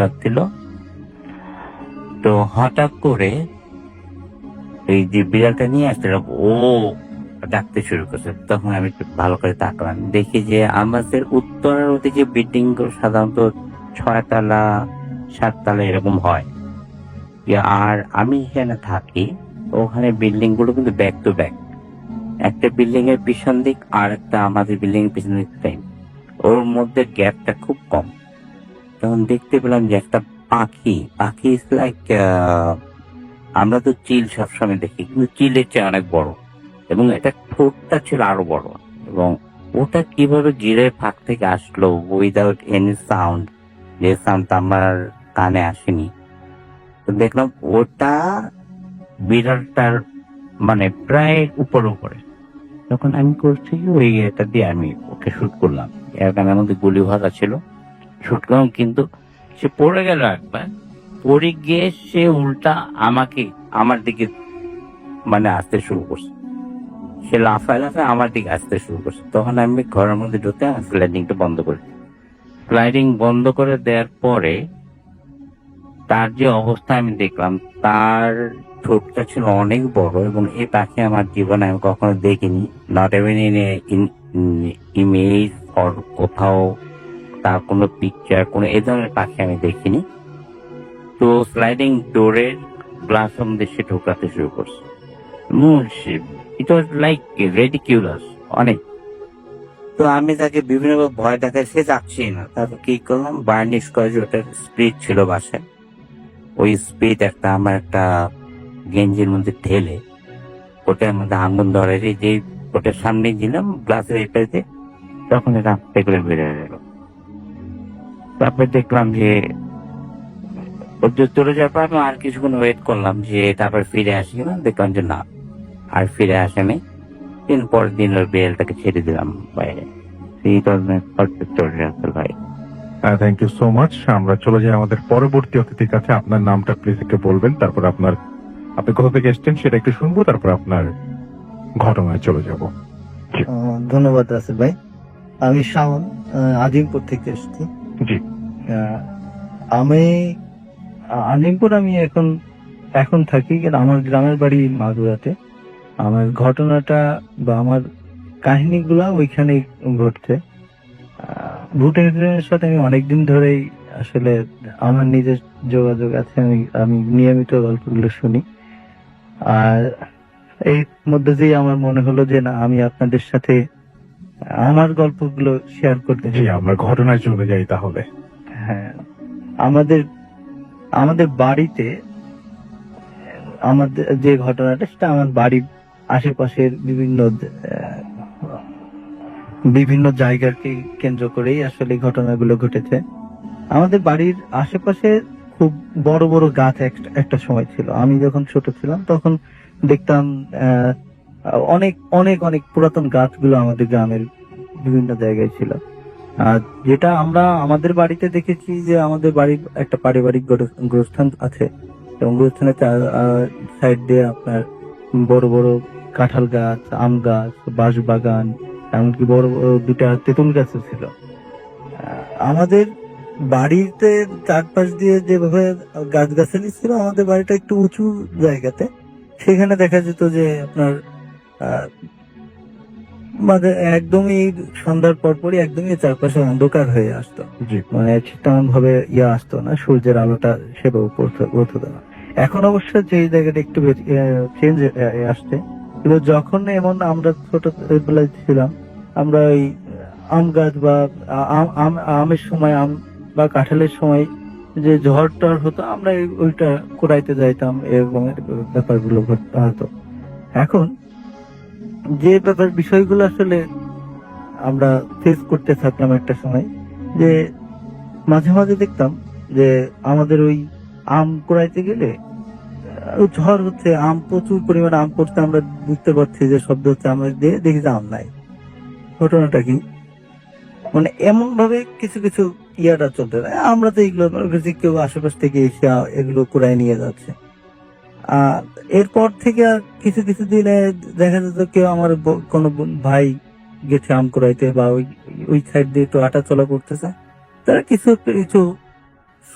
লাগছিল। তো হঠাৎ করে এই যে বিড়ালটা নিয়ে আসছিলাম ও ডাকতে শুরু করছে। তখন আমি একটু ভালো করে তাকলাম, দেখি যে আমাদের উত্তরের ওদিকে বিল্ডিং গুলো সাধারণত 6 তলা 7 তলা এরকম হয়, আর আমি এখানে থাকি ওখানে বিল্ডিং গুলো কিন্তু ব্যাক টু ব্যাক, একটা বিল্ডিং এর পিছন দিক আর একটা আমাদের বিল্ডিং এর পিছন দিক, ওর মধ্যে গ্যাপটা খুব কম। তখন দেখতে পেলাম যে একটা পাখি ইজ লাইক, আমরা তো চিল সবসময় দেখি, কিন্তু চিলের চেয়ে অনেক বড়, এবং এটা ঠোঁটটা ছিল আরো বড়। এবং ওটা কিভাবে গিরের ফাঁক থেকে আসলো উইদাউট এনি সাউন্ড, যে সাউন্ড আমার কানে আসেনি। তো দেখলাম ওটা বিড়ালটার মানে প্রায় উপরে। তখন আমি করছি ওই এটা দিয়ে আমি ওকে শুট করলাম, এর কানের মধ্যে গুলি ভাগা ছিল, শুট করলাম। কিন্তু সে পড়ে গেল একবার, পড়ে গিয়ে সে উল্টা আমার দিকে মানে আসতে শুরু করছে, সে লাফায় আমার দিকে আসতে শুরু করছে। তখন আমি ঘরের মধ্যে ঢুকে স্লাইডিংটা বন্ধ করি। স্লাইডিং বন্ধ করে দেওয়ার পরে তার যে অবস্থা আমি দেখলাম, তার ঠোঁটটা ছিল অনেক বড়, এবং এই পাখি আমার জীবনে আমি কখনো দেখিনি, নট এভেন ইন ইমেজ অর কোথাও তার কোনো পিকচার, কোনো এই ধরনের পাখি আমি দেখিনি। তো স্লাইডিং ডোরের গ্লাস মধ্যে সে ঠোকরাতে শুরু করছে। ইট ওয়াজ লাইক রেডিকিউলাস অনেক। তো আমি তাকে বিভিন্ন ভয় দেখায়, সে যাচ্ছি না। তারপর কি করলাম, বার্নিশ করে ওটার স্পিড ছিল বাসায়, ওই স্পিড আমার একটা গেঞ্জির মধ্যে ঢেলে ওটার মধ্যে আঙ্গুল ধরে যে ওটার সামনে দিলাম গ্লাসের এই পাশে, তখন এটা আস্তে করে বেরিয়ে গেল। তারপরে দেখলাম যে চলে যাওয়ার পর আমি আর কিছুক্ষণ ওয়েট করলাম যে তারপর ফিরে আসি কিনা, দেখলাম যে না, আর ফিরে আসেনি। পরের দিন ওই বেলটাকে ছেড়ে দিলাম বাইরে। ভাই, থ্যাংক ইউ সো মাচ। আমরা চলে যাই আমাদের পরবর্তী অতিথির কাছে। আপনার নামটা প্লিজ একটু বলবেন, তারপর আপনি কোথা থেকে এসছেন সেটা একটু শুনবো, তারপর আপনার ঘটনায় চলে যাব। ধন্যবাদ রাসেল ভাই। আমি শাওন, আজিমপুর থেকে এসেছি। জি। আমি আজিমপুর আমি এখন থাকি, কিন্তু আমার গ্রামের বাড়ি মাগুরাতে। আমার ঘটনাটা বা আমার কাহিনীগুলা ওইখানে ঘটছে। ভূতের সাথে আমি অনেকদিন ধরেই আসলে আমার নিজের যোগাযোগ আছে, আমি নিয়মিত গল্পগুলো শুনি। আর এই মধ্যে দিয়ে আমার মনে হলো যে না, আমি আপনাদের সাথে আমার গল্পগুলো শেয়ার করতে জি, চাই। আমরা ঘটনায় চলে যাই তাহলে। হ্যাঁ, আমাদের আমাদের বাড়িতে আমাদের যে ঘটনাটা, সেটা আমার বাড়ির আশেপাশের বিভিন্ন জায়গাকে কেন্দ্র করেই আসলে এই ঘটনাগুলো ঘটেছে। আমাদের বাড়ির আশেপাশে খুব বড় বড় গাছ একটা সময় ছিল। আমি যখন ছোট ছিলাম তখন দেখতাম অনেক অনেক অনেক পুরাতন গাছগুলো আমাদের গ্রামের বিভিন্ন জায়গায় ছিল। আর যেটা আমরা আমাদের বাড়িতে দেখেছি, যে আমাদের বাড়ির একটা পারিবারিক গোরস্থান আছে, এবং গোরস্থানের সাইড দিয়ে আপনার বড় বড় কাঁঠাল গাছ, আম গাছ, বাঁশ বাগান, এমনকি বড় বড় দুটা তেঁতুল গাছও ছিল। আমাদের বাড়িতে চারপাশ দিয়ে যেভাবে গাছগাছালি ছিল, আমাদের বাড়িটা একটু উঁচু জায়গাতে, সেখানে দেখা যেত যে আপনার মানে একদমই সন্ধ্যার পরপরই একদমই চারপাশে অন্ধকার হয়ে আসতো। জি, মানে তেমন ভাবে আসতো না, সূর্যের আলোটা সেভাবে পড়তো না। এখন অবশ্য যে জায়গাটা একটু চেঞ্জ আসছে, কিন্তু যখন এমন আমরা ছোটবেলায় ছিলাম, আমরা ওই আম গাছ বা আমের সময়, আম বা কাঁঠালের সময় যে ঝড় টড় হতো, আমরা ওইটা কুড়াইতে যাইতাম, এরকম ব্যাপারগুলো হতো। এখন যে বিষয়গুলো আসলে আমরা ফেস করতে থাকলাম একটা সময়, যে মাঝে মাঝে দেখতাম যে আমাদের ওই আম কুড়াইতে গেলে ঝড় হচ্ছে, আম প্রচুর পরিমাণে আম পড়তে, আমরা বুঝতে পারছি যে শব্দ হচ্ছে, আমরা দিয়ে দেখি যে আম নাই। ঘটনাটা কি, মানে এমন ভাবে কিছু কিছু ইয়াটা চলতে থাকে। আমরা তো এগুলো মনে করছি কেউ আশেপাশ থেকে এসে এগুলো কুড়াই নিয়ে যাচ্ছে। আহ এরপর থেকে আর কিছু কিছু দিনে দেখা যেত কেউ আমার কোনো ভাই গেছে আম কুড়াইতে, বা ওই সাইড দিয়ে তো হাঁটা চলা করতেছে, তারা কিছু কিছু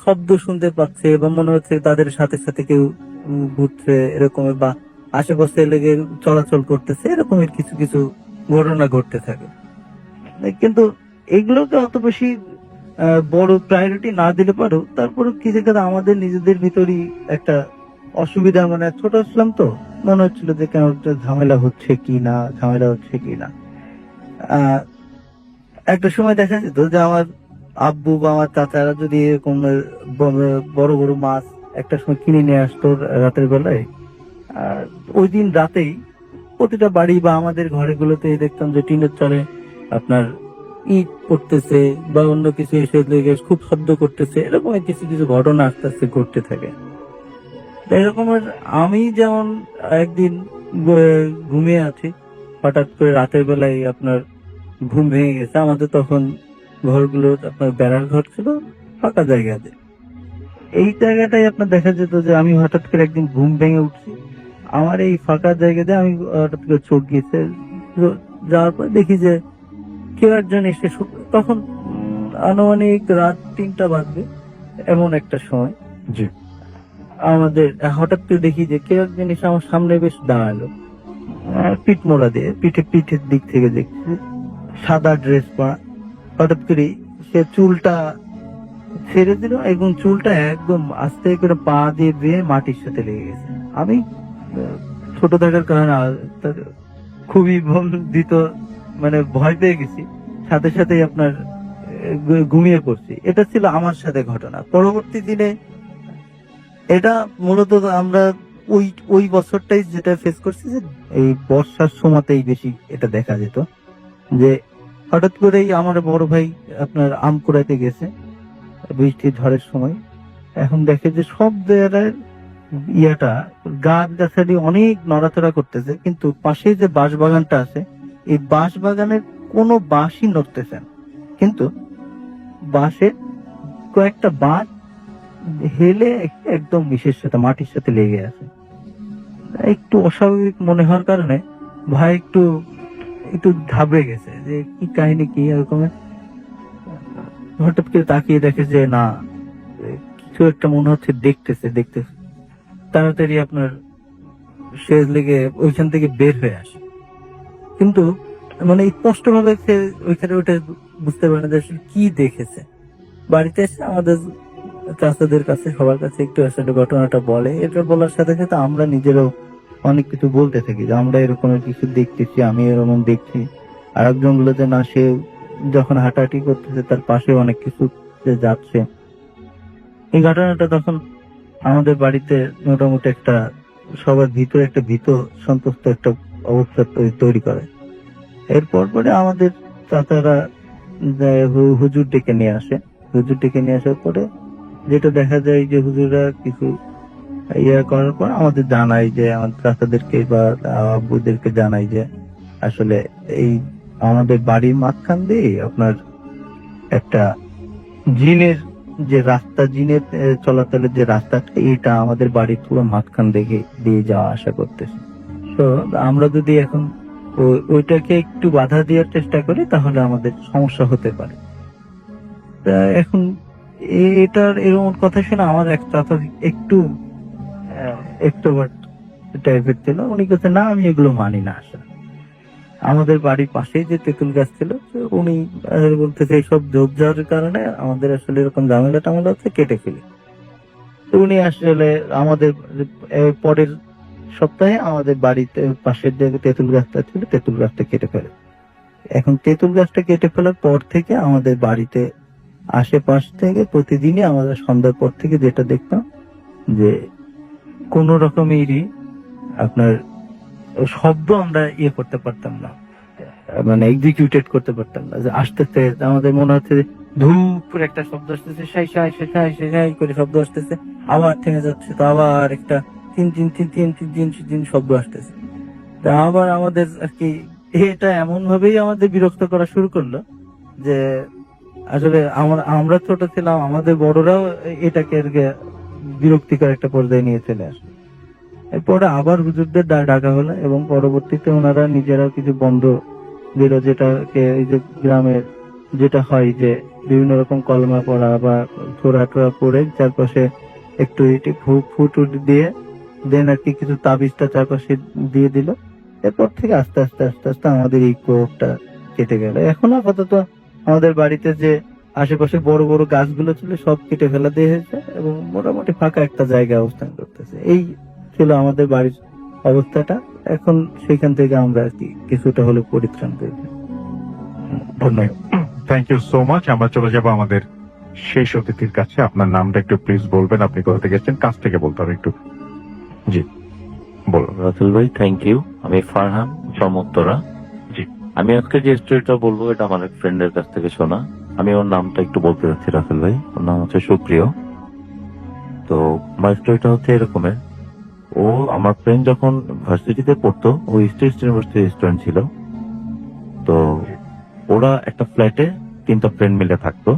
শব্দ শুনতে পাচ্ছে, বা মনে হচ্ছে তাদের সাথে সাথে কেউ ঘুরছে এরকমের, বা আশেপাশে লেগে চলাচল করতেছে, এরকমের কিছু কিছু ঘটনা ঘটতে থাকে। কিন্তু এগুলোকে অত বেশি বড় প্রায়োরিটি না দিলে পারো, তারপরে কিছু কথা আমাদের নিজেদের ভিতরই একটা অসুবিধা, মানে ছোট ছিলাম তো, মনে হচ্ছিল যে কেন একটা ঝামেলা হচ্ছে কি না, একটা সময় দেখা যেত যে আমার আব্বু বা আমার চাচারা যদি এরকম বড় বড় মাছ একটা সময় কিনে নিয়ে আসতো রাতের বেলায়, ওই দিন রাতেই প্রতিটা বাড়ি বা আমাদের ঘরেগুলোতে দেখতাম যে টিনের চালে আপনার ইট পড়তেছে, বা অন্য কিছু এসে লেগে খুব শব্দ করতেছে, এরকম কিছু কিছু ঘটনা আস্তে আস্তে ঘটতে থাকে। এরকমের আমি যেমন একদিন ঘুমিয়ে আছি, হঠাৎ করে রাতের বেলায় আপনার ঘুম ভেঙে গেছে। আমাদের তখন ঘরগুলো আপনার বেড়ার ঘর ছিল, ফাঁকা জায়গাতে। এই জায়গাটাই আপনার দেখা যেত যে আমি হঠাৎ করে একদিন ঘুম ভেঙে উঠছি, আমার এই ফাঁকা জায়গাতে আমি হঠাৎ করে চোখ গিয়েছে, যাওয়ার পর দেখি যে কেউ একজন এসে তখন আনুমানিক রাত 3টা বাজবে এমন একটা সময়, জি, আমাদের হঠাৎ করে দেখি যে কেউ একজন এসে আমার সামনে বেশ দাঁড়ালো, পিঠ মোড়া দিয়ে, পিঠের দিক থেকে দেখছি, সাদা ড্রেস পরা। হঠাৎ করে সে চুলটা ছেড়ে দিল, এবং চুলটা একদম আস্তে করে পা দিয়ে বেয়ে মাটির সাথে লেগে গেছে। আমি ছোট থাকার কারণে খুবই দিত, মানে ভয় পেয়ে গেছি, সাথে সাথে আপনার ঘুমিয়ে পড়ছি। এটা ছিল আমার সাথে ঘটনা। পরবর্তী দিনে এটা মূলত আমরা ওই ওই বছরটাই যেটা ফেস করছি, যে এই বর্ষার সময়তেই বেশি এটা দেখা যেত, যে হঠাৎ করেই আমার বড় ভাই আপনার আম কুড়াইতে গেছে বৃষ্টির ঝড়ের সময়। এখন দেখে যে সব জায়গায় গাছ গাছালি অনেক নড়াচড়া করতেছে, কিন্তু পাশে যে বাঁশ বাগানটা আছে, এই বাঁশ বাগানের কোনো বাঁশই নড়তেছে না, কিন্তু বাঁশের কয়েকটা বাঁশ হেলে একদম মাটির সাথে লেগে আছে। একটু অস্বাভাবিক মনে হওয়ার কারণে ভাই একটু একটু ঘাবড়ে গেছে যে কি কাহিনী, কি এরকম। হঠাৎ করে তাকিয়ে দেখে যে না, কিছু একটা মনে হচ্ছে, দেখতেছে তাড়াতাড়ি আপনার সে লেগে ওইখান থেকে বের হয়ে আসে, কিন্তু মানে স্পষ্ট ভাবে সে ওইখানে ওইটা বুঝতে পারে না যে আসলে কি দেখেছে। বাড়িতে এসে আমাদের চাচাদের কাছে সবার কাছে একটু আসলে ঘটনাটা বলে। এটা বলার সাথে সাথে আমরা নিজেরাও অনেক কিছু বলতে থাকি যে আমরা এরকম কিছু দেখতেছি, আমি এরকম দেখছি। আর একজন গুলো যে না, সে যখন হাঁটাহাঁটি করতেছে তার পাশে অনেক কিছু যে যাচ্ছে। এই ঘটনাটা তখন আমাদের বাড়িতে মোটামুটি একটা সবার ভিতরে একটা ভীত সন্তুষ্ট একটা অবস্থা তৈরি করে। এরপর পরে আমাদের চাচারা হুজুর ডেকে নিয়ে আসে। হুজুর ডেকে নিয়ে আসার পরে যেটা দেখা যায় যে হুজুররা কিছু ইয়ে করার পর আমাদের জানাই, যে আমাদের চাচাদেরকে বা আব্বুদেরকে জানাই যে আসলে এই আমাদের বাড়ির মাঝখান দিয়ে আপনার একটা জিনের যে রাস্তা, জিনের চলাচলের যে রাস্তাটা, এটা আমাদের বাড়ির পুরো মাঝখান দিয়ে যাওয়া আসা করতেছে। তো আমরা যদি এখন ওইটাকে একটু বাধা দেওয়ার চেষ্টা করি তাহলে আমাদের সমস্যা হতে পারে। তা এখন এটার এরকম কথা শুনে আমার এক চাচা একটু এক্সট্রোভার্ট টাইপের ছিল। উনি কাছে না, আমি এগুলো মানি না। আসলে আমাদের বাড়ির পাশেই যে তেঁতুল গাছ ছিল, তো উনি বলতেছে এইসব ঝোপঝাড়ের কারণে আমাদের আসলে এরকম ঝামেলা টামেলা হচ্ছে, কেটে ফেলি। তো উনি আসলে আমাদের পরের সপ্তাহে আমাদের বাড়িতে পাশের যে তেঁতুল গাছটা ছিল, তেঁতুল গাছটা কেটে ফেলে। এখন তেঁতুল গাছটা কেটে ফেলার পর থেকে আমাদের বাড়িতে আশেপাশ থেকে প্রতিদিনই আমাদের সন্ধ্যার পর থেকে যেটা দেখতাম যে কোন রকমেরই আপনার শব্দ আমরা ইয়ে করতে পারতাম না, মানে এক্সিকিউটেড করতে পারতাম না। যে আস্তে আস্তে আমাদের মনে হচ্ছে যে ধূপ করে একটা শব্দ আসতেছে, সাই সাই সাই সাই সাই সাই করে শব্দ আসতেছে, আবার থেমে যাচ্ছে, তো আবার একটা তিন তিন তিন তিন তিন তিন তিন শব্দ আসতেছে। তা আবার আমাদের আর কি এটা এমন ভাবেই আমাদের বিরক্ত করা শুরু করলো যে আসলে আমরা ছোট ছিলাম, আমাদের বড়রাও এটাকে আর কি বিরক্তিকর একটা পর্যায়ে নিয়ে চলে আসে। এরপরে আবার হুজুরদের ডাকা হলো এবং পরবর্তীতে ওনারা নিজেরাও কিছু বন্ধ দিল, যেটাকে এই যে গ্রামের যেটা হয় যে বিভিন্ন রকম কলমা পড়া বা ছোড়া টোড়া পড়ে চারপাশে একটু ফুট দিয়ে দেন আর কি কিছু তাবিজটা চারপাশে দিয়ে দিল। এরপর থেকে আস্তে আস্তে আস্তে আস্তে আমাদের এই প্রভাবটা কেটে গেল। এখন আপাতত আমাদের বাড়িতে যে আশেপাশে বড় বড় গাছগুলো ছিল সব কেটে ফেলা দিয়ে হয়েছে এবং মোটামুটি ফাঁকা একটা জায়গায় অবস্থান করতেছে। এই ছিল আমাদের বাড়ির অবস্থাটা। এখন সেখান থেকে আমরা আর কি কিছুটা হলে পরিত্রাণ পেয়েছি। ধন্যবাদ, থ্যাংক ইউ সো মাচ। আমরা চলে যাব আমাদের শেষ অতিথির কাছে। আপনার নামটা একটু প্লিজ বলবেন, আপনি কোথা থেকে এসেছেন, কাছ থেকে বলতে হবে একটু। জি বলুন। রাসেল ভাই, থ্যাংক ইউ। আমি ফারহান from উত্তরা। জি। আমি আজকে যে স্টোরিটা বলবো এটা আমার এক ফ্রেন্ডের কাছ থেকে শোনা। আমি ওর নামটা একটু বলতে যাচ্ছি রাসেল ভাই। ওর নাম হচ্ছে সুপ্রিয়। তো আমার স্টোরিটা হচ্ছে এরকমের, ও আমার ফ্রেন্ড যখন ভার্সিটিতে পড়তো, ও ইস্ট ইউনিভার্সিটির স্টুডেন্ট ছিল। তো ওরা একটা ফ্ল্যাটে 3টা ফ্রেন্ড মিলে থাকতো।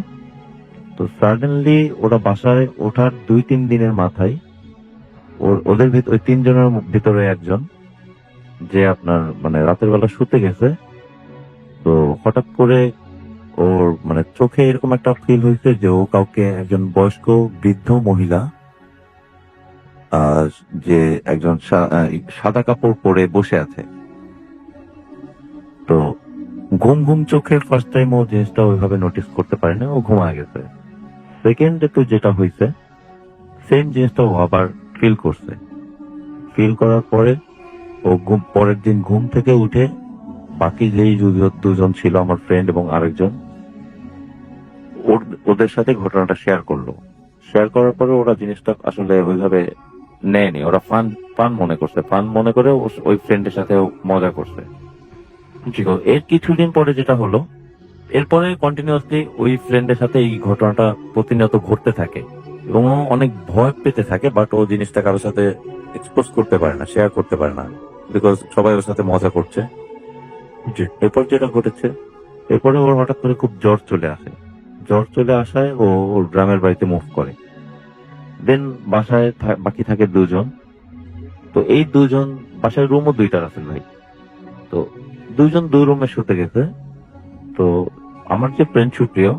তো সাডেনলি ওরা বাসায় ওঠার 2-3 দিনের মাথায় ওদের ওই 3 জনের ভিতরে একজন যে আপনার মানে রাতের বেলা শুতে গেছে, তো হঠাৎ করে ওর মানে চোখে এরকম একটা ফিল হয়েছে যে ও কাউকে, একজন বয়স্ক বৃদ্ধ মহিলা যে একজন সাদা কাপড় পরে বসে আছে। তো ঘুম ঘুম চোখে ফার্স্ট টাইম ও জিনিসটা ওইভাবে নোটিস করতে পারেনি, ও ঘুমায় গেছে। সেকেন্ডে তো যেটা হয়েছে সেম জিনিসটা ও আবার ফিল করছে। ফিল করার পরে ও পরের দিন ঘুম থেকে উঠে বাকি যেই দুজন ছিল, আমার ফ্রেন্ড এবং আরেকজন, ওদের সাথে ঘটনাটা শেয়ার করলো। শেয়ার করার পরে ওরা জিনিসটা আসলে ওইভাবে নেয়নি, ওরা ফান মনে করছে, ফান মনে করে ওই ফ্রেন্ডের সাথে মজা করছে। তো এর কিছুদিন পরে যেটা হলো, এরপরে কন্টিনিউয়াসলি ওই ফ্রেন্ডের সাথে এই ঘটনাটা প্রতিনিয়ত ঘটতে থাকে এবং ও অনেক ভয় পেতে থাকে, বাট ও জিনিসটা কারোর সাথে এক্সপোজ করতে পারে না, শেয়ার করতে পারে না, বিকজ সবাই ওর সাথে মজা করছে। এরপর যেটা ঘটেছে, এরপরে ওর হঠাৎ করে খুব জ্বর চলে আসে। জ্বর চলে আসায় ও ওর গ্রামের বাড়িতে মুভ করে। দেন বাসায় বাকি থাকে 2 জন। তো এই 2 জন, বাসায় রুমও 2টা আছে ভাই। তো 2 জন 2 রুমে শুতে গেছে। তো আমার যে ফ্রেন্ড সুপ্রিয়,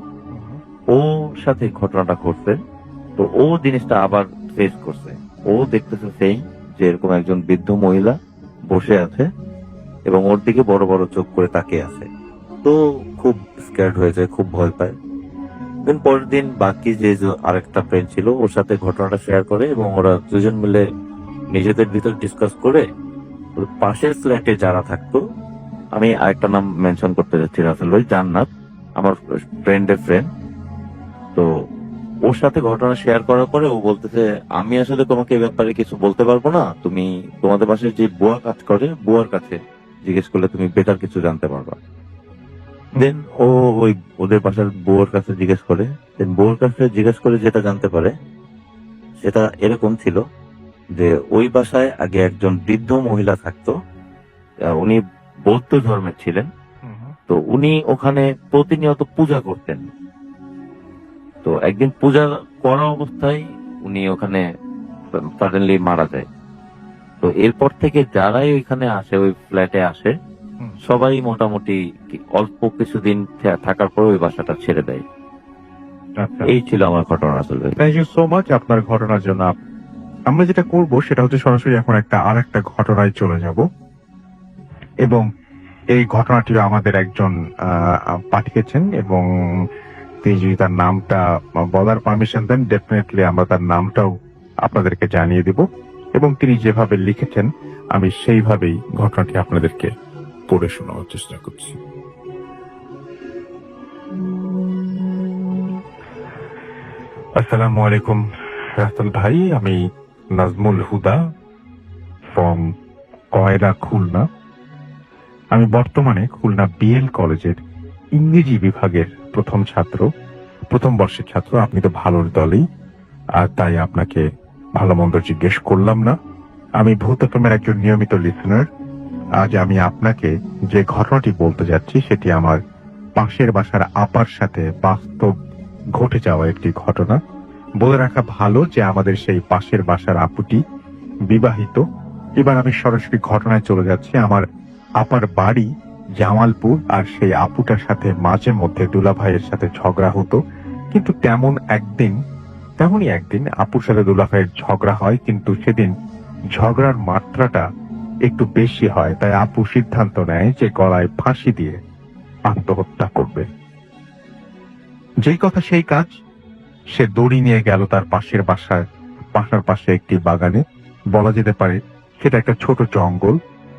ওর সাথে ঘটনাটা ঘটছে। তো ও জিনিসটা আবার ফেস করছে। ও দেখতেছে সেই যে এরকম একজন বৃদ্ধ মহিলা বসে আছে এবং ওর দিকে বড় বড় চোখ করে তাকিয়ে আছে। তো খুব স্ক্যার্ড হয়ে যায়, খুব ভয় পায়। দেন পরের দিন বাকি যে আরেকটা ফ্রেন্ড ছিল ওর সাথে ঘটনাটা শেয়ার করে এবং ওরা দুজন মিলে নিজেদের ভিতর ডিসকাস করে ওর পাশের ফ্ল্যাটে যারা থাকতো, আমি আরেকটা নাম মেনশন করতে যাচ্ছি, রাসেল ভাই, জান্নাত, আমার ফ্রেন্ডের ফ্রেন্ড। তো ওর সাথে ঘটনা শেয়ার করার পরে ও বলতেছে, আমি আসলে তোমাকে এই ব্যাপারে কিছু বলতে পারবো না, তুমি তোমাদের পাশে যে বুয়া কাজ করে বুয়ার কাছে জিজ্ঞেস করলে তুমি বেটার কিছু জানতে পারবা। দেন ও ওই ওদের বাসার বউর কাছে জিজ্ঞেস করে, দেন বউর কাছে জিজ্ঞেস করে যেটা জানতে পারে সেটা এরকম ছিল যে ওই বাসায় আগে একজন বৃদ্ধ মহিলা থাকতো, উনি বৌদ্ধ ধর্মের ছিলেন। তো উনি ওখানে প্রতিনিয়ত পূজা করতেন। তো একদিন পূজা করা অবস্থায় উনি ওখানে সাডেনলি মারা যায়। তো এরপর থেকে যারাই ওইখানে আসে, ওই ফ্ল্যাটে আসে, সবাই মোটামুটি অল্প কিছুদিন থাকার পর ওই বাসাটা ছেড়ে দেয়। আচ্ছা, এই ছিল আমার ঘটনা আসলে। থ্যাংক ইউ সো মাচ আপনার ঘটনার জন্য। আমরা যেটা করব সেটা হচ্ছে সরাসরি এখন আরেকটা ঘটনায় চলে যাব, এবং এই ঘটনাটি আমাদের একজন পাঠিয়েছেন, এবং তিনি যদি তার নামটা বলার পারমিশন দেন ডেফিনেটলি আমরা তার নামটাও আপনাদেরকে জানিয়ে দিব, এবং তিনি যেভাবে লিখেছেন আমি সেইভাবেই ঘটনাটি আপনাদেরকে পড়ে শোনানোর চেষ্টা করছি। আসসালামু আলাইকুম রাসেল ভাই, আমি নাজমুল হুদা ফ্রম কয়রা, খুলনা। আমি বর্তমানে খুলনা বিএল কলেজের ইংরেজি বিভাগের প্রথম বর্ষের ছাত্র। আপনি তো ভালোর দলেই, আর তাই আপনাকে ভালো মন্দ জিজ্ঞেস করলাম না। আমি ভূত এফএমের একজন নিয়মিত লিসেনার। আজ আমি আপনাকে যে ঘটনাটি বলতে যাচ্ছি সেটি আমার পাশের বাসার আপার সাথে বাস্তব ঘটে যাওয়া একটি ঘটনা। বলে রাখা ভালো যে আমাদের সেই পাশের বাসার আপুটি বিবাহিত। এবার আমি সরাসরি ঘটনায় চলে যাচ্ছি। আমার আপার বাড়ি জামালপুর, আর সেই আপুটার সাথে মাঝে মধ্যে দুলা ভাইয়ের সাথে ঝগড়া হতো, কিন্তু তেমনই একদিন আপুর সাথে দুলা ভাইয়ের ঝগড়া হয়, কিন্তু সেদিন ঝগড়ার মাত্রাটা একটু বেশি হয়, তাই আপু সিদ্ধান্ত নেয় যে গলায় ফাঁসি দিয়ে আত্মহত্যা করবে। যেই কথা সেই কাজ, সে দড়ি নিয়ে গেল তার বাসার পাশে একটি বাগানে, বলা যেতে পারে সেটা একটা ছোট জঙ্গল।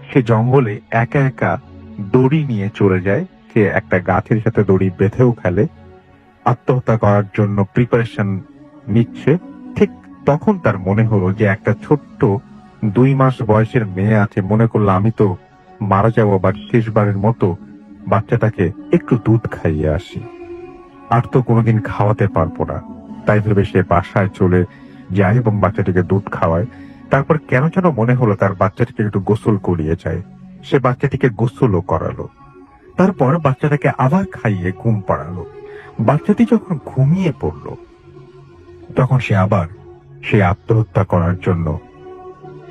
সে জঙ্গলে একা একা দড়ি নিয়ে চলে যায়, সে একটা গাছের সাথে দড়ি বেঁধেও ফেলে, আত্মহত্যা করার জন্য প্রিপারেশন নিচ্ছে। ঠিক তখন তার মনে হলো যে একটা ছোট্ট 2 মাস বয়সের মেয়ে আছে, মনে করলো আমি তো মারা যাবো, বা শেষবারের মতো বাচ্চাটাকে একটু দুধ খাইয়ে আসি, আর তো কোনোদিন খাওয়াতে পারবো না। তাই ভেবে সে বাসায় চলে যায় এবং বাচ্চাটিকে দুধ খাওয়ায়। তারপর কেন যেন মনে হলো তার বাচ্চাটিকে একটু গোসল করিয়ে যায়, সে বাচ্চাটিকে গোসলও করালো, তারপর বাচ্চাটাকে আবার খাইয়ে ঘুম পাড়ালো। বাচ্চাটি যখন ঘুমিয়ে পড়ল তখন সে আত্মহত্যা করার জন্য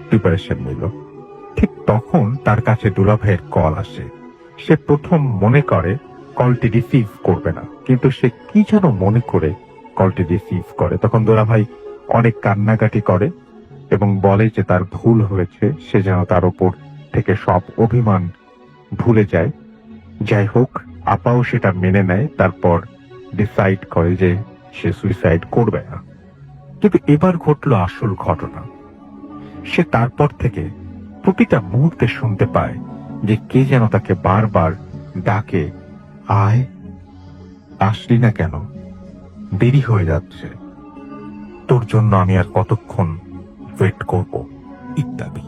প্রিপারেশন নিল। ঠিক তখন তার কাছে দুলা ভাইয়ের কল আসে। সে প্রথম মনে করে কলটি রিসিভ করবে না, কিন্তু সে কি যেন মনে করে কলটি রিসিভ করে। তখন দুলা ভাই অনেক কান্নাকাটি করে এবং বলে যে তার ভুল হয়েছে, সে যেন তার উপর থেকে সব অভিমান ভুলে যায়। যাই হোক, আপাও সেটা মেনে নেয়, তারপর ডিসাইড করে যে সে সুইসাইড করবে না। কিন্তু এবার ঘটলো আসল ঘটনা। সে তারপর থেকে প্রতিটা মুহূর্তে শুনতে পায় যে কে যেন তাকে বারবার ডাকে, আয়, আসলি না কেন, দেরি হয়ে যাচ্ছে, তোর জন্য আমি আর কতক্ষণ ওয়েট করব, ইত্যাদি।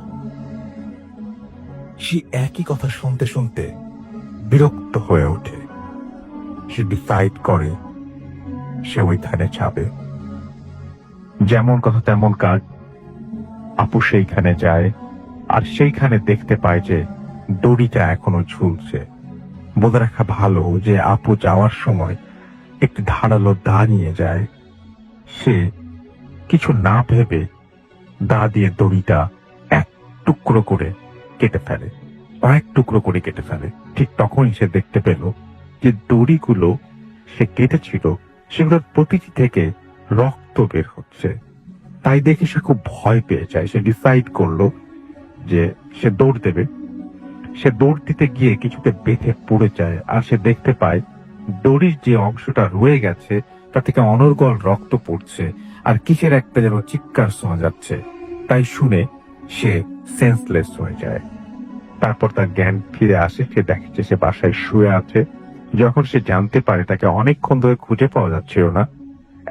সে একই কথা শুনতে শুনতে বিরক্ত হয়ে ওঠে। সে ডিসাইড করে সে ওইখানে যাবে। যেমন কথা তেমন কাজ, আপু সেইখানে যায়, আর সেইখানে দেখতে পায় যে দড়িটা এখনো ঝুলছে। বলে রাখা ভালো যে আপু যাওয়ার সময় একটি ধারালো দা নিয়ে যায়। সে কিছু না ভেবে দা দিয়ে দড়িটা এক টুকরো করে কেটে ফেলে। ঠিক তখনই সে দেখতে পেল যে দড়িগুলো সে কেটেছিল সেগুলোর প্রতিটি থেকে রক্ত বের হচ্ছে। তাই দেখে সে খুব ভয় পেয়ে যায়। সে ডিসাইড করলো যে সে দৌড় দেবে। সে দৌড় দিতে গিয়ে কিছুতে বেঁধে পড়ে যায়, আর সে দেখতে পায় দড়ির যে অংশটা রয়ে গেছে তা থেকে অনর্গল রক্ত পড়ছে আর কিসের একটা যেন চিৎকার শোনা যাচ্ছে। তাই শুনে সে সেন্সলেস হয়ে যায়। তারপর তার জ্ঞান ফিরে আসে, সে দেখে যে সে বাসায় শুয়ে আছে। যখন সে জানতে পারে তাকে অনেকক্ষণ ধরে খুঁজে পাওয়া যাচ্ছিল না,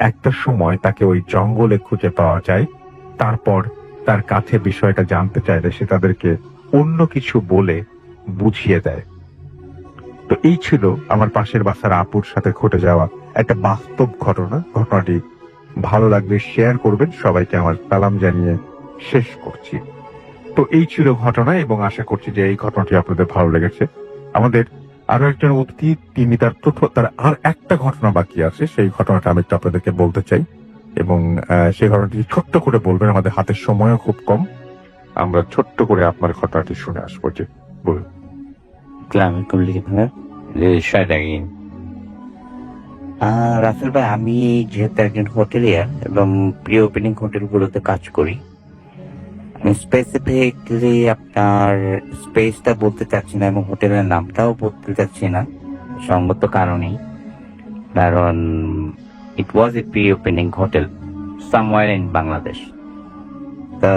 একটা সময় তাকে ওই জঙ্গলে খুঁজে পাওয়া যায়। তারপর তার কাছে বিষয়টা জানতে চাইলে সে তাদেরকে অন্য কিছু বলে বুঝিয়ে দেয়। তো এই ছিল আমার পাশের বাসার আপুর সাথে ঘটে যাওয়া একটা বাস্তব ঘটনা। ঘটনাটি ভালো লাগলে শেয়ার করবেন। সবাইকে আমার সালাম জানিয়ে শেষ করছি। তো এই ছিল ঘটনা, এবং আশা করছি যে এই ঘটনাটি আপনাদের ভালো লেগেছে। আমাদের আরো একজন অতিথি, তিনি তার আর একটা ঘটনা বাকি আছে, সেই ঘটনাটা আমি একটু আপনাদেরকে বলতে চাই, এবং সেই ঘটনাটি ছোট্ট করে বলবেন। আমাদের হাতের সময়ও খুব কম, আমরা ছোট্ট করে আপনার ঘটনাটি শুনে আসবো। যে বলুন। রাসেল ভাই, আমি যেহেতু একজন হোটেলিয়ার এবং প্রি ওপেনিং হোটেলগুলোতে কাজ করি, স্পেসিফিকলি আপনার স্পেসটা বলতে চাচ্ছি না এবং হোটেলের নামটাও বলতে চাচ্ছি না সঙ্গত কারণেই, কারণ it was a pre opening hotel somewhere in Bangladesh. তো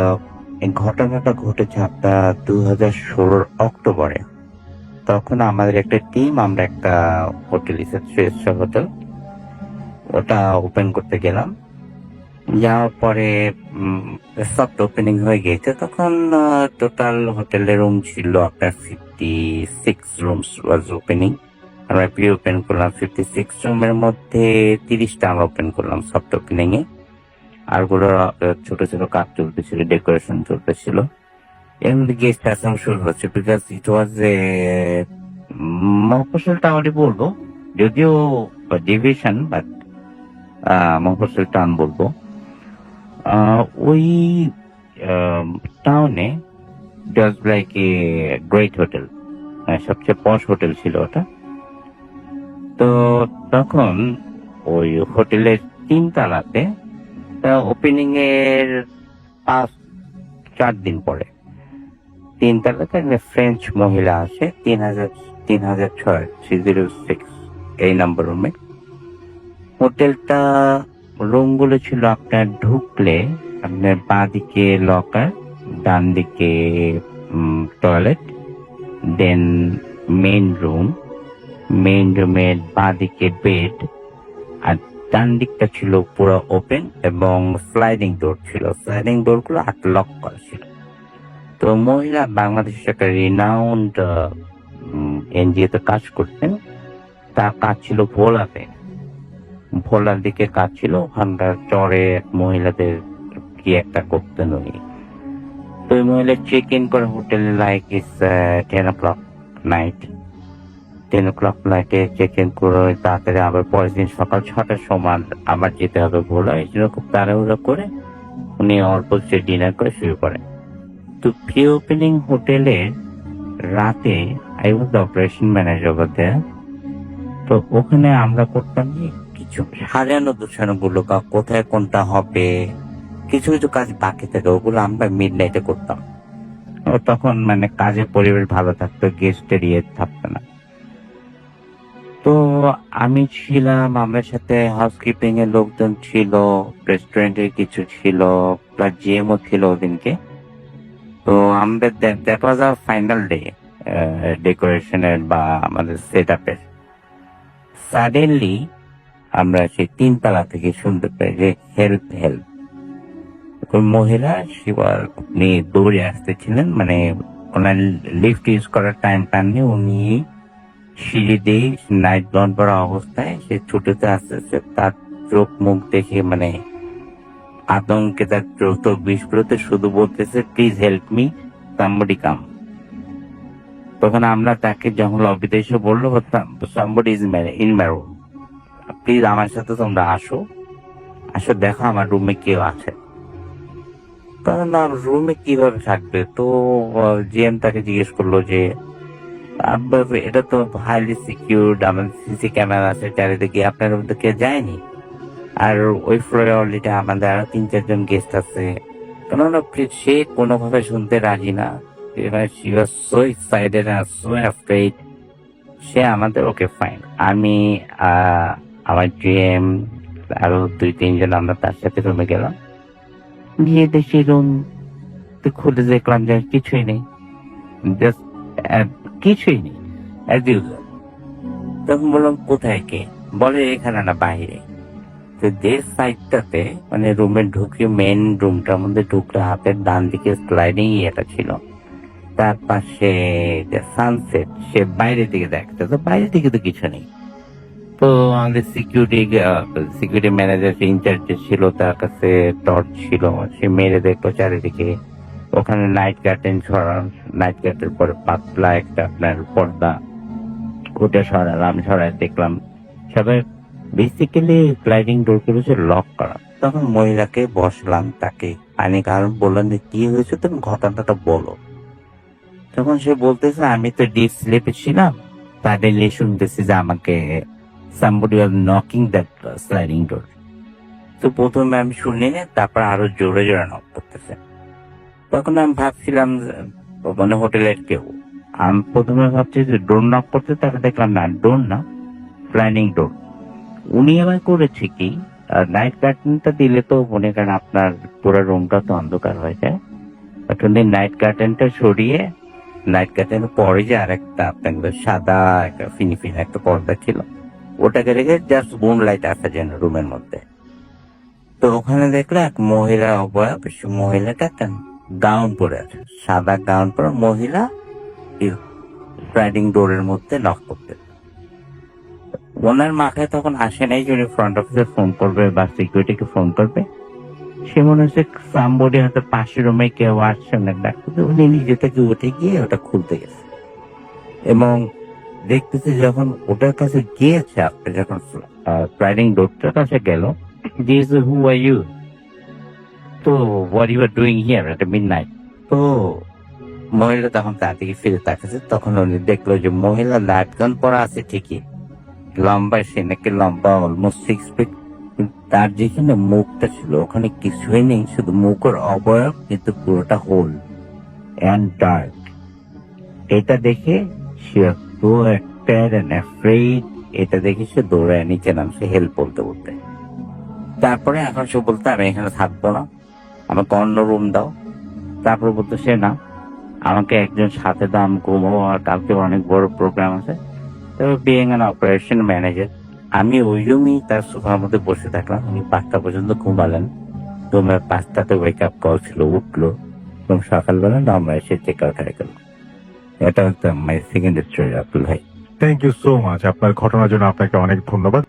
এই ঘটনাটা ঘটেছে আপনার 2016 অক্টোবরে। তখন আমাদের একটা টিম, আমরা একটা হোটেল, হোটেল, ওটা ওপেন করতে গেলাম। যাওয়ার পরে সফট ওপেনিং হয়ে গিয়েছে। তখন টোটাল হোটেলের রুম ছিল আপনার 56 রুমস ওয়াজ ওপেনিং। আমরা প্রি ওপেন করলাম 56 রুমের মধ্যে 30টা আমরা ওপেন করলাম সফট ওপেনিং এ। আরগুলো ছোট ছোট কাজ চলতেছিল, ডেকোরেশন চলতেছিল। এর মধ্যে গেস্ট আসানো শুরু হচ্ছে, বিকজ ইট ওয়াজ এ মফস্বল টাউনই বলবো, যদিও ডিভিশন, বাট মফস্বল টাউন বলবো। ওই টাউনে just like a great hotel, সবচেয়ে পশ হোটেল ছিল ওটা। তো তখন ওই হোটেলের 3 তলাতে ওপেনিং এর 4 দিন পরে 3 তলাতে একটা ফ্রেঞ্চ মহিলা আসে, 306 এই নাম্বার রুমে। হোটেলটা রুম গুলো ছিল আপনার ঢুকলে আপনার বাঁ দিকে লকার, ডান দিকে টয়লেট, দেন মেইন রুমের বাঁ দিকে বেড, আর ডান দিকটা ছিল পুরো ওপেন এবং স্লাইডিং ডোর ছিল। স্লাইডিং ডোর গুলো 8 লক করা ছিল। তো মহিলা বাংলাদেশের একটা রিনাউন্ড এনজিওতে কাজ করতেন। তার কাজ ছিল ভোলার দিকে কাজ ছিল। ওখানকার চরে মহিলাদের কি একটা করতেন উনি। তো ওই মহিলা চেক ইন করে হোটেলে লাইক ইস 10 o'clock নাইট। 10 o'clock নাইটে চেক ইন করে তাড়াতাড়ি আবার পরের দিন সকাল 6টার সময় আবার যেতে হবে ভোলা। এই জন্য খুব তাড়াহুড়ো করে উনি অল্প সে ডিনার করে শুরু করেন। তো প্রি ওপেনিং হোটেলে রাতে I was the operation manager over there. তো ওখানে আমরা করতাম কিছু সাজানো গোছানো গুলো, কোথায় কোনটা হবে, কিছু কিছু কাজ বাকি থাকে, ওগুলো আমরা মিড নাইটে করতাম। তখন মানে কাজের পরিবেশ ভালো থাকতো, গেস্টের ইয়ে থাকতো না। তো আমি ছিলাম, আমার সাথে হাউসকিপিং এর লোকজন ছিল, রেস্টুরেন্টের কিছু ছিল, প্লাস জিএমও ছিল ওদিনকে। তো আমাদের that was our final day ডেকোরেশনের বা আমাদের সেট আপের। সাডেনলি আমরা সেই 3 তলা থেকে শুনতে পাই যে হেল্প। ওই মহিলা উনি দৌড়ে আসতেছিলেন, মানে ওনার লিফট ইউজ করার টাইম পাননি। উনি সিঁড়ি দিয়ে নাইট গাউন পরা অবস্থায় সে ছুটেতে আসতেছে। তার চোখ মুখ দেখে মানে আতঙ্কে তার চোখ বিস্ফোরতে শুধু বলতেছে, প্লিজ হেল্প মি, সামবডি কাম। তখন আমরা তাকে যখন লবিতে এসে বললো, somebody is in my room, please আমার সাথে তোমরা আসো দেখো আমার রুমে কেউ আছে। কারণ রুমে কিভাবে থাকবে? তো জিএম তাকে জিজ্ঞেস করলো যে এটা তো হাইলি সিকিউরড, আমাদের সিসি ক্যামেরা আছে চারিদিকে, আপনার রুম তো কেউ যায়নি, আর ওই ফ্লোরে অলরেডি আমাদের আরো 3-4 জন গেস্ট আছে। কেননা সে কোনোভাবে শুনতে রাজি না। She was so excited and so afraid. সে আমাদের ওকে ফাইন। আমি আমার জিএম আরো 2-3 জন আমরা তার সাথে রুমে গেলাম। গিয়ে দেখি রুম খুলে দেখলাম যে কিছুই নেই, জাস্ট কিছুই নেই as usual। তখন বললাম কোথায় কে, বলে এখানে না বাইরে। তো যে সাইডটাতে মানে রুমে ঢুকে মেন রুমটার মধ্যে ঢুকলে হাতের ডান দিকে স্লাইডিং ইয়েটা ছিল, তার পাশে যে সানসেট, সে বাইরের দিকে দেখতে, তো বাইরের দিকে তো কিছু নেই। তো আমাদের সিকিউরিটি ম্যানেজার ইনচার্জ যে ছিল তার কাছে টর্চ ছিল, সে মেরে দেখলো চারিদিকে। ওখানে নাইট কার্টেন সরান, নাইট কার্টের পরে পাতলা একটা আপনার পর্দা, ওটা সরালাম, সরাই দেখলাম সবাই বেসিক্যালি স্লাইডিং ডোর করেছে লক করা। তখন মহিলাকে বসলাম, তাকে পানি কারণ বললাম যে কি হয়েছে, তুমি ঘটনাটা বলো। তখন সে বলতেছে আমি তো ডিপ স্লিপে ছিলাম, সাডেনলি শুনতেছি যে আমাকে somebody was knocking that sliding door। তো প্রথমে আমি শুনিনি, তারপর আরো জোরে জোরে নক করতেছে। তখন আমি ভাবছিলাম মানে হোটেলের কেউ। আমি প্রথমে ভাবছি যে ডোর নক করতে, তারপর দেখলাম না, ডোর না, স্লাইডিং ডোর। উনি আবার করেছে কি, নাইট কার্টেনটা দিলে তো মনে করেন আপনার পুরো রুমটা তো অন্ধকার হয়ে যায়, বাট উনি নাইট কার্টেনটা সরিয়ে, নাইট কার্টেনের পরে যে আরেকটা আপনার সাদা একটা ফিনি একটা পর্দা ছিল, ওটাকে রেখে জাস্ট মুন লাইট আসা যেন রুমের মধ্যে। তো ওখানে দেখলে এক মহিলা অবয়ব, সে মহিলাটা একটা গাউন পরে আছে, সাদা গাউন পরে মহিলা স্লাইডিং ডোরের মধ্যে নক করতে। ওনার মাথায় তখন আসে নাই যে উনি ফ্রন্ট অফিসে ফোন করবে বা সিকিউরিটিকে ফোন করবে। সে মনে হচ্ছে সামবডি হয়তো পাশের রুমে কেউ আসছে অনেক ডাক্তার, উনি নিজে থেকে উঠে গিয়ে ওটা খুলতে গেছে এবং দেখতেছে যখন ওটার কাছে গিয়েছে, আপনি যখন স্লাইডিং ডোরটার কাছে গেল, দিস হু আর ইউ, তো what you are doing here at midnight. তো মহিলা তখন তার দিকে ফিরে তাকাচ্ছে, তখন উনি দেখলো যে মহিলা লাইফ গান পরা আছে ঠিকই, লম্বা, সে নাকি লম্বা অলমোস্ট 6 ফিট, তার যেখানে মুখটা ছিল ওখানে কিছুই নেই, শুধু মুখের অবয়ব, কিন্তু পুরোটা হোল অ্যান্ড ডার্ক। এটা দেখে সে so excited and afraid, এটা দেখে সে দৌড়ায় নিচে নামছে হেল্প বলতে বলতে। তারপরে এখন সে বলতে আমি এখানে থাকবো না, আমাকে অন্য রুম দাও। তারপর বলতো সে না, আমাকে একজন সাথে দাও, আমি ঘুমাবো, আর কালকে অনেক বড় প্রোগ্রাম আছে। তবে বিইং অ্যান অপারেশন ম্যানেজার, আমি ওই রুমই তার সোফার মধ্যে বসে থাকলাম। উনি 5টা পর্যন্ত ঘুমালেন, তোমার 5টাতে ওয়েক আপ কল ছিল, উঠলো এবং সকালবেলা আমরা এসে চেক আউট হয়ে গেল। এটা হচ্ছে মাই সেকেন্ড স্টোরি আব্দুল ভাই। Thank you so much. আপনার ঘটনার জন্য আপনাকে অনেক ধন্যবাদ।